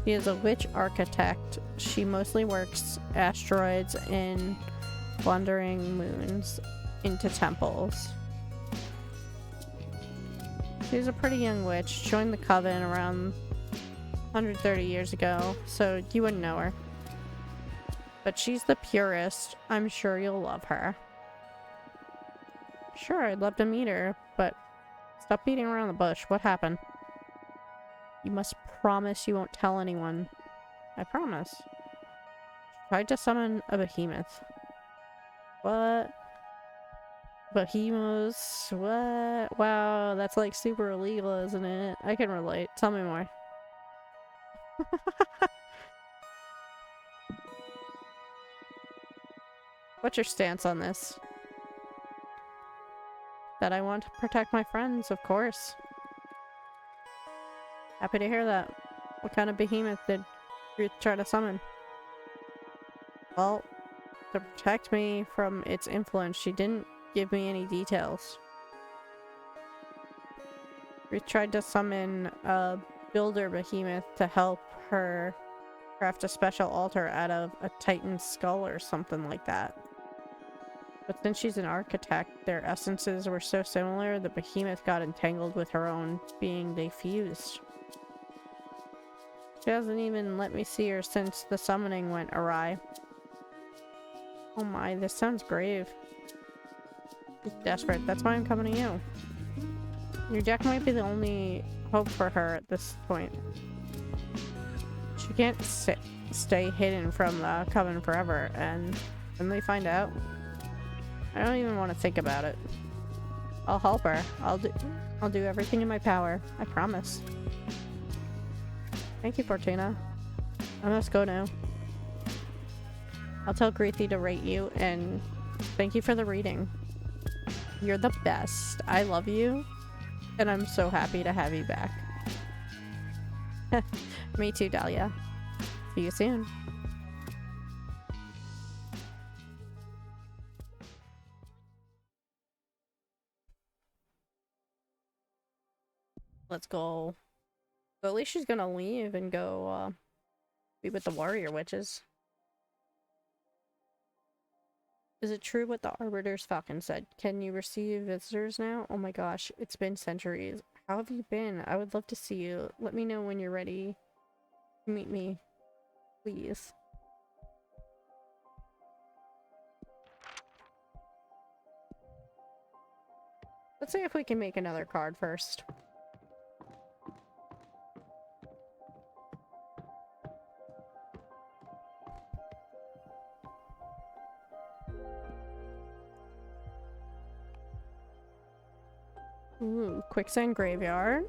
She is a witch architect. She mostly works asteroids and wandering moons into temples. She's a pretty young witch, joined the coven around 130 years ago, so you wouldn't know her. But she's the purest. I'm sure you'll love her. Sure, I'd love to meet her, but stop beating around the bush. What happened? You must promise you won't tell anyone. I promise. Tried to summon a behemoth. What? Behemoths? What? Wow, that's like super illegal, isn't it? I can relate. Tell me more. What's your stance on this? That I want to protect my friends, of course. Happy to hear that. What kind of behemoth did Ruth try to summon? Well, to protect me from its influence, she didn't give me any details. Ruth tried to summon a builder behemoth to help her craft a special altar out of a titan's skull or something like that. But since she's an architect, their essences were so similar, the behemoth got entangled with her own being. They fused. She hasn't even let me see her since the summoning went awry. Oh my, this sounds grave. She's desperate. That's why I'm coming to you. Your deck might be the only hope for her at this point. She can't stay hidden from the coven forever, and when they find out, I don't even want to think about it. I'll help her. I'll do everything in my power. I promise. Thank you, Fortuna. I must go now. I'll tell Greethy to rate you, and thank you for the reading. You're the best. I love you, and I'm so happy to have you back. Me too, Dahlia. See you soon. Let's go. But at least she's gonna leave and go, be with the warrior witches. Is it true what the Arbiter's Falcon said? Can you receive visitors now? Oh my gosh, it's been centuries. How have you been? I would love to see you. Let me know when you're ready to meet me. Please. Let's see if we can make another card first. Ooh, Quicksand Graveyard.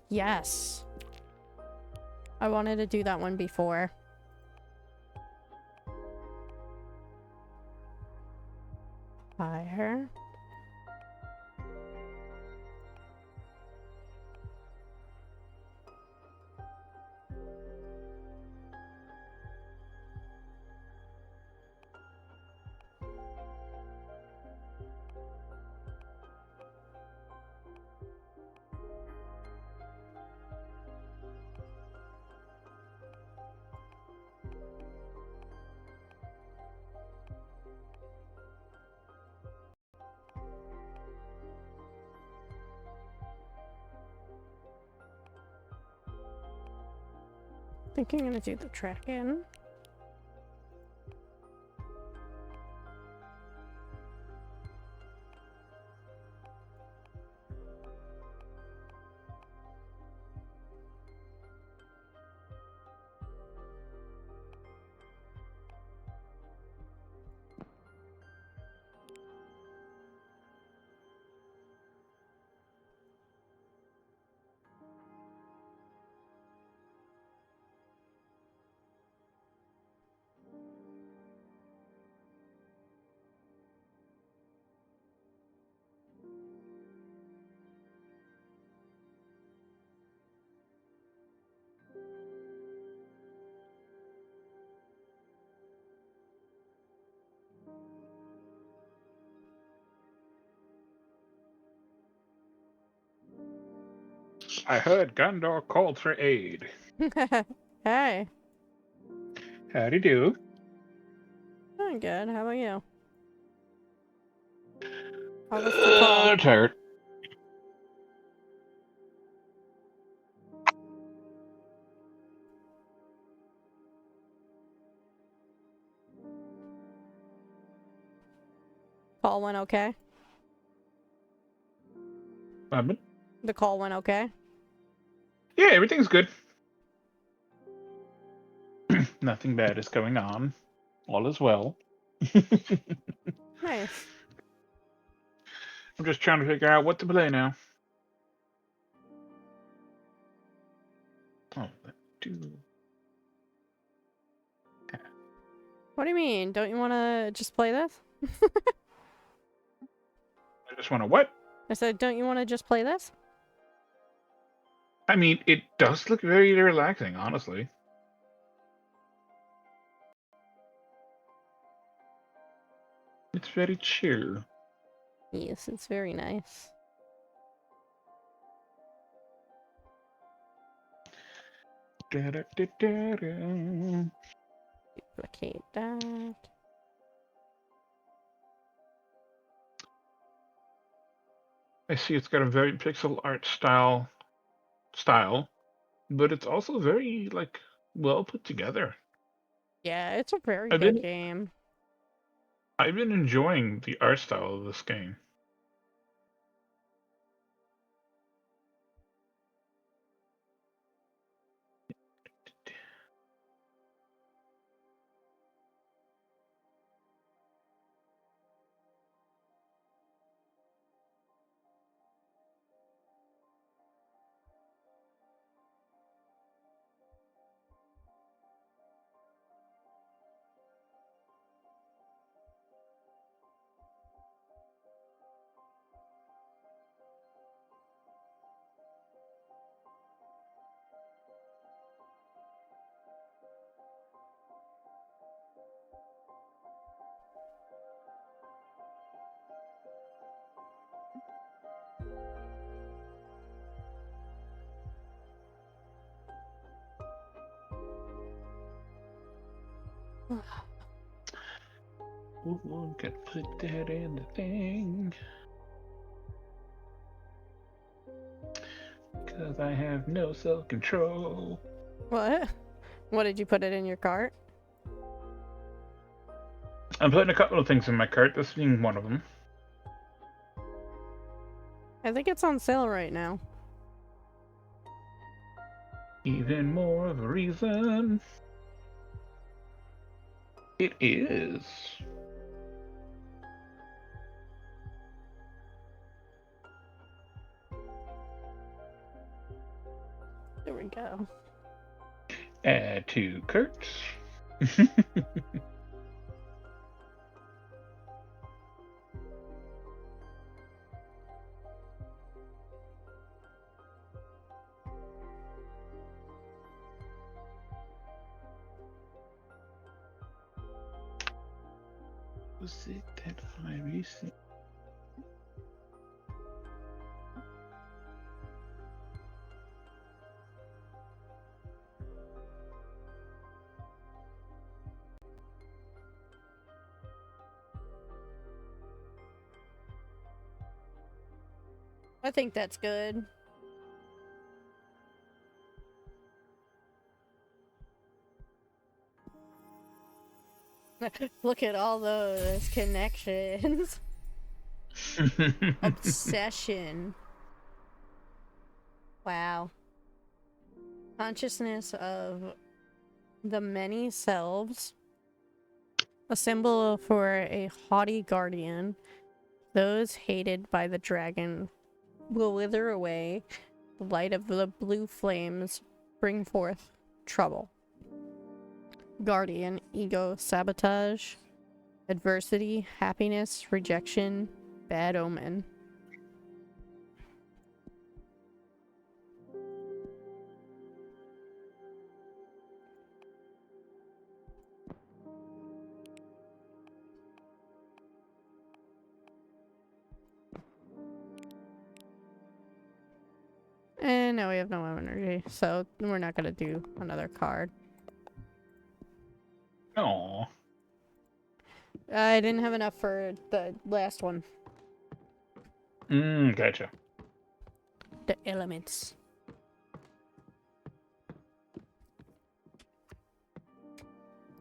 Yes. I wanted to do that one before. Fire. I think I'm gonna do the track in. I heard Gondor called for aid. Hey. Howdy do. I'm good. How about you? How was the call? Tired. Call went okay? The call went okay? Yeah, everything's good. Nothing bad is going on. All is well. Nice. I'm just trying to figure out what to play now. Oh, do. What do you mean? Don't you want to just play this? I just want to what? I said, don't you want to just play this? I mean, it does look very relaxing, honestly. It's very chill. Yes, it's very nice. Da-da-da-da-da. Duplicate that. I see it's got a very pixel art style, but it's also very like well put together. Yeah, it's a very I've good been game. I've been enjoying the art style of this game. Ooh, gotta put that in the thing. Because I have no self-control. What? What did you put it in your cart? I'm putting a couple of things in my cart, this being one of them. I think it's on sale right now. Even more of a reason. It is. There we go. Add to cart. Was it that I received? I think that's good. Look at all those connections. Obsession. Wow. Consciousness of the many selves. A symbol for a haughty guardian. Those hated by the dragon will wither away. The light of the blue flames bring forth trouble. Guardian, ego, sabotage, adversity, happiness, rejection, bad omen. And now we have no energy, so we're not gonna do another card. Aww. I didn't have enough for the last one. Gotcha. The elements.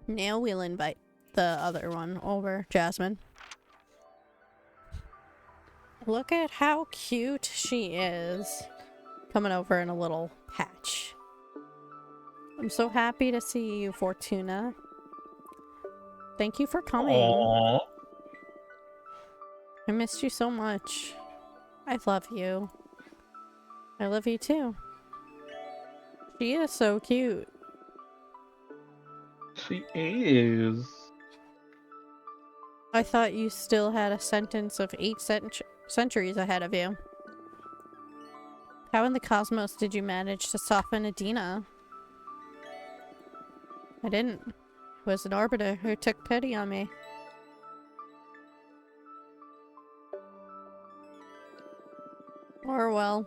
Now we'll invite the other one over, Jasmine. Look at how cute she is. Coming over in a little patch. I'm so happy to see you, Fortuna. Thank you for coming. Aww. I missed you so much. I love you. I love you too. She is so cute. She is. I thought you still had a sentence of 8 centuries ahead of you. How in the cosmos did you manage to soften Adina? I didn't. It was an arbiter who took pity on me. Or, well,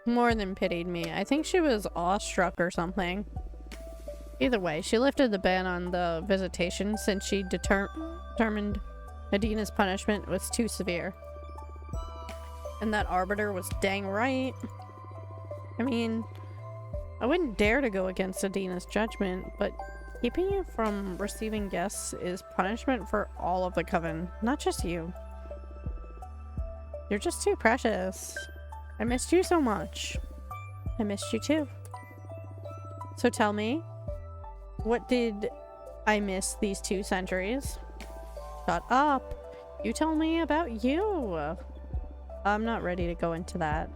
more than pitied me. I think she was awestruck or something. Either way, she lifted the ban on the visitation since she determined Adina's punishment was too severe. And that arbiter was dang right. I mean, I wouldn't dare to go against Adina's judgment, but keeping you from receiving guests is punishment for all of the coven, not just you. You're just too precious. I missed you so much. I missed you too. So tell me, what did I miss these 2 centuries? Shut up. You tell me about you. I'm not ready to go into that.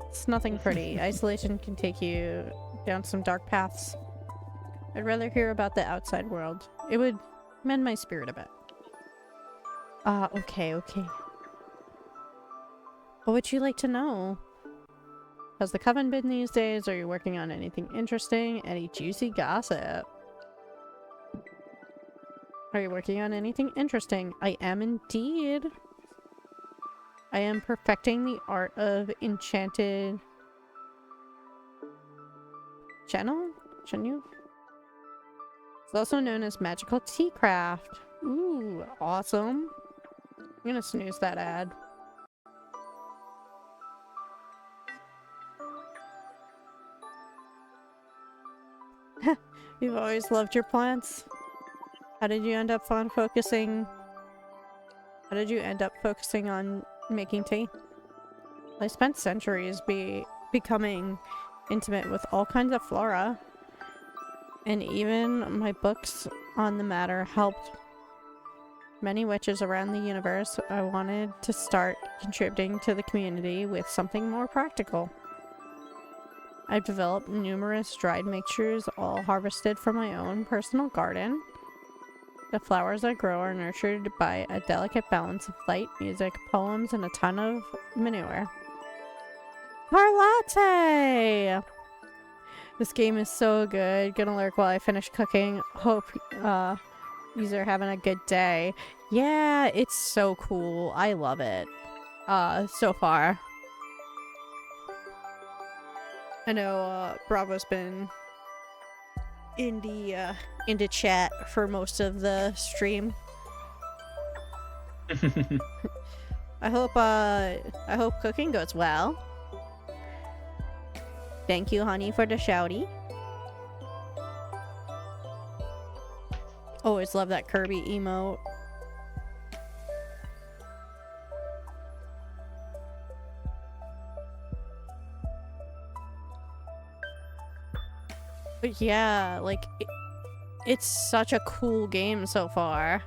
It's nothing pretty. Isolation can take you down some dark paths. I'd rather hear about the outside world. It would mend my spirit a bit. Okay. What would you like to know? How's the coven been these days? Are you working on anything interesting? Any juicy gossip? Are you working on anything interesting? I am indeed. I am perfecting the art of enchanted channel? It's also known as magical tea craft. Ooh, awesome. I'm gonna snooze that ad. You've always loved your plants. How did you end up focusing on making tea? I spent centuries becoming intimate with all kinds of flora, and even my books on the matter helped many witches around the universe. I wanted to start contributing to the community with something more practical. I've developed numerous dried mixtures, all harvested from my own personal garden. The flowers I grow are nurtured by a delicate balance of light, music, poems, and a ton of manure. Parlate! This game is so good. Gonna lurk while I finish cooking. Hope yous are having a good day. Yeah, it's so cool. I love it. So far. I know Bravo's been in the chat for most of the stream. I hope cooking goes well. Thank you, honey, for the shouty. Always love that Kirby emote. But yeah, like, it's such a cool game so far.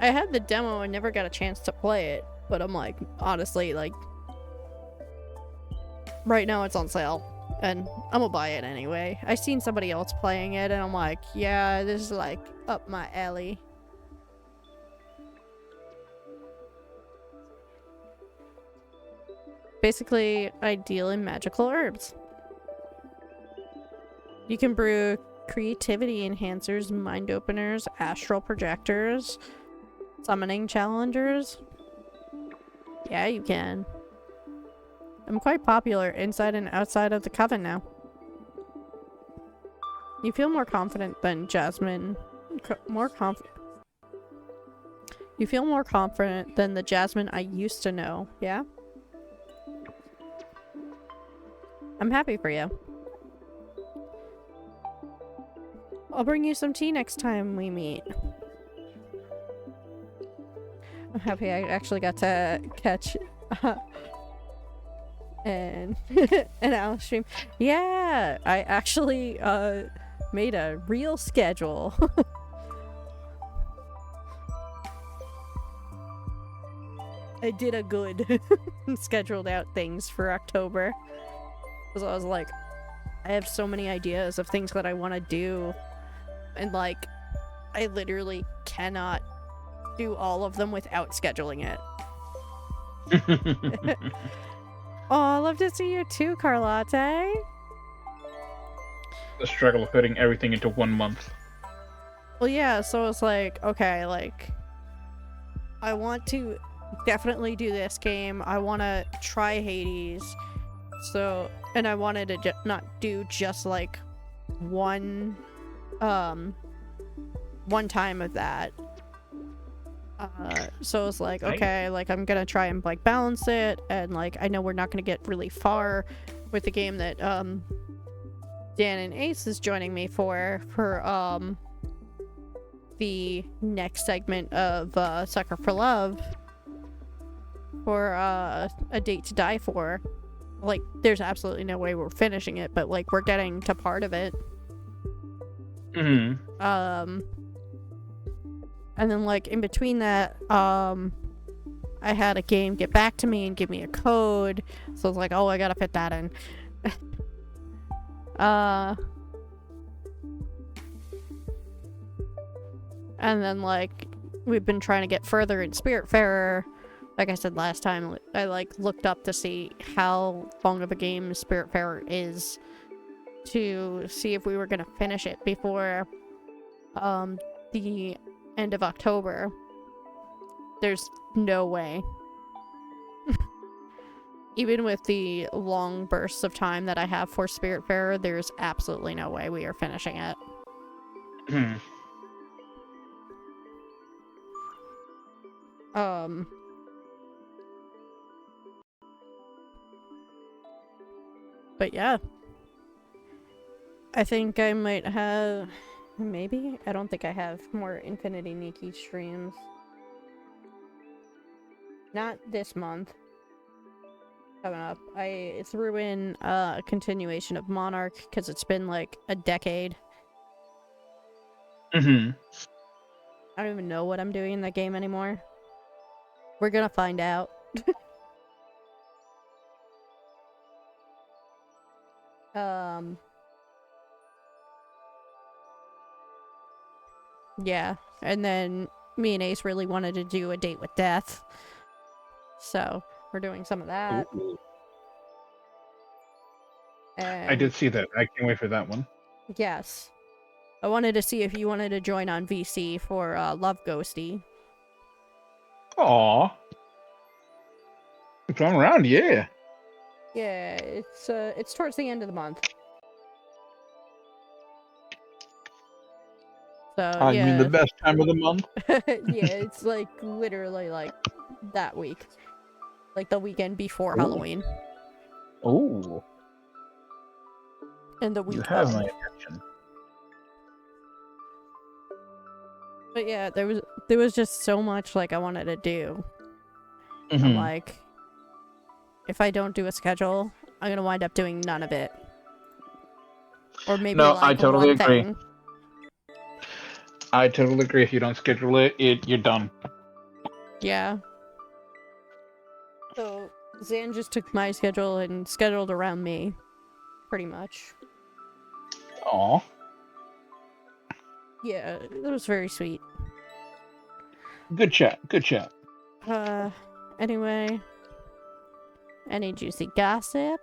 I had the demo and never got a chance to play it, but I'm like, honestly, like, right now it's on sale, and I'm gonna buy it anyway. I seen somebody else playing it, and I'm like, yeah, this is like up my alley. Basically, I deal in magical herbs. You can brew creativity enhancers, mind openers, astral projectors, summoning challengers. Yeah, you can. I'm quite popular inside and outside of the coven now. You feel more confident than Jasmine. You feel more confident than the Jasmine I used to know, yeah? I'm happy for you. I'll bring you some tea next time we meet. I'm happy I actually got to catch an owl stream. Yeah, I actually made a real schedule. I did a good scheduled out things for October. Because I was like, I have so many ideas of things that I want to do. And like, I literally cannot do all of them without scheduling it. Oh, I love to see you too, Carlotte. The struggle of putting everything into 1 month. Well, yeah, so it's like, okay, like, I want to definitely do this game. I want to try Hades. So, and I wanted to not do just like one time of that. So it's like, okay, like I'm gonna try and like balance it, and like I know we're not gonna get really far with the game that Dan and Ace is joining me for the next segment of Sucker for Love, for A Date to Die For. Like, there's absolutely no way we're finishing it, but like we're getting to part of it. And then like in between that, I had a game get back to me and give me a code, so I was like, oh, I gotta fit that in. And then like we've been trying to get further in Spiritfarer. Like I said last time, I like looked up to see how long of a game Spiritfarer is, to see if we were gonna finish it before the end of October. There's no way. Even with the long bursts of time that I have for Spiritfarer, there's absolutely no way we are finishing it. Hmm. But yeah. I think I might have... Maybe? I don't think I have more Infinity Nikki streams. Not this month. Coming up. I threw in a continuation of Monarch, because it's been like a decade. Mm-hmm. I don't even know what I'm doing in that game anymore. We're gonna find out. Yeah, and then me and Ace really wanted to do a date with death. So, we're doing some of that. Ooh. And I did see that. I can't wait for that one. yes. I wanted to see if you wanted to join on VC for Love Ghosty. Aw. If I'm around, yeah. Yeah, it's towards the end of the month. So, You mean the yeah. best time of the month? Yeah, it's like literally like that week. Like the weekend before Ooh. Halloween. Ooh. And the week You have of. my attention. But yeah, there was just so much like I wanted to do. Mm-hmm. I'm like, if I don't do a schedule, I'm gonna wind up doing none of it. Or maybe No, like I totally one agree. thing. I totally agree. If you don't schedule it, you're done. Yeah. So Zan just took my schedule and scheduled around me, pretty much. Aw. Yeah, it was very sweet. Good chat. Good chat. Anyway. Any juicy gossip?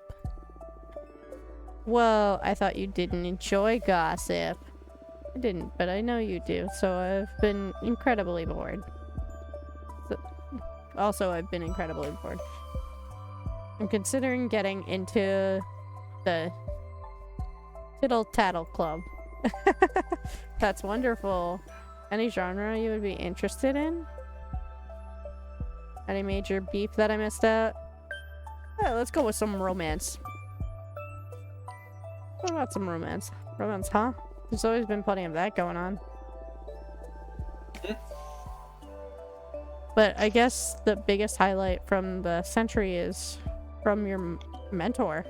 Well, I thought you didn't enjoy gossip. I didn't, but I know you do, so I've been incredibly bored. Also, I've been incredibly bored. I'm considering getting into the Tittle Tattle Club. That's wonderful. Any genre you would be interested in? Any major beef that I missed out? Yeah, let's go with some romance. What about some romance? Romance, huh? There's always been plenty of that going on. But I guess the biggest highlight from the century is from your mentor.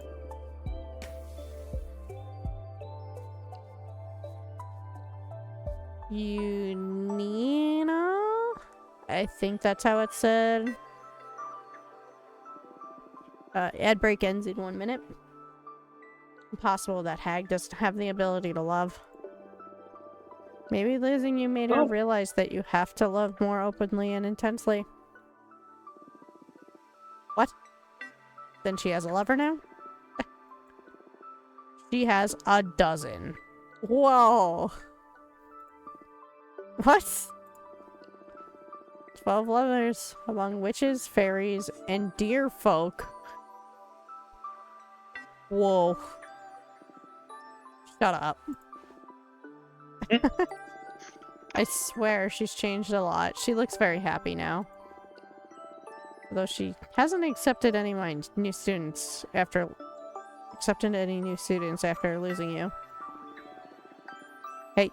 Unina? I think that's how it's said. Ad break ends in 1 minute. Impossible that hag doesn't have the ability to love. Maybe losing you made her realize that you have to love more openly and intensely. What? Then she has a lover now? She has a dozen. Whoa. What? 12 lovers among witches, fairies, and deer folk. Whoa. Shut up. I swear she's changed a lot. She looks very happy now. Although she hasn't accepted any of my new students after... accepted any new students after losing you. Hey.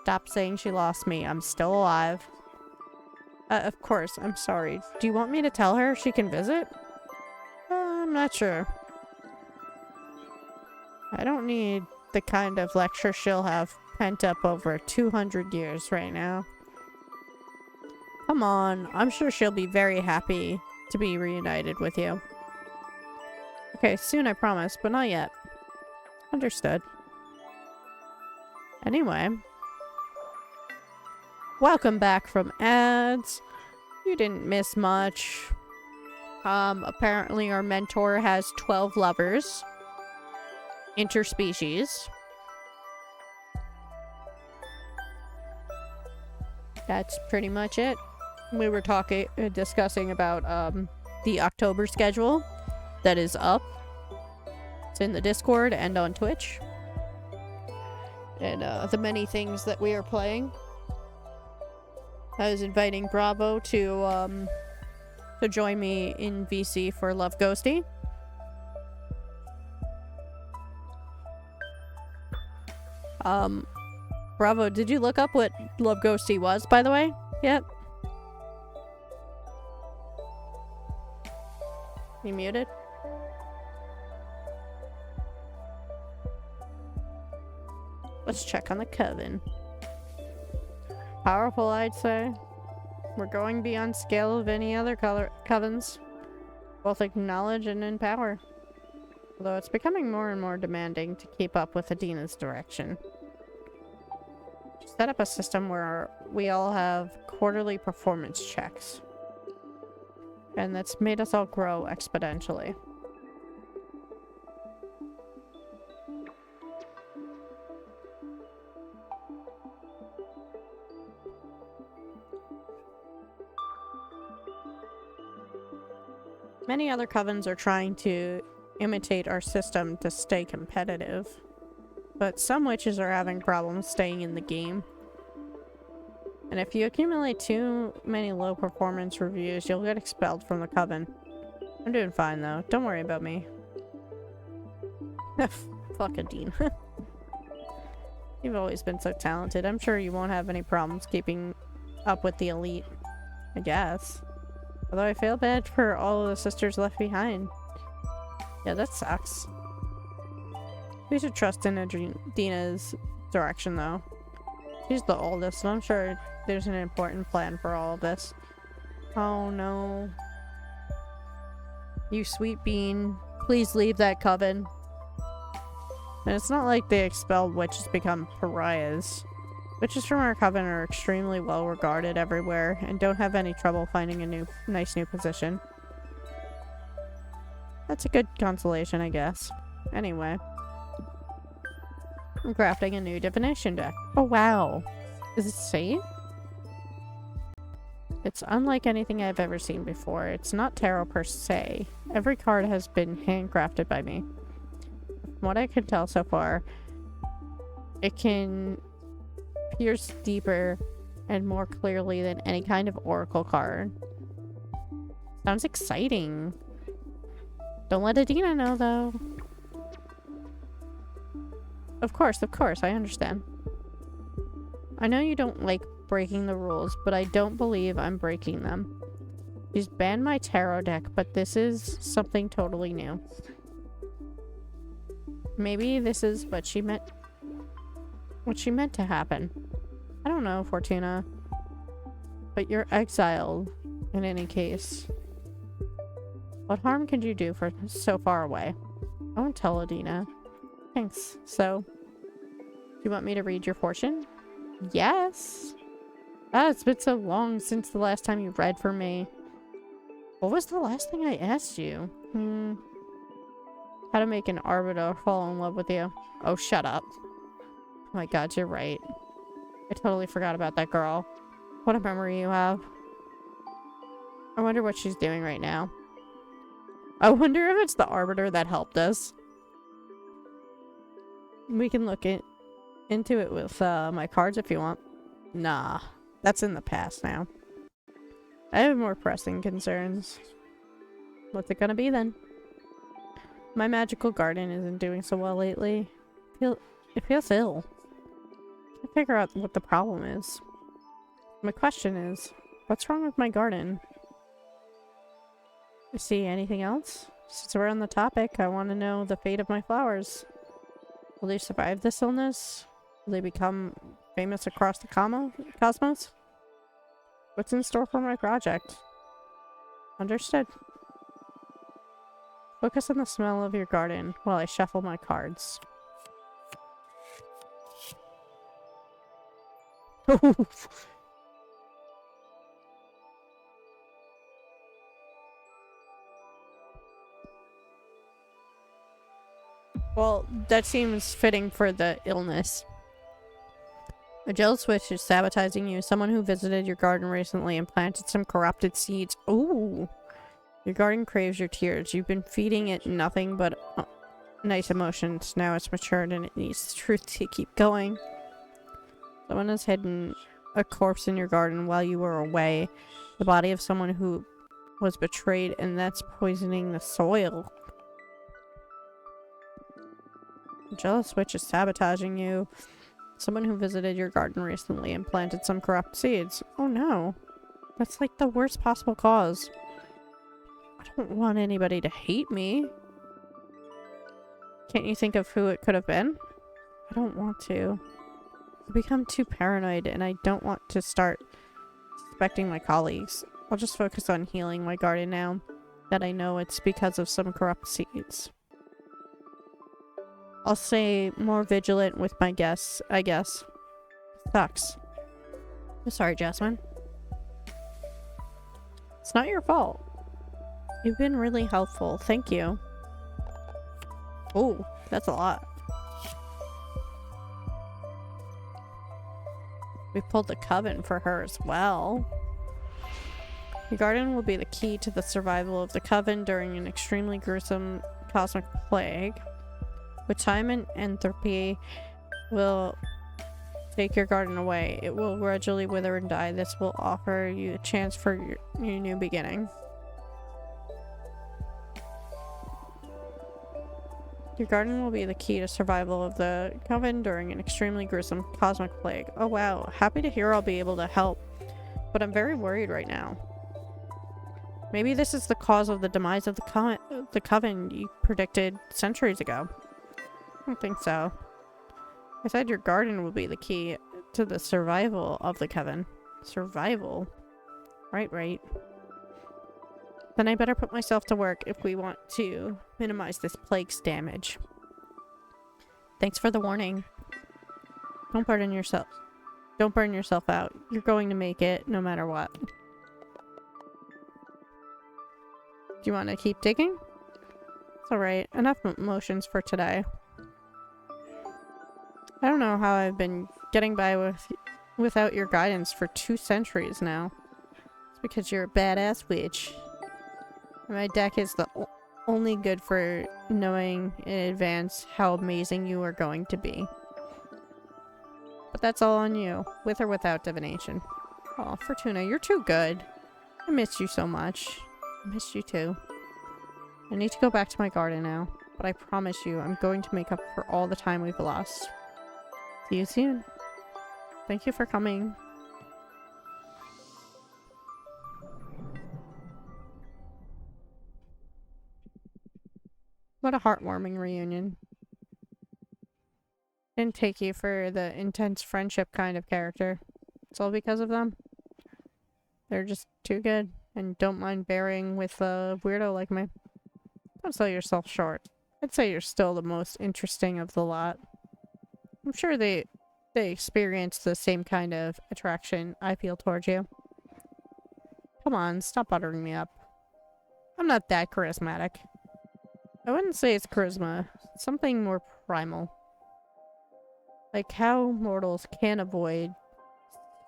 Stop saying she lost me. I'm still alive. Of course. I'm sorry. Do you want me to tell her she can visit? I'm not sure. I don't need the kind of lecture she'll have pent up over 200 years right now. Come on, I'm sure she'll be very happy to be reunited with you. Okay, soon I promise, but not yet. Understood. Anyway. Welcome back from ads. You didn't miss much. Apparently our mentor has 12 lovers. Interspecies. That's pretty much it. We were discussing about the October schedule. that is up. It's in the Discord and on Twitch. And the many things that we are playing. I was inviting Bravo to join me in VC for Love Ghosty. Bravo, did you look up what Love Ghosty was, by the way? Yep. You muted? Let's check on the coven. Powerful, I'd say. We're going beyond scale of any other covens. Both in knowledge and in power. Although it's becoming more and more demanding to keep up with Adina's direction. Set up a system where we all have quarterly performance checks. And that's made us all grow exponentially. Many other covens are trying to imitate our system to stay competitive, but some witches are having problems staying in the game. And if you accumulate too many low performance reviews, you'll get expelled from the coven. I'm doing fine though, don't worry about me. Fuck a Dean. You've always been so talented, I'm sure you won't have any problems keeping up with the elite, I guess. Although I feel bad for all of the sisters left behind. Yeah, that sucks. We should trust in Dina's direction, though. She's the oldest, and I'm sure there's an important plan for all of this. Oh, no. You sweet bean. Please leave that coven. And it's not like the expelled witches become pariahs. Witches from our coven are extremely well regarded everywhere and don't have any trouble finding a nice new position. That's a good consolation, I guess. Anyway. I'm crafting a new divination deck. Oh wow. Is it safe? It's unlike anything I've ever seen before. It's not tarot per se. Every card has been handcrafted by me. From what I can tell so far, it can pierce deeper and more clearly than any kind of oracle card. Sounds exciting. Don't let Adina know, though. Of course, I understand. I know you don't like breaking the rules, but I don't believe I'm breaking them. She's banned my tarot deck, but this is something totally new. Maybe this is what she meant to happen. I don't know, Fortuna. But you're exiled, in any case. What harm could you do for so far away? I won't tell Adina. Thanks. So, do you want me to read your fortune? Yes. Ah, it's been so long since the last time you read for me. What was the last thing I asked you? How to make an arbiter fall in love with you. Oh, shut up. Oh my god, you're right. I totally forgot about that girl. What a memory you have. I wonder what she's doing right now. I wonder if it's the arbiter that helped us. We can look into it with my cards if you want. Nah, that's in the past now. I have more pressing concerns. What's it gonna be then? My magical garden isn't doing so well lately. It feels ill. I can't figure out what the problem is. My question is, what's wrong with my garden? See anything else? Since we're on the topic, I want to know the fate of my flowers. Will they survive this illness? Will they become famous across the cosmos? What's in store for my project? Understood. Focus on the smell of your garden while I shuffle my cards. Well, that seems fitting for the illness. A jealous witch is sabotaging you. Someone who visited your garden recently and planted some corrupted seeds. Ooh. Your garden craves your tears. You've been feeding it nothing but nice emotions. Now it's matured and it needs the truth to keep going. Someone has hidden a corpse in your garden while you were away. The body of someone who was betrayed, and that's poisoning the soil. A jealous witch is sabotaging you. Someone who visited your garden recently and planted some corrupt seeds. Oh no. That's like the worst possible cause. I don't want anybody to hate me. Can't you think of who it could have been? I don't want to. I've become too paranoid and I don't want to start suspecting my colleagues. I'll just focus on healing my garden now that I know it's because of some corrupt seeds. I'll stay more vigilant with my guests, I guess. Sucks. I'm sorry, Jasmine. It's not your fault. You've been really helpful. Thank you. Oh, that's a lot. We pulled the coven for her as well. Your garden will be the key to the survival of the coven during an extremely gruesome cosmic plague. With time and entropy will take your garden away. It will gradually wither and die. This will offer you a chance for your new beginning. Your garden will be the key to survival of the coven during an extremely gruesome cosmic plague. Oh wow, happy to hear I'll be able to help, but I'm very worried right now. Maybe this is the cause of the demise of the coven you predicted centuries ago. I don't think so. I said your garden will be the key to the survival of the coven. Survival? Right. Then I better put myself to work if we want to minimize this plague's damage. Thanks for the warning. Don't burn yourself out. You're going to make it no matter what. Do you want to keep digging? It's alright. Enough emotions for today. I don't know how I've been getting by without your guidance for 2 centuries now. It's because you're a badass witch. My deck is the only good for knowing in advance how amazing you are going to be. But that's all on you, with or without divination. Oh, Fortuna, you're too good. I missed you so much. I missed you too. I need to go back to my garden now, but I promise you I'm going to make up for all the time we've lost. See you soon. Thank you for coming. What a heartwarming reunion. Didn't take you for the intense friendship kind of character. It's all because of them. They're just too good and don't mind bearing with a weirdo like me. Don't sell yourself short. I'd say you're still the most interesting of the lot. I'm sure they experience the same kind of attraction I feel towards you. Come on, stop buttering me up. I'm not that charismatic. I wouldn't say it's charisma. It's something more primal. Like how mortals can't avoid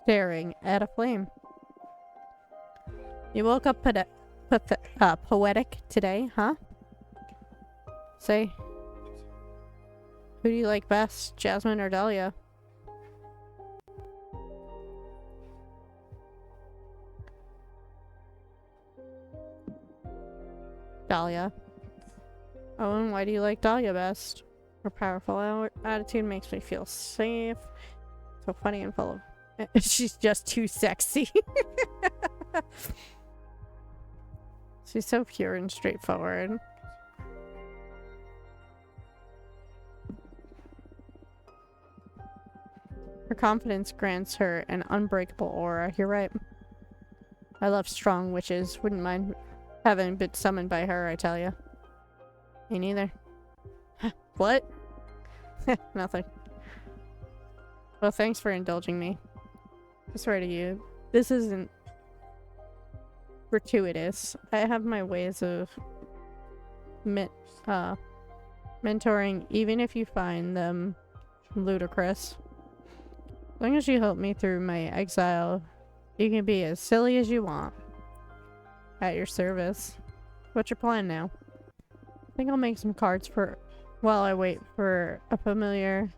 staring at a flame. You woke up poetic today, huh? Say, who do you like best, Jasmine or Dahlia? Dahlia. Oh, and why do you like Dahlia best? Her powerful attitude makes me feel safe. So funny and full of... She's just too sexy. She's so pure and straightforward. Her confidence grants her an unbreakable aura. You're right. I love strong witches. Wouldn't mind having been summoned by her, I tell you. Me neither. What? Nothing. Well, thanks for indulging me. I swear to you, this isn't gratuitous. I have my ways of mentoring, even if you find them ludicrous. As long as you help me through my exile, you can be as silly as you want. At your service. What's your plan now? I think I'll make some cards for while I wait for a familiar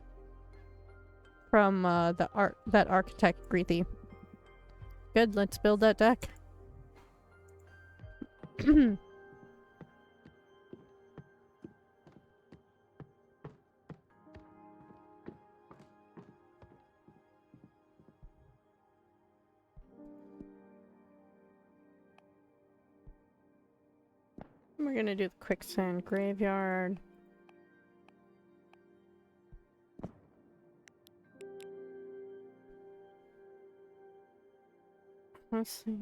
from that architect Greethy. Good, let's build that deck. We're gonna do the quicksand graveyard. Let's see.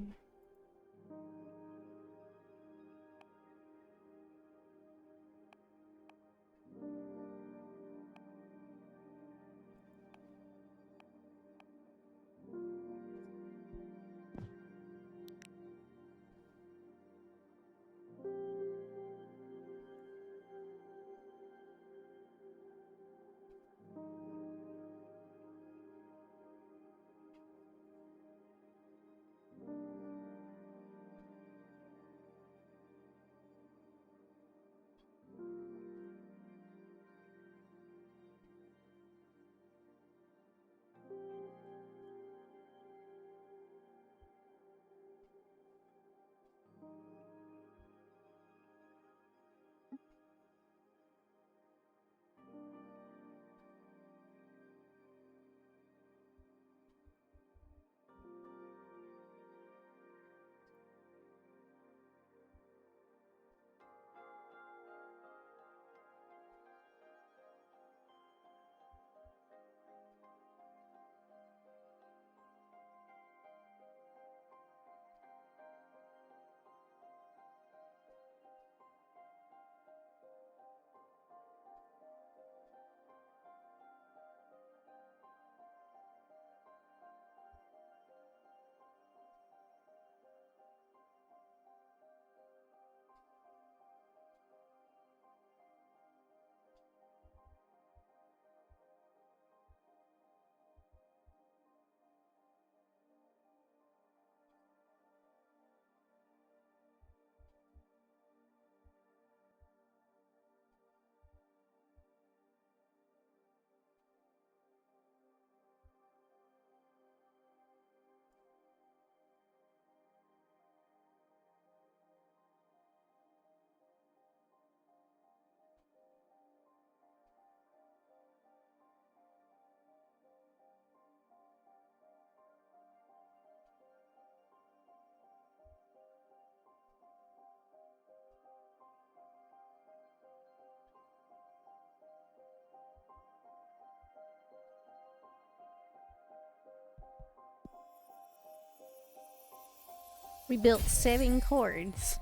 We built 7 chords.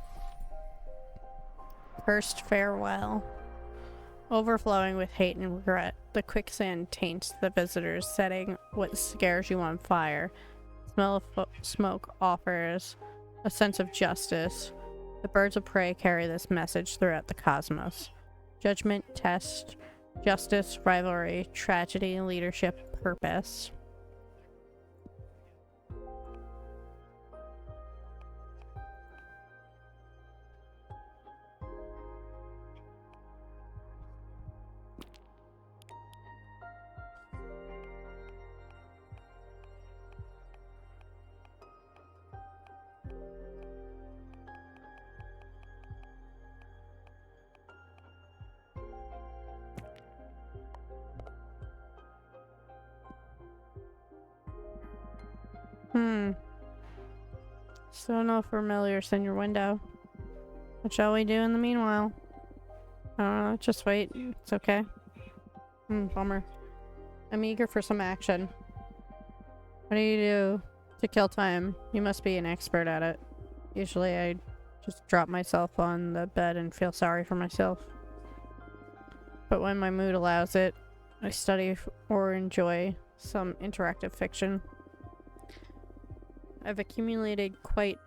First farewell. Overflowing with hate and regret, the quicksand taints the visitor's setting what scares you on fire. Smell of smoke offers a sense of justice. The birds of prey carry this message throughout the cosmos. Judgment, test, justice, rivalry, tragedy, leadership, purpose. Still no familiars in your window. What shall we do in the meanwhile? I don't know, just wait. It's okay. Bummer. I'm eager for some action. What do you do to kill time? You must be an expert at it. Usually I just drop myself on the bed and feel sorry for myself. But when my mood allows it, I study or enjoy some interactive fiction. I've accumulated quite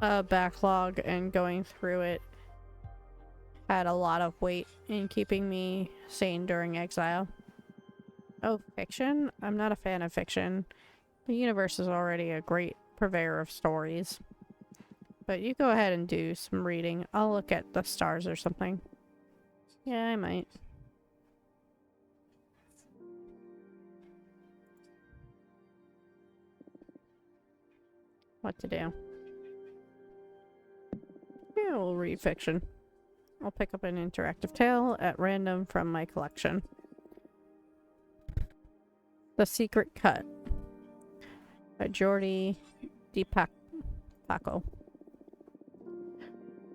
a backlog, and going through it had a lot of weight in keeping me sane during exile. Oh, fiction? I'm not a fan of fiction. The universe is already a great purveyor of stories. But you go ahead and do some reading. I'll look at the stars or something. Yeah, I might. What to do? Yeah, we'll read fiction. I'll pick up an interactive tale at random from my collection. The Secret Cut by Jordi Paco.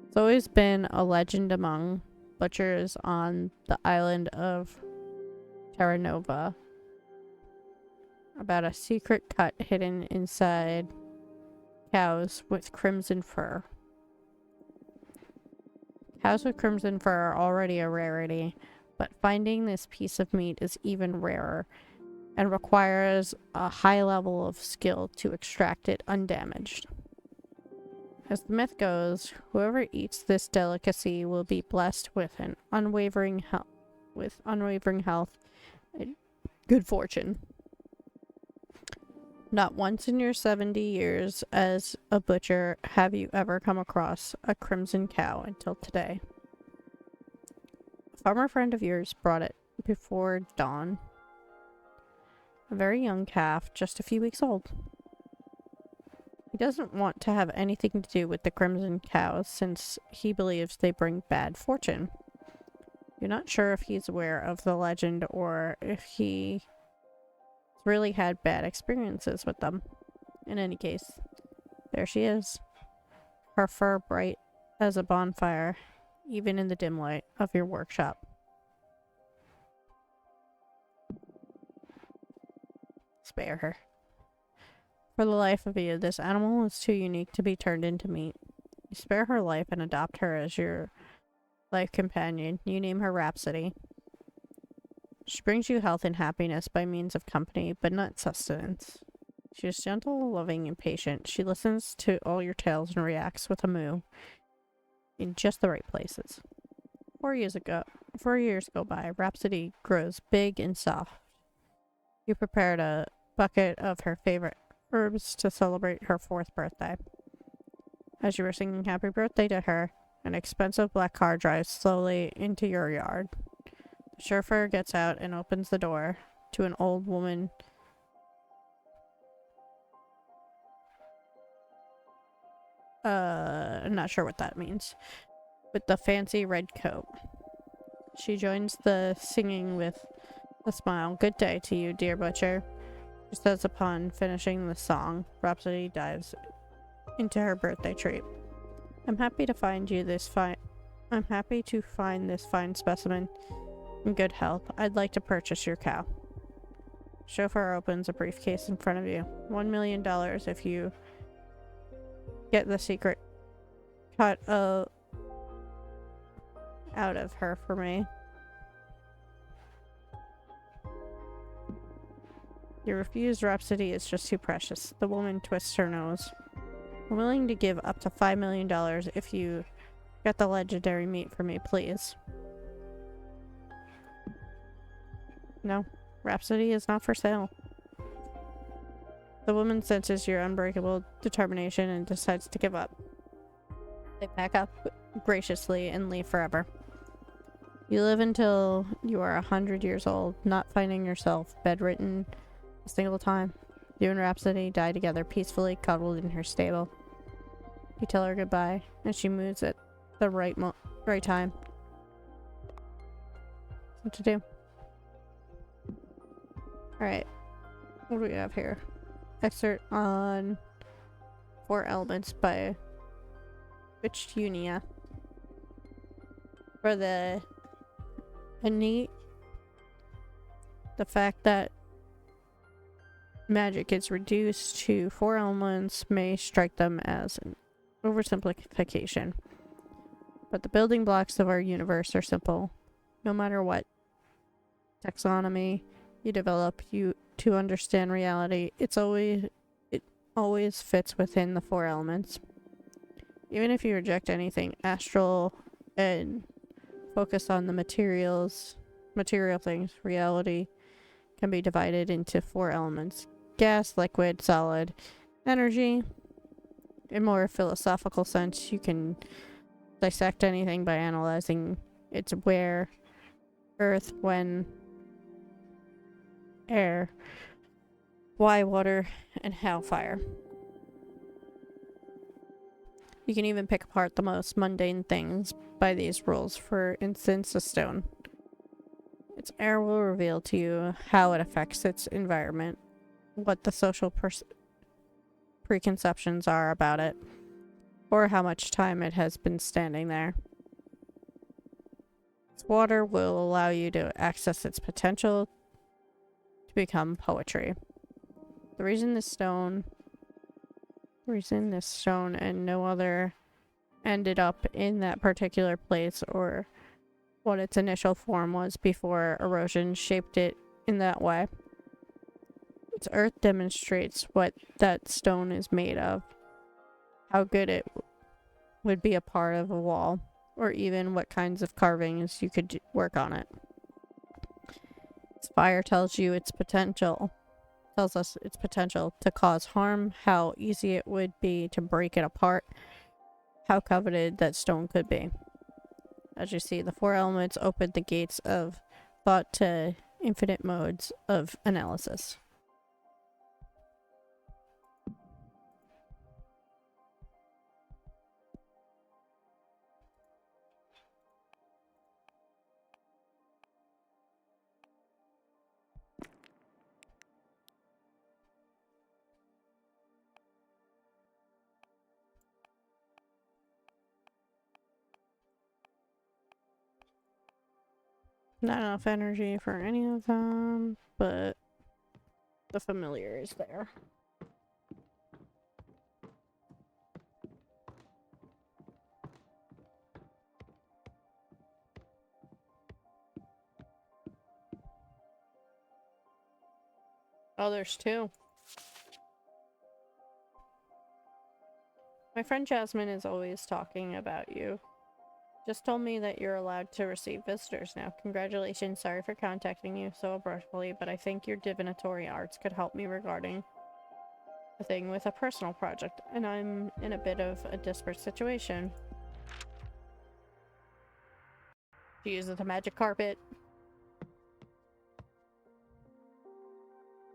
It's always been a legend among butchers on the island of Terra Nova about a secret cut hidden inside cows with crimson fur. Cows with crimson fur are already a rarity, but finding this piece of meat is even rarer and requires a high level of skill to extract it undamaged. As the myth goes, whoever eats this delicacy will be blessed with unwavering health and good fortune. Not once in your 70 years as a butcher have you ever come across a crimson cow until today. A farmer friend of yours brought it before dawn. A very young calf, just a few weeks old. He doesn't want to have anything to do with the crimson cows since he believes they bring bad fortune. You're not sure if he's aware of the legend or if he really had bad experiences with them. In any case, there she is. Her fur bright as a bonfire, even in the dim light of your workshop. Spare her. For the life of you, this animal is too unique to be turned into meat. You spare her life and adopt her as your life companion. You name her Rhapsody. She brings you health and happiness by means of company, but not sustenance. She is gentle, loving, and patient. She listens to all your tales and reacts with a moo in just the right places. 4 years go by. Rhapsody grows big and soft. You prepared a bucket of her favorite herbs to celebrate her 4th birthday. As you were singing happy birthday to her, an expensive black car drives slowly into your yard. The chauffeur gets out and opens the door to an old woman I'm not sure what that means, with the fancy red coat. She joins the singing with a smile. Good day to you, dear butcher. She says upon finishing the song. Rhapsody dives into her birthday treat. I'm happy to find this fine specimen in good health. I'd like to purchase your cow. Chauffeur opens a briefcase in front of you. $1 million if you get the secret cut out of her for me. You refuse. Rhapsody is just too precious. The woman twists her nose. I'm willing to give up to $5 million if you get the legendary meat for me, please. No, Rhapsody is not for sale. The woman senses your unbreakable determination and decides to give up. They pack up graciously and leave forever. You live until you are 100 years old, not finding yourself bedridden a single time. You and Rhapsody die together peacefully, cuddled in her stable. You tell her goodbye, and she moves at the right time. What to do? Alright. What do we have here? Excerpt on 4 Elements by Witchy. For the innate, the fact that magic is reduced to 4 elements may strike them as an oversimplification. But the building blocks of our universe are simple. No matter what taxonomy you develop to understand reality, it always fits within the 4 elements. Even if you reject anything astral and focus on the material things, reality can be divided into 4 elements: gas, liquid, solid, energy. in more philosophical sense, you can dissect anything by analyzing its where, earth, when, air, why water, and how fire. You can even pick apart the most mundane things by these rules. For instance, a stone. Its air will reveal to you how it affects its environment, what the social preconceptions are about it, or how much time it has been standing there. Its water will allow you to access its potential to become poetry. The reason this stone and no other ended up in that particular place, or what its initial form was before erosion shaped it in that way. Its earth demonstrates what that stone is made of, how good it would be a part of a wall, or even what kinds of carvings you could work on it. Its fire tells us its potential to cause harm, how easy it would be to break it apart, how coveted that stone could be. As you see, the four elements open the gates of thought to infinite modes of analysis. Not enough energy for any of them, but the familiar is there. Oh, there's two. My friend Jasmine is always talking about you. Just told me that you're allowed to receive visitors now. Congratulations. Sorry for contacting you so abruptly, but I think your divinatory arts could help me regarding a thing with a personal project, and I'm in a bit of a desperate situation. She uses the magic carpet.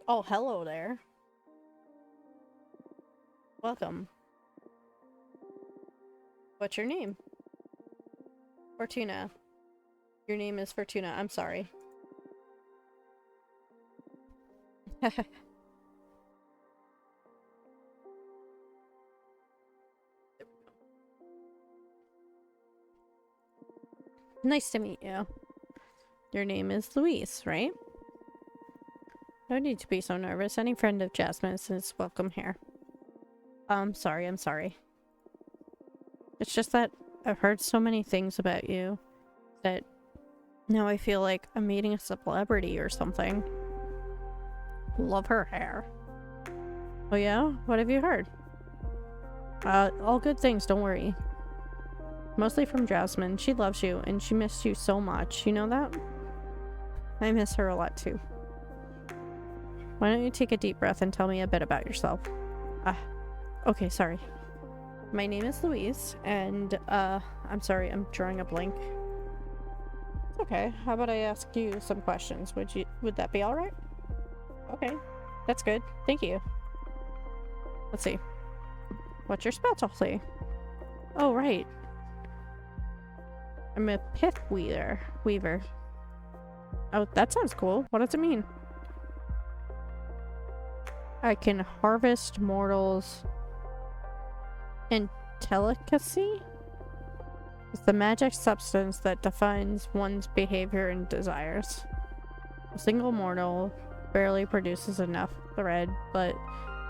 Oh, hello there. Welcome. What's your name? Fortuna. Your name is Fortuna. I'm sorry. Nice to meet you. Your name is Louise, right? No need to be so nervous. Any friend of Jasmine's is welcome here. I'm sorry. It's just that I've heard so many things about you that now I feel like I'm meeting a celebrity or something. Love her hair. Oh yeah? What have you heard? All good things, don't worry. Mostly from Jasmine. She loves you, and she missed you so much. You know that? I miss her a lot too. Why don't you take a deep breath and tell me a bit about yourself? Okay, sorry. My name is Louise, and, I'm sorry, I'm drawing a blank. It's okay. How about I ask you some questions? Would that be alright? Okay. That's good. Thank you. Let's see. What's your specialty? Oh, right. I'm a pith weaver. Oh, that sounds cool. What does it mean? I can harvest mortals' intelicacy? It's the magic substance that defines one's behavior and desires. A single mortal barely produces enough thread, but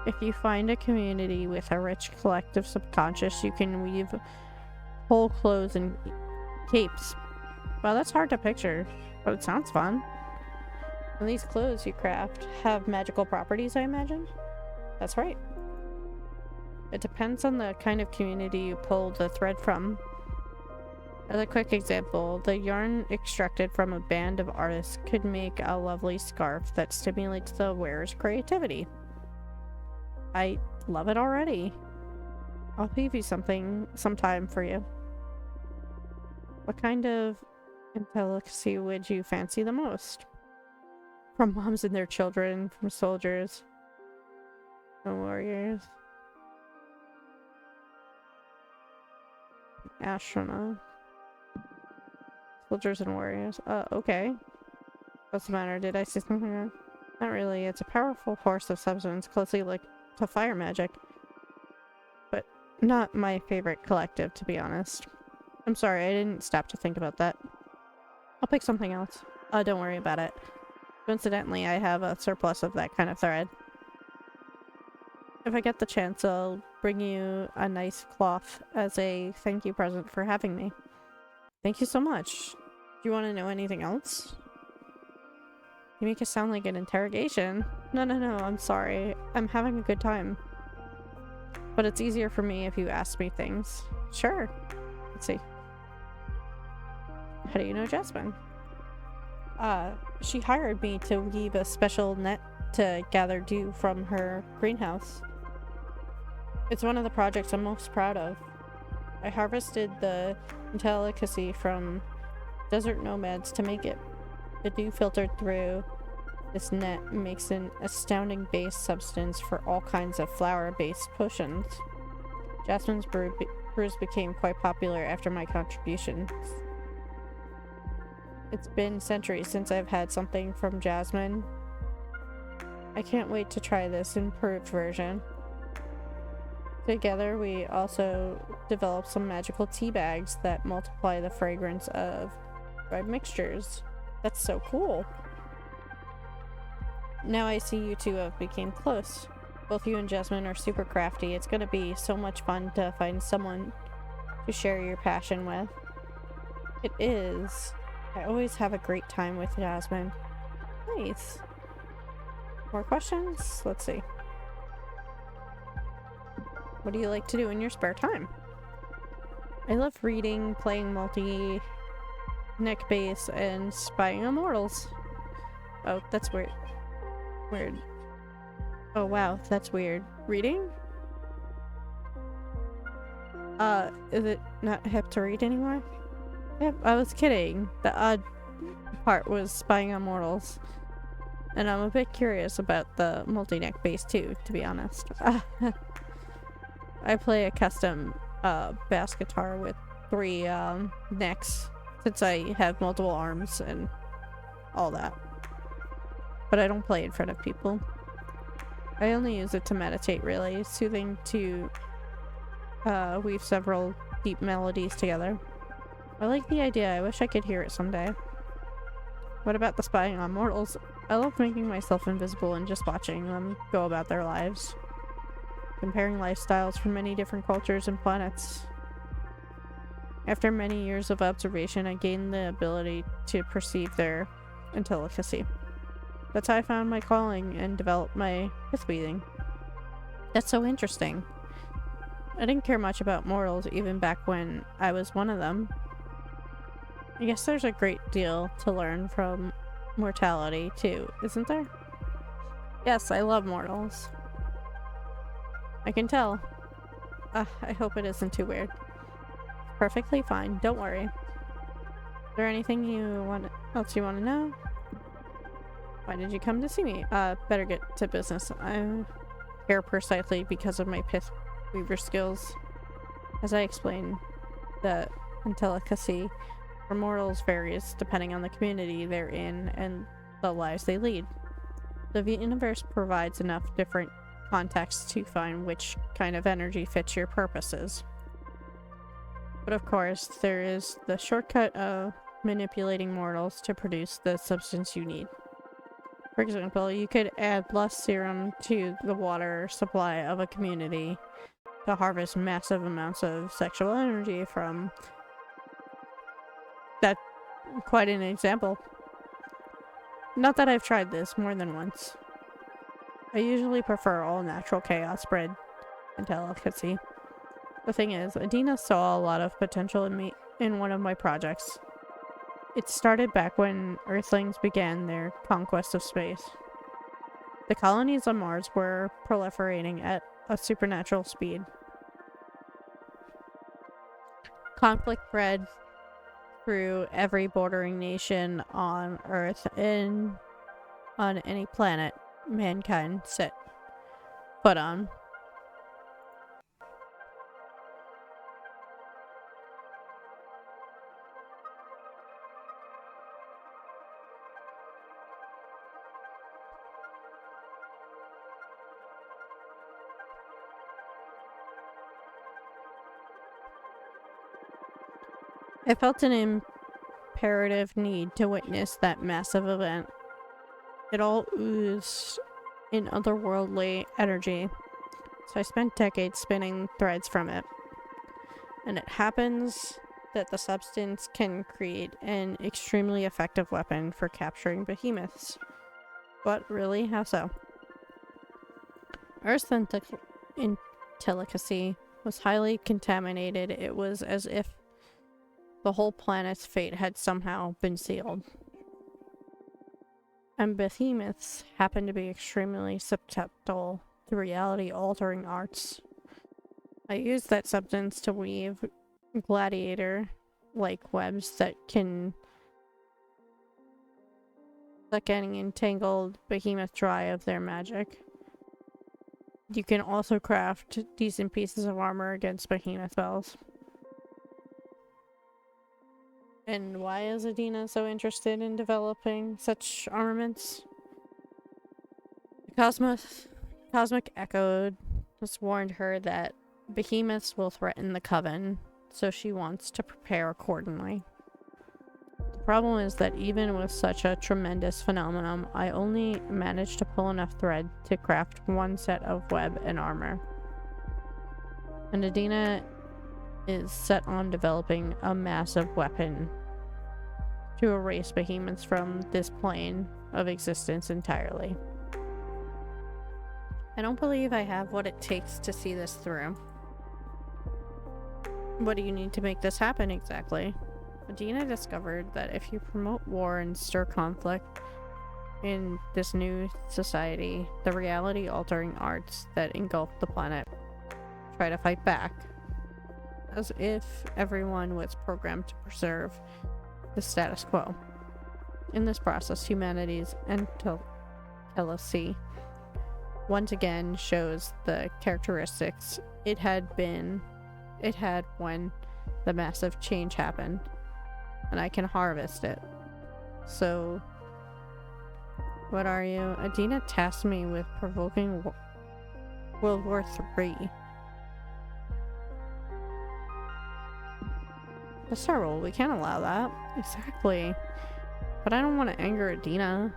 if you find a community with a rich collective subconscious, you can weave whole clothes and capes. Well, that's hard to picture, but it sounds fun. And these clothes you craft have magical properties, I imagine? That's right. It depends on the kind of community you pull the thread from. As a quick example, the yarn extracted from a band of artists could make a lovely scarf that stimulates the wearer's creativity. I love it already. I'll preview something sometime for you. What kind of delicacy would you fancy the most? From moms and their children, from soldiers and warriors, astronauts, soldiers and warriors. Okay. What's the matter? Did I say something wrong? Not really. It's a powerful force of substance closely linked to fire magic. But not my favorite collective, to be honest. I'm sorry, I didn't stop to think about that. I'll pick something else. Don't worry about it. Coincidentally, I have a surplus of that kind of thread. If I get the chance, I'll bring you a nice cloth as a thank you present for having me. Thank you so much. Do you want to know anything else? You make it sound like an interrogation. No, I'm sorry. I'm having a good time. But it's easier for me if you ask me things. Sure. Let's see. How do you know Jasmine? She hired me to weave a special net to gather dew from her greenhouse. It's one of the projects I'm most proud of. I harvested the delicacy from desert nomads to make it. The dew filtered through this net makes an astounding base substance for all kinds of flower-based potions. Jasmine's brews became quite popular after my contributions. It's been centuries since I've had something from Jasmine. I can't wait to try this improved version. Together, we also developed some magical tea bags that multiply the fragrance of dried mixtures. That's so cool. Now I see you two have become close. Both you and Jasmine are super crafty. It's gonna be so much fun to find someone to share your passion with. It is. I always have a great time with Jasmine. Nice. More questions? Let's see. What do you like to do in your spare time? I love reading, playing multi-neck base, and spying on mortals. Oh, that's weird. Weird. Oh wow, that's weird. Reading? Is it not hip to read anymore? Yep, I was kidding. The odd part was spying on mortals. And I'm a bit curious about the multi-neck base too, to be honest. I play a custom bass guitar with 3 necks, since I have multiple arms and all that. But I don't play in front of people. I only use it to meditate, really. Soothing to weave several deep melodies together. I like the idea. I wish I could hear it someday. What about the spying on mortals? I love making myself invisible and just watching them go about their lives. Comparing lifestyles from many different cultures and planets. After many years of observation, I gained the ability to perceive their intelligency. That's how I found my calling and developed my myth weaving. That's so interesting. I didn't care much about mortals even back when I was one of them. I guess there's a great deal to learn from mortality too, isn't there? Yes, I love mortals. I can tell. I hope it isn't too weird. Perfectly fine, don't worry. Is there anything else you want to know? Why did you come to see me? Better get to business. I'm here precisely because of my pith weaver skills. As I explained, the intelligency for mortals varies depending on the community they're in and the lives they lead. The universe provides enough different contexts to find which kind of energy fits your purposes. But of course, there is the shortcut of manipulating mortals to produce the substance you need. For example, you could add lust serum to the water supply of a community to harvest massive amounts of sexual energy from. That's quite an example. Not that I've tried this more than once. I usually prefer all natural chaos bred intelligency. The thing is, Adina saw a lot of potential in me in one of my projects. It started back when Earthlings began their conquest of space. The colonies on Mars were proliferating at a supernatural speed. Conflict spread through every bordering nation on Earth and on any planet mankind set foot on. I felt an imperative need to witness that massive event. It all oozed in otherworldly energy, so I spent decades spinning threads from it. And it happens that the substance can create an extremely effective weapon for capturing behemoths. But really, how so? Earth's intellicacy was highly contaminated. It was as if the whole planet's fate had somehow been sealed. And behemoths happen to be extremely susceptible to reality-altering arts. I used that substance to weave gladiator-like webs that getting entangled behemoth dry of their magic. You can also craft decent pieces of armor against behemoth spells. And why is Adina so interested in developing such armaments? The Cosmic Echo just warned her that behemoths will threaten the Coven, so she wants to prepare accordingly. The problem is that even with such a tremendous phenomenon, I only managed to pull enough thread to craft one set of web and armor. And Adina is set on developing a massive weapon to erase behemoths from this plane of existence entirely. I don't believe I have what it takes to see this through. What do you need to make this happen exactly? Adina discovered that if you promote war and stir conflict in this new society, the reality-altering arts that engulf the planet try to fight back, as if everyone was programmed to preserve the status quo. In this process, humanity's intelligency once again shows the characteristics it had when the massive change happened, and I can harvest it. So, what are you? Adina tasked me with provoking World War III. The Star Roll, we can't allow that. Exactly. But I don't want to anger Adina.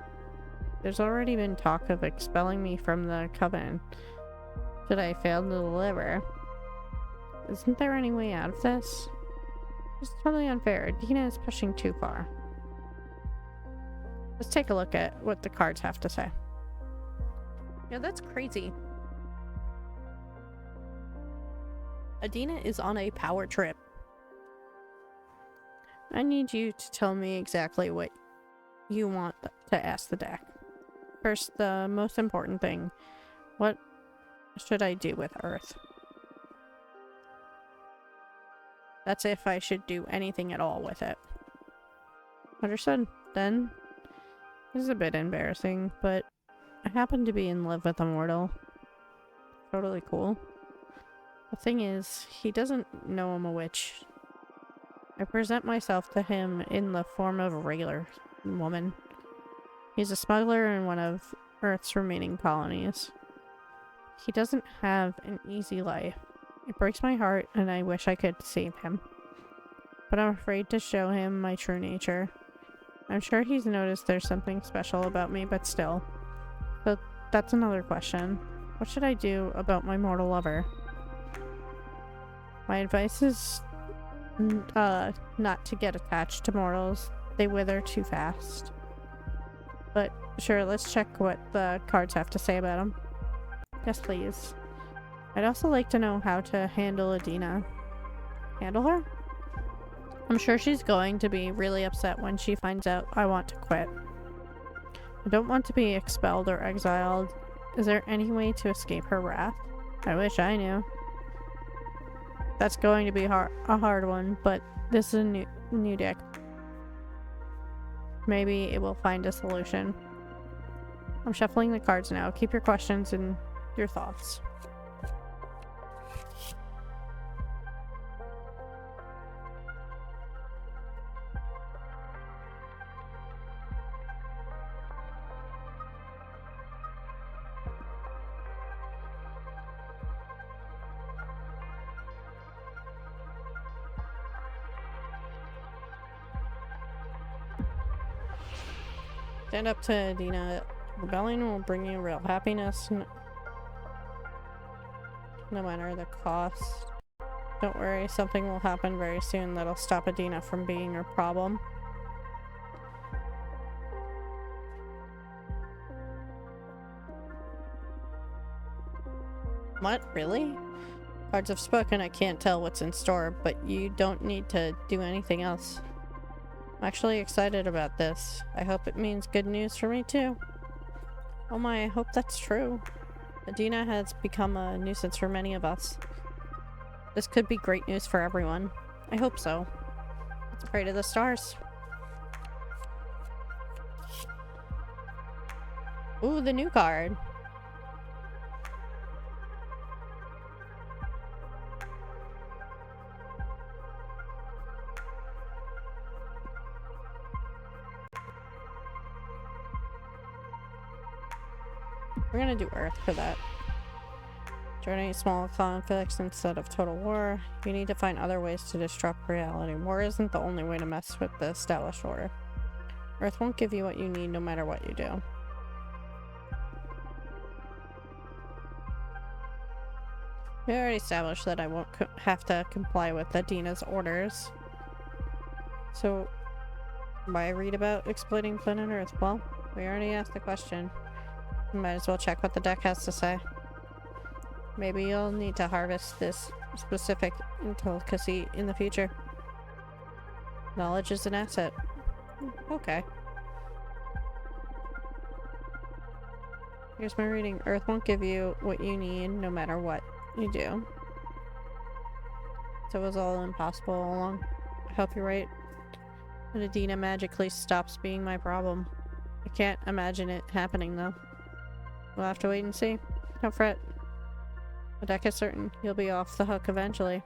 There's already been talk of expelling me from the Coven should I fail to deliver. Isn't there any way out of this? It's totally unfair. Adina is pushing too far. Let's take a look at what the cards have to say. Yeah, that's crazy. Adina is on a power trip. I need you to tell me exactly what you want to ask the deck. First, the most important thing. What should I do with Earth? That's if I should do anything at all with it. Understood. Then, this is a bit embarrassing, but I happen to be in love with a mortal. Totally cool. The thing is, he doesn't know I'm a witch. I present myself to him in the form of a regular woman. He's a smuggler in one of Earth's remaining colonies. He doesn't have an easy life. It breaks my heart, and I wish I could save him. But I'm afraid to show him my true nature. I'm sure he's noticed there's something special about me, but still. So that's another question. What should I do about my mortal lover? My advice is not to get attached to mortals. They wither too fast. But sure, let's check what the cards have to say about him. Yes, please. I'd also like to know how to handle Adina. Handle her? I'm sure she's going to be really upset when she finds out I want to quit. I don't want to be expelled or exiled. Is there any way to escape her wrath? I wish I knew. That's going to be a hard one, but this is a new deck. Maybe it will find a solution. I'm shuffling the cards now. Keep your questions and your thoughts. Stand up to Dina. Rebellion will bring you real happiness, no matter the cost. Don't worry, something will happen very soon that'll stop Adina from being your problem. What? Really? Cards have spoken, I can't tell what's in store, but you don't need to do anything else. I'm actually excited about this. I hope it means good news for me too. Oh my, I hope that's true. Adina has become a nuisance for many of us. This could be great news for everyone. I hope so. Let's pray to the stars. Ooh, the new card. We're gonna do Earth for that. During small conflicts instead of total war, you need to find other ways to disrupt reality. War isn't the only way to mess with the established order. Earth won't give you what you need no matter what you do. We already established that I won't have to comply with Adina's orders. So, why read about exploiting planet Earth? Well, we already asked the question. Might as well check what the deck has to say. Maybe you'll need to harvest this specific intricacy in the future. Knowledge is an asset. Okay. Here's my reading. Earth won't give you what you need no matter what you do. So it was all impossible all along. I hope you're right. And Adina magically stops being my problem. I can't imagine it happening though. We'll have to wait and see. Don't fret. The deck is certain. You'll be off the hook eventually.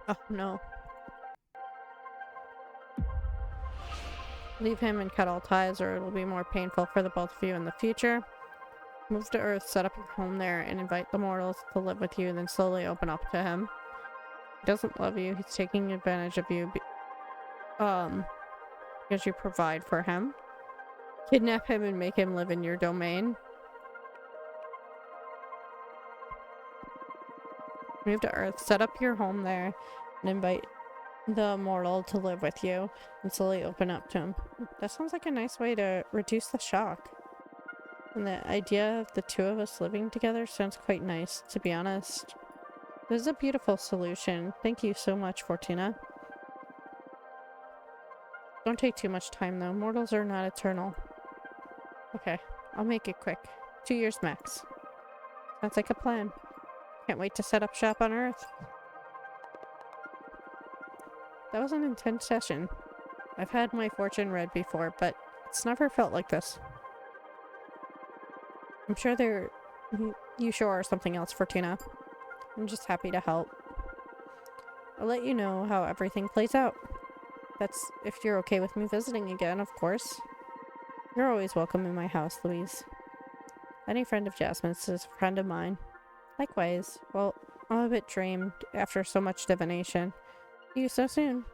Oh no. Leave him and cut all ties or it'll be more painful for the both of you in the future. Move to Earth, set up your home there, and invite the mortals to live with you, then slowly open up to him. He doesn't love you, he's taking advantage of you because you provide for him. Kidnap him and make him live in your domain. Move to Earth, set up your home there, and invite the mortal to live with you, and slowly open up to him. That sounds like a nice way to reduce the shock. And the idea of the two of us living together sounds quite nice, to be honest. This is a beautiful solution. Thank you so much, Fortuna. Don't take too much time though. Mortals are not eternal. Okay, I'll make it quick. 2 years max. Sounds like a plan. Can't wait to set up shop on Earth. That was an intense session. I've had my fortune read before, but it's never felt like this. I'm sure you sure are something else, Fortuna. I'm just happy to help. I'll let you know how everything plays out. That's if you're okay with me visiting again, of course. You're always welcome in my house, Louise. Any friend of Jasmine's is a friend of mine. Likewise. Well, I'm a bit drained after so much divination. See you so soon.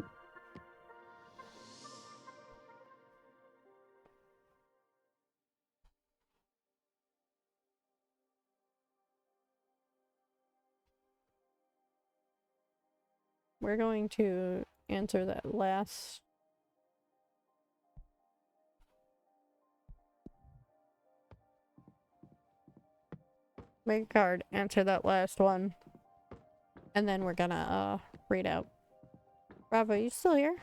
We're going to answer that last. Make a card, answer that last one. And then we're gonna read out. Bravo, you still here?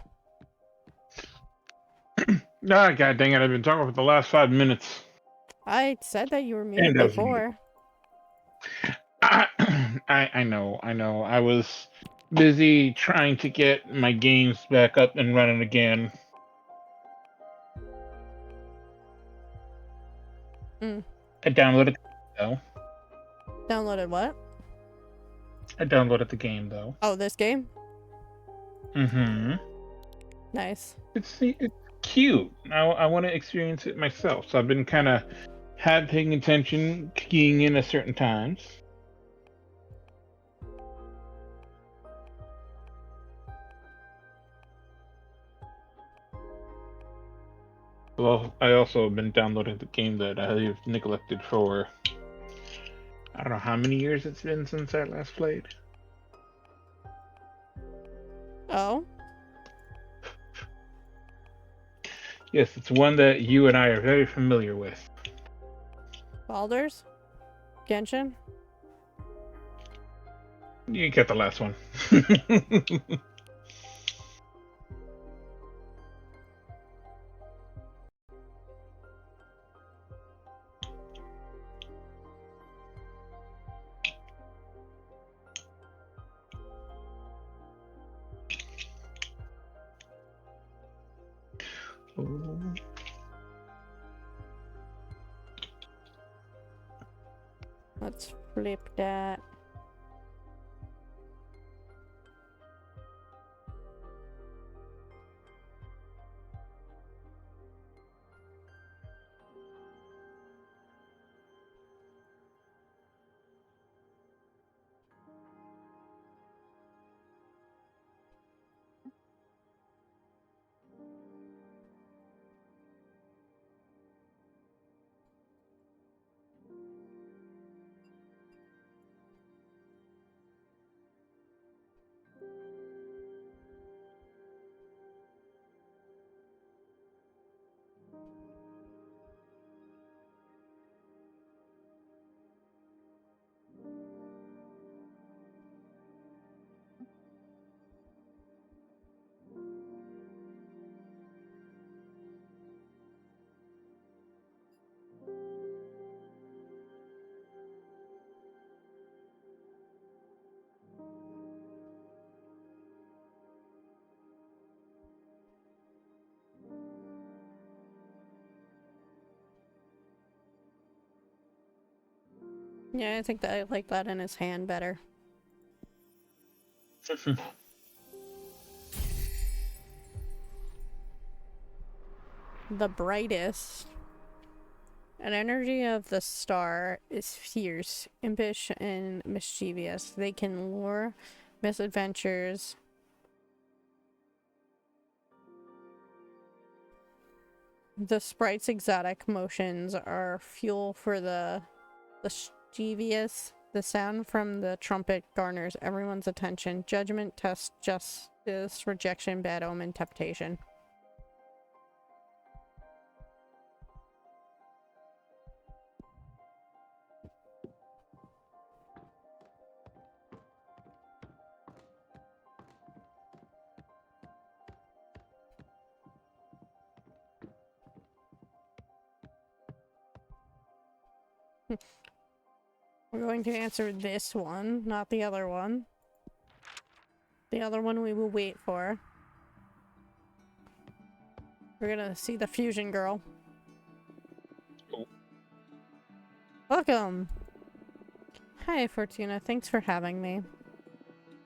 Ah, god dang it! I've been talking for the last 5 minutes. I said that you were And muted that was muted. before. I know. I was busy trying to get my games back up and running again. Mm. I downloaded though. Downloaded what? I downloaded the game though. Oh, this game? Mm-hmm. Nice. It's cute. I want to experience it myself. So I've been kind of paying attention, keying in at certain times. Well, I also have been downloading the game that I have neglected for I don't know how many years it's been since I last played. Oh? Yes, it's one that you and I are very familiar with. Baldur's? Genshin? You get the last one. Let's flip that. Yeah, I think that I like that in his hand better. The brightest. An energy of the star is fierce, impish, and mischievous. They can lure misadventures. The sprite's exotic motions are fuel for the mischievous. The sound from the trumpet garners everyone's attention. Judgment, test, justice, rejection, bad omen, temptation. We're going to answer this one, not the other one. The other one we will wait for. We're gonna see the fusion girl. Welcome! Hi, Fortuna. Thanks for having me.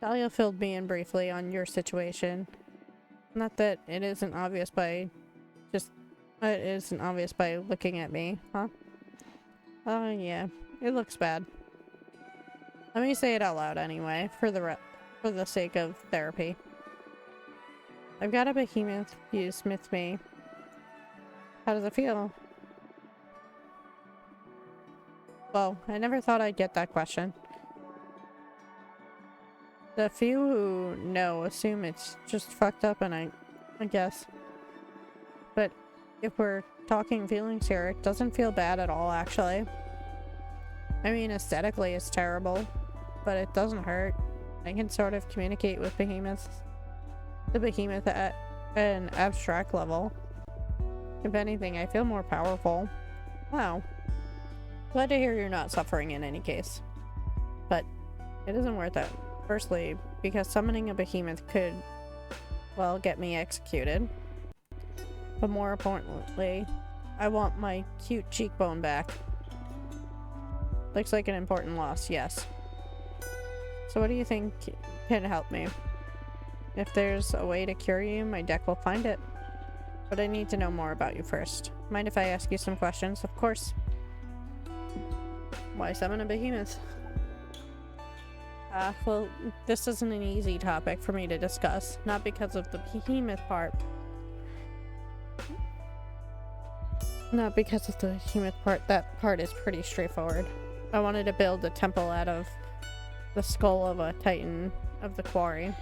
Dahlia filled me in briefly on your situation. Not that it isn't obvious by... it isn't obvious by looking at me, huh? Oh, yeah. It looks bad. Let me say it out loud anyway, for the sake of therapy. I've got a behemoth fuse with me. How does it feel? Well, I never thought I'd get that question. The few who know assume it's just fucked up, and I guess. But if we're talking feelings here, it doesn't feel bad at all, actually. I mean, aesthetically it's terrible, but it doesn't hurt. I can sort of communicate with behemoths. The behemoth at an abstract level. If anything, I feel more powerful. Wow. Glad to hear you're not suffering in any case. But it isn't worth it. Firstly, because summoning a behemoth could, well, get me executed. But more importantly, I want my cute cheekbone back. Looks like an important loss, yes. So what do you think can help me? If there's a way to cure you, my deck will find it. But I need to know more about you first. Mind if I ask you some questions? Of course. Why summon a behemoth? Well, this isn't an easy topic for me to discuss. Not because of the behemoth part. Not because of the behemoth part. That part is pretty straightforward. I wanted to build a temple out of the skull of a titan of the quarry.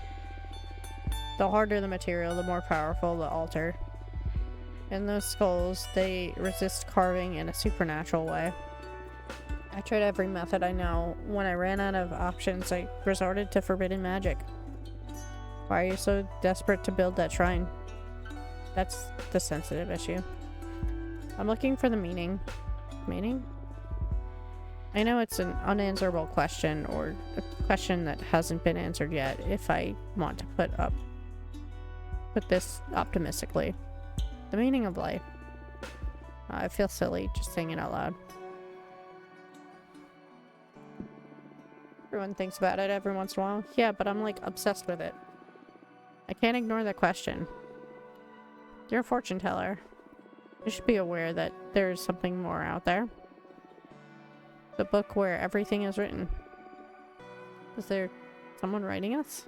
The harder the material, the more powerful the altar. And those skulls, they resist carving in a supernatural way. I tried every method I know. When I ran out of options, I resorted to forbidden magic. Why are you so desperate to build that shrine? That's the sensitive issue. I'm looking for the meaning. Meaning? I know it's an unanswerable question, or a question that hasn't been answered yet, if I want to put this optimistically. The meaning of life. I feel silly just saying it out loud. Everyone thinks about it every once in a while. Yeah, but I'm like obsessed with it. I can't ignore the question. You're a fortune teller. You should be aware that there's something more out there. The book where everything is written. Is there someone writing us?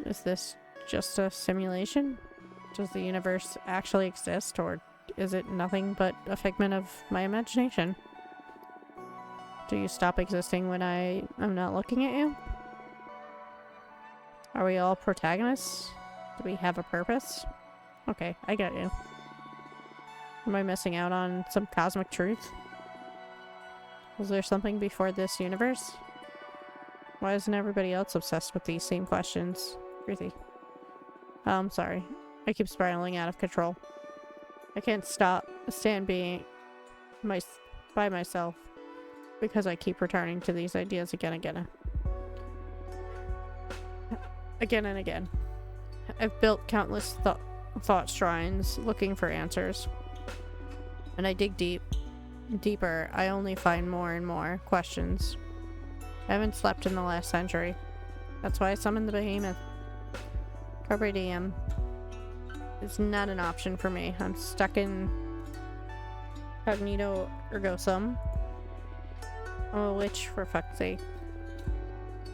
Is this just a simulation? Does the universe actually exist, or is it nothing but a figment of my imagination? Do you stop existing when I am not looking at you? Are we all protagonists? Do we have a purpose? Okay, I get you. Am I missing out on some cosmic truth? Was there something before this universe? Why isn't everybody else obsessed with these same questions? Ruthie. Oh, I'm sorry. I keep spiraling out of control. I can't stand being by myself because I keep returning to these ideas again and again. I've built countless thought shrines looking for answers. And I dig deeper, I only find more and more questions. I haven't slept in the last century. That's why I summoned the behemoth. Carpe diem. It's not an option for me. I'm stuck in cognito ergo sum. I'm a witch, for fuck's sake.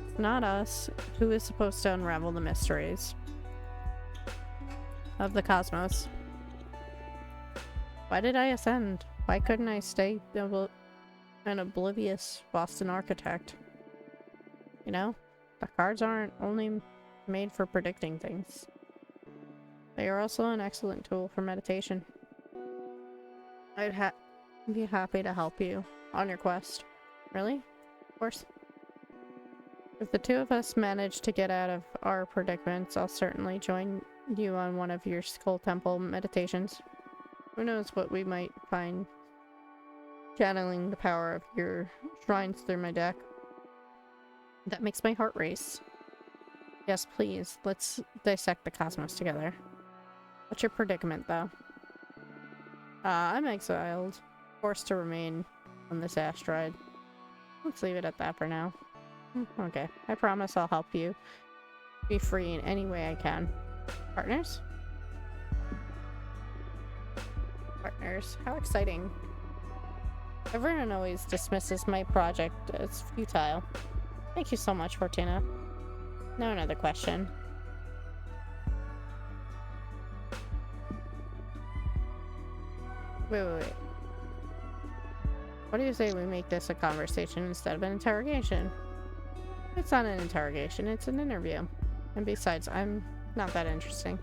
It's not us. Who is supposed to unravel the mysteries of the cosmos? Why did I ascend? Why couldn't I stay an oblivious Boston architect? You know? The cards aren't only made for predicting things. They are also an excellent tool for meditation. I'd be happy to help you on your quest. Really? Of course. If the two of us manage to get out of our predicaments, I'll certainly join you on one of your skull temple meditations. Who knows what we might find channeling the power of your shrines through my deck. That makes my heart race. Yes, please. Let's dissect the cosmos together. What's your predicament, though? I'm exiled. Forced to remain on this asteroid. Let's leave it at that for now. Okay. I promise I'll help you be free in any way I can. Partners? Partners. How exciting. Everyone always dismisses my project as futile. Thank you so much, Fortuna. Now another question. Wait. What do you say we make this a conversation instead of an interrogation? It's not an interrogation, it's an interview. And besides, I'm not that interesting.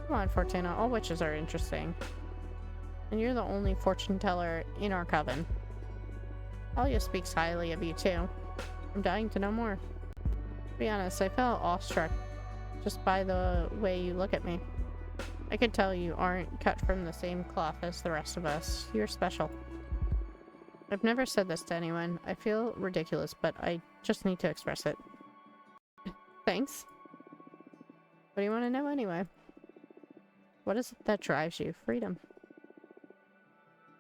Come on, Fortuna, all witches are interesting. And you're the only fortune teller in our coven. Alia speaks highly of you too. I'm dying to know more. To be honest, I felt awestruck just by the way you look at me. I could tell you aren't cut from the same cloth as the rest of us. You're special. I've never said this to anyone. I feel ridiculous, but I just need to express it. Thanks. What do you want to know anyway? What is it that drives you? Freedom.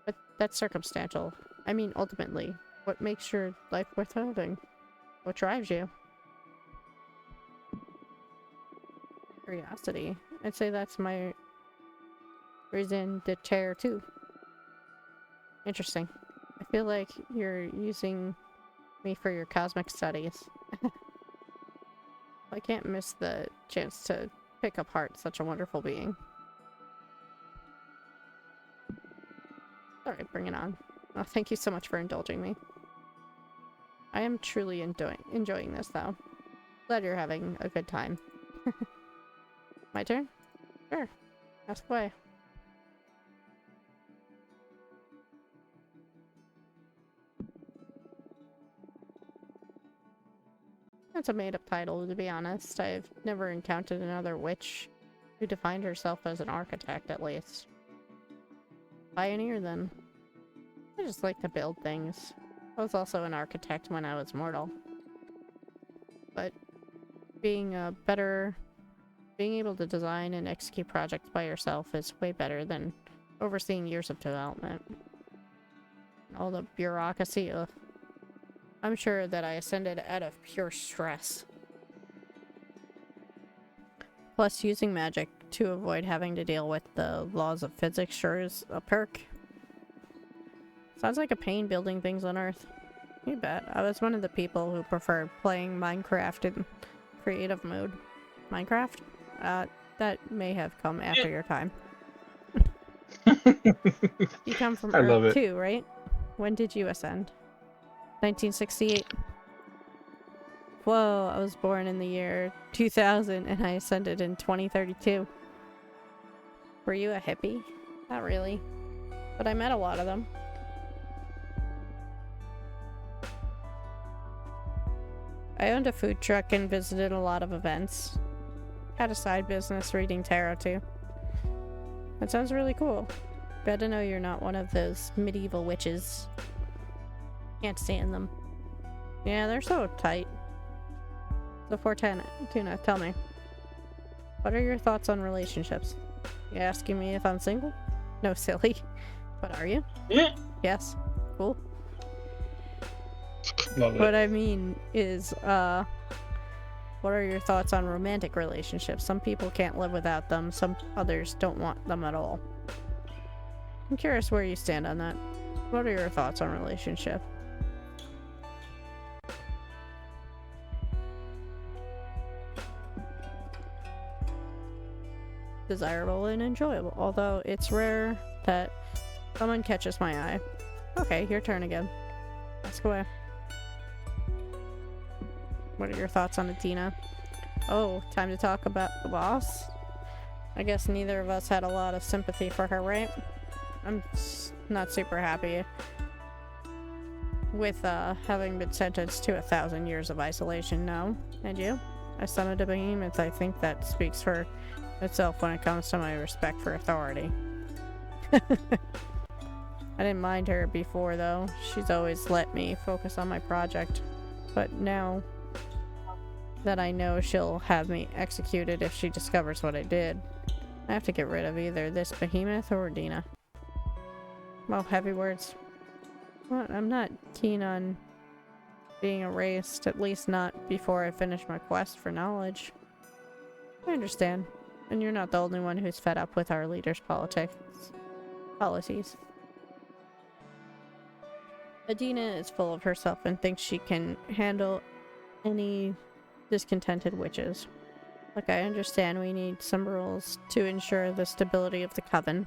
But that's circumstantial. I mean, ultimately, what makes your life worth living? What drives you? Curiosity. I'd say that's my raison d'être too. Interesting. I feel like you're using me for your cosmic studies. I can't miss the chance to pick apart such a wonderful being. Alright, bring it on. Oh, thank you so much for indulging me. I am truly enjoying this, though. Glad you're having a good time. My turn? Sure. Ask away. That's a made-up title, to be honest. I've never encountered another witch who defined herself as an architect, at least. Pioneer, then. I just like to build things. I was also an architect when I was mortal. But being able to design and execute projects by yourself is way better than overseeing years of development. All the bureaucracy, ugh. I'm sure that I ascended out of pure stress. Plus, using magic to avoid having to deal with the laws of physics sure is a perk. Sounds like a pain building things on Earth. You bet. I was one of the people who preferred playing Minecraft in creative mode. Minecraft? That may have come after your time. You come from I love Earth it. too, right? When did you ascend? 1968. Whoa, I was born in the year 2000 and I ascended in 2032. Were you a hippie? Not really. But I met a lot of them. I owned a food truck and visited a lot of events. Had a side business reading tarot too. That sounds really cool. Glad to know you're not one of those medieval witches. Can't stand them. Yeah, they're so tight. So Fortuna, tell me. What are your thoughts on relationships? You asking me if I'm single? No, silly. But are you? Yeah. Yes. Cool. Love What it. I mean is, what are your thoughts on romantic relationships? Some people can't live without them, some others don't want them at all. I'm curious where you stand on that. What are your thoughts on relationship? Desirable and enjoyable, although it's rare that someone catches my eye. Okay, your turn again. Ask away. What are your thoughts on Adina? Oh, time to talk about the boss? I guess neither of us had a lot of sympathy for her, right? I'm not super happy with having been sentenced to 1,000 years of isolation, no. And you? I summoned a behemoth. I think that speaks for itself when it comes to my respect for authority. I didn't mind her before, though. She's always let me focus on my project. But now that I know she'll have me executed if she discovers what I did, I have to get rid of either this behemoth or Dina. Well, heavy words. Well, I'm not keen on being erased, at least not before I finish my quest for knowledge. I understand. And you're not the only one who's fed up with our leaders' policies. Adina is full of herself and thinks she can handle any discontented witches. Look, I understand we need some rules to ensure the stability of the coven,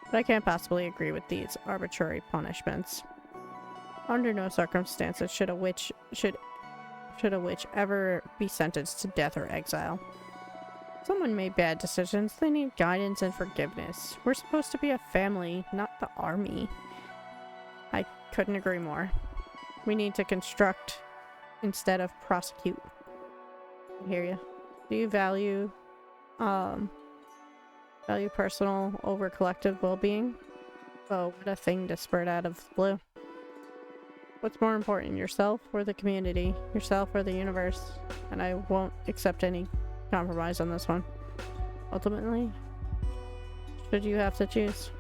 but I can't possibly agree with these arbitrary punishments. Under no circumstances should a witch ever be sentenced to death or exile. Someone made bad decisions. They need guidance and forgiveness. We're supposed to be a family, not the army. I couldn't agree more. We need to construct instead of prosecute. I hear you. Do you value personal over collective well-being? Oh, what a thing to spurt out of the blue. What's more important, yourself or the community? Yourself or the universe? And I won't accept any compromise on this one. Ultimately, should you have to choose,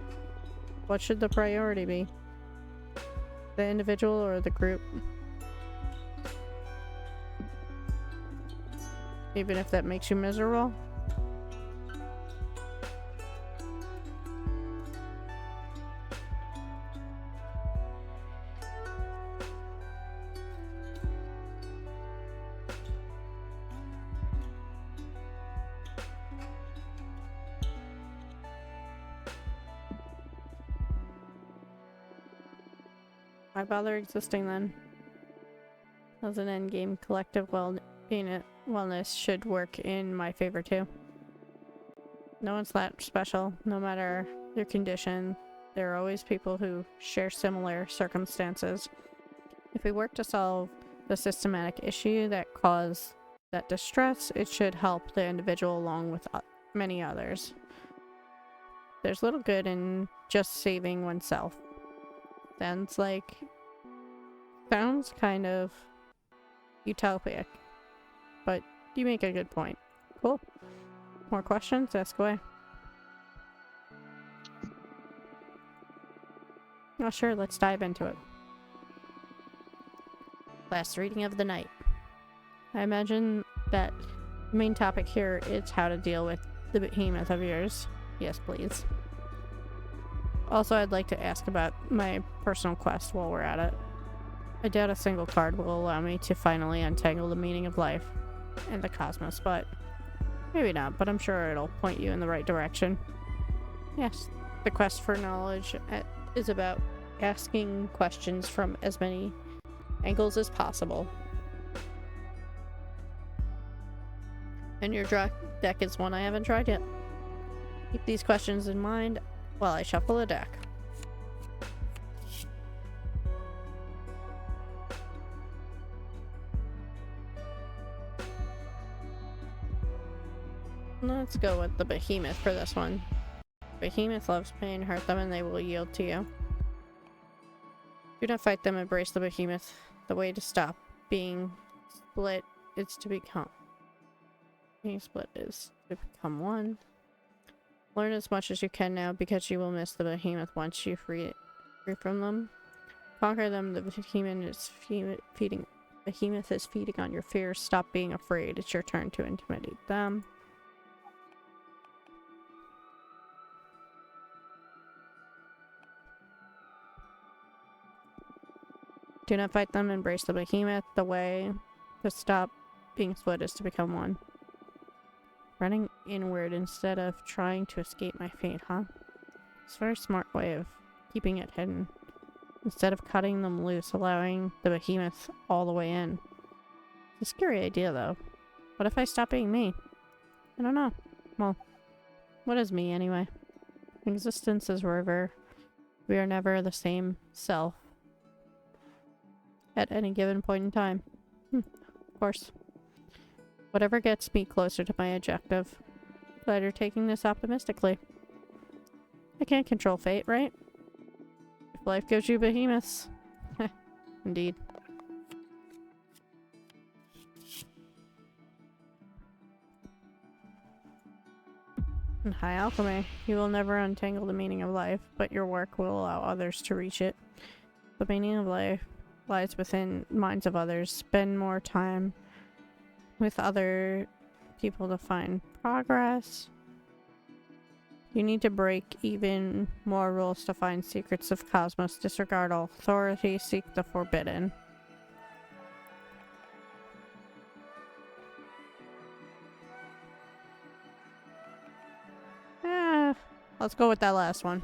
what should the priority be? The individual or the group? Even if that makes you miserable? Why bother existing then? As an endgame, collective wellness should work in my favor too. No one's that special, no matter their condition. There are always people who share similar circumstances. If we work to solve the systematic issue that caused that distress, it should help the individual along with many others. There's little good in just saving oneself. Sounds kind of utopic, but you make a good point. Cool. More questions? Ask away. Oh sure, let's dive into it. Last reading of the night. I imagine that the main topic here is how to deal with the behemoth of yours. Yes, please. Also, I'd like to ask about my personal quest while we're at it. I doubt a single card will allow me to finally untangle the meaning of life and the cosmos, but maybe not, but I'm sure it'll point you in the right direction. Yes, the quest for knowledge is about asking questions from as many angles as possible. And your deck is one I haven't tried yet. Keep these questions in mind while I shuffle the deck. Let's go with the behemoth for this one. Behemoth loves pain, hurt them and they will yield to you. Do not fight them, embrace the behemoth. The way to stop being split is to become. Being split is to become one. Learn as much as you can now because you will miss the behemoth once you free from them. Conquer them, the behemoth is feeding on your fears. Stop being afraid. It's your turn to intimidate them. Do not fight them, embrace the behemoth. The way to stop being split is to become one. Running inward instead of trying to escape my fate, huh? It's a very smart way of keeping it hidden. Instead of cutting them loose, allowing the behemoth all the way in. It's a scary idea, though. What if I stop being me? I don't know. Well, what is me, anyway? Existence is river. We are never the same self at any given point in time. Of course. Whatever gets me closer to my objective. Glad you're taking this optimistically. I can't control fate, right? If life gives you behemoths. Indeed. In high alchemy, you will never untangle the meaning of life, but your work will allow others to reach it. The meaning of life lies within minds of others. Spend more time with other people to find progress. You need to break even more rules to find secrets of cosmos. Disregard all authority. Seek the forbidden. Let's go with that last one.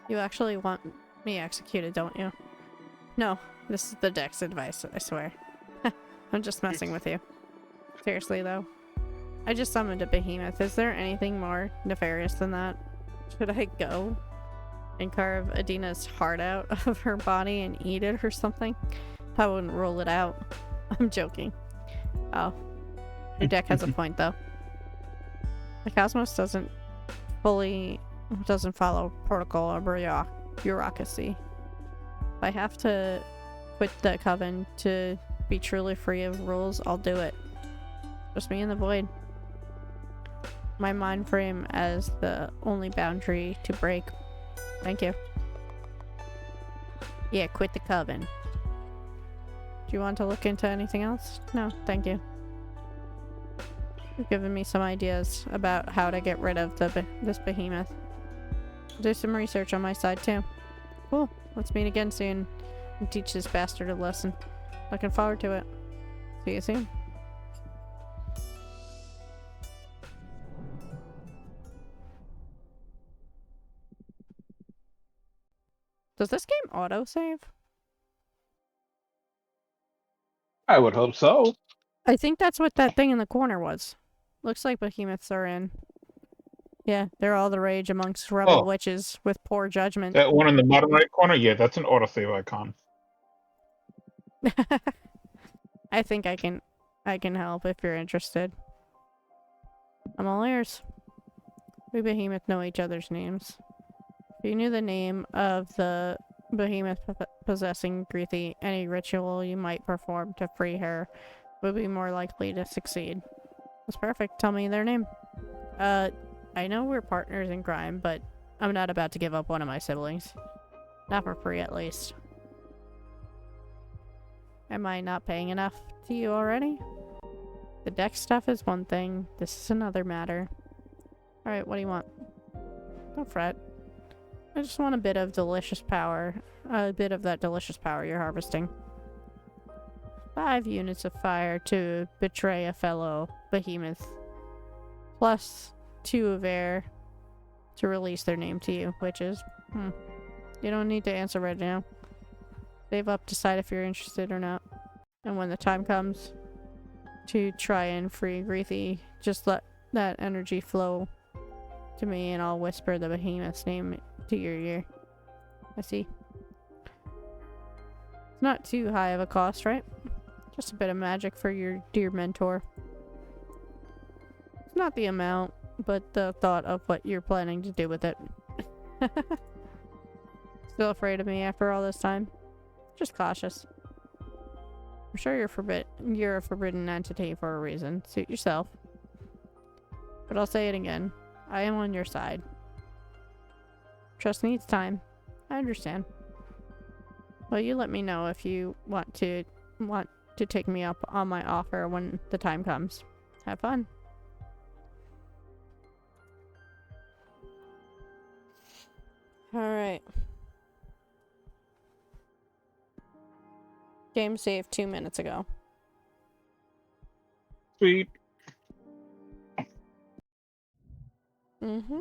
You actually want me executed, don't you? No, this is the deck's advice, I swear. I'm just messing with you. Seriously, though. I just summoned a behemoth. Is there anything more nefarious than that? Should I go and carve Adina's heart out of her body and eat it or something? I wouldn't rule it out. I'm joking. Oh. Your deck has a point, though. The cosmos doesn't fully It doesn't follow protocol or bureaucracy. If I have to quit the coven to be truly free of rules, I'll do it. Just me and the void. My mind frame as the only boundary to break. Thank you. Yeah, quit the coven. Do you want to look into anything else? No, thank you. You've given me some ideas about how to get rid of this behemoth. Do some research on my side too. Cool. Let's meet again soon and teach this bastard a lesson. Looking forward to it. See you soon. Does this game autosave? I would hope so. I think that's what that thing in the corner was. Looks like behemoths are in. Yeah, they're all the rage amongst rebel witches with poor judgment. That one in the bottom right corner, yeah, that's an autosave icon. I think I can help if you're interested. I'm all ears. We behemoth know each other's names. If you knew the name of the behemoth possessing Greethy, any ritual you might perform to free her would be more likely to succeed. That's perfect. Tell me their name. I know we're partners in crime, but I'm not about to give up one of my siblings. Not for free, at least. Am I not paying enough to you already? The deck stuff is one thing. This is another matter. Alright, what do you want? Don't fret. I just want a bit of delicious power. A bit of that delicious power you're harvesting. 5 units of fire to betray a fellow behemoth. Plus 2 of air to release their name to you, witches. You don't need to answer right now. Save up, decide if you're interested or not. And when the time comes to try and free Greethy, just let that energy flow to me and I'll whisper the behemoth's name to your ear. I see. It's not too high of a cost, right? Just a bit of magic for your dear mentor. It's not the amount, but the thought of what you're planning to do with it. Still afraid of me after all this time? Just cautious. I'm sure you're a forbidden entity for a reason. Suit yourself. But I'll say it again. I am on your side. Trust needs time. I understand. Well, you let me know if you want to take me up on my offer when the time comes. Have fun. Alright. Game saved 2 minutes ago. Sweet. Mm-hmm.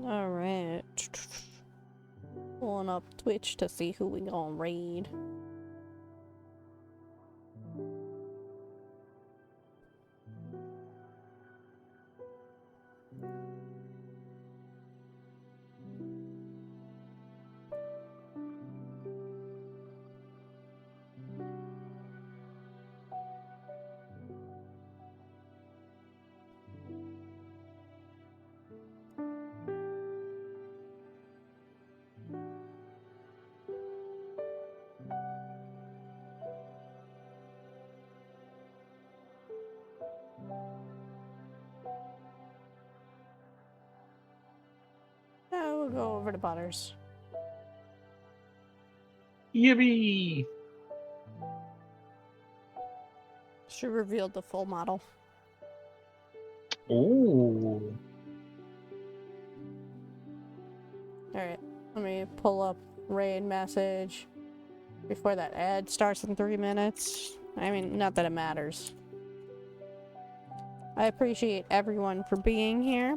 Alright. Pulling up Twitch to see who we gonna raid. We'll go over to Butters. Yippee! She revealed the full model. Ooh. Alright, let me pull up raid message before that ad starts in 3 minutes. I mean, not that it matters. I appreciate everyone for being here.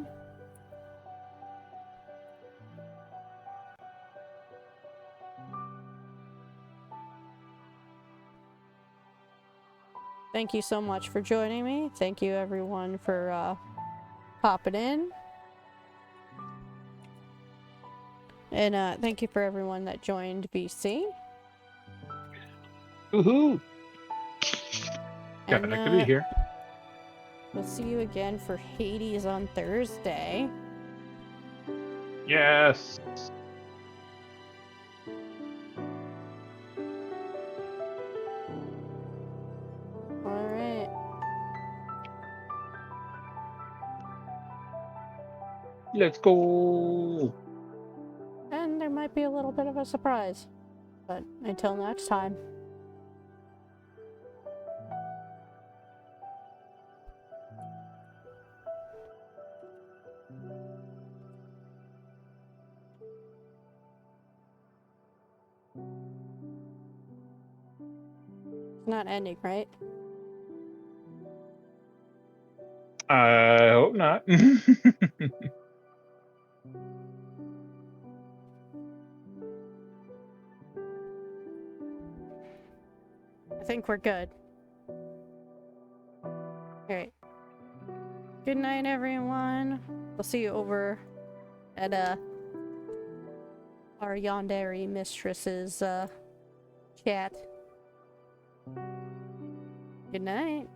Thank you so much for joining me. Thank you everyone for popping in. And thank you for everyone that joined BC. Woohoo! Glad And I could be here. we'll see you again for Hades on Thursday. Yes. Alright. Let's go. And there might be a little bit of a surprise. But until next time. It's not ending, right? I hope not. I think we're good. Alright. Good night, everyone. We'll see you over at our Yandere Mistress's chat. Good night.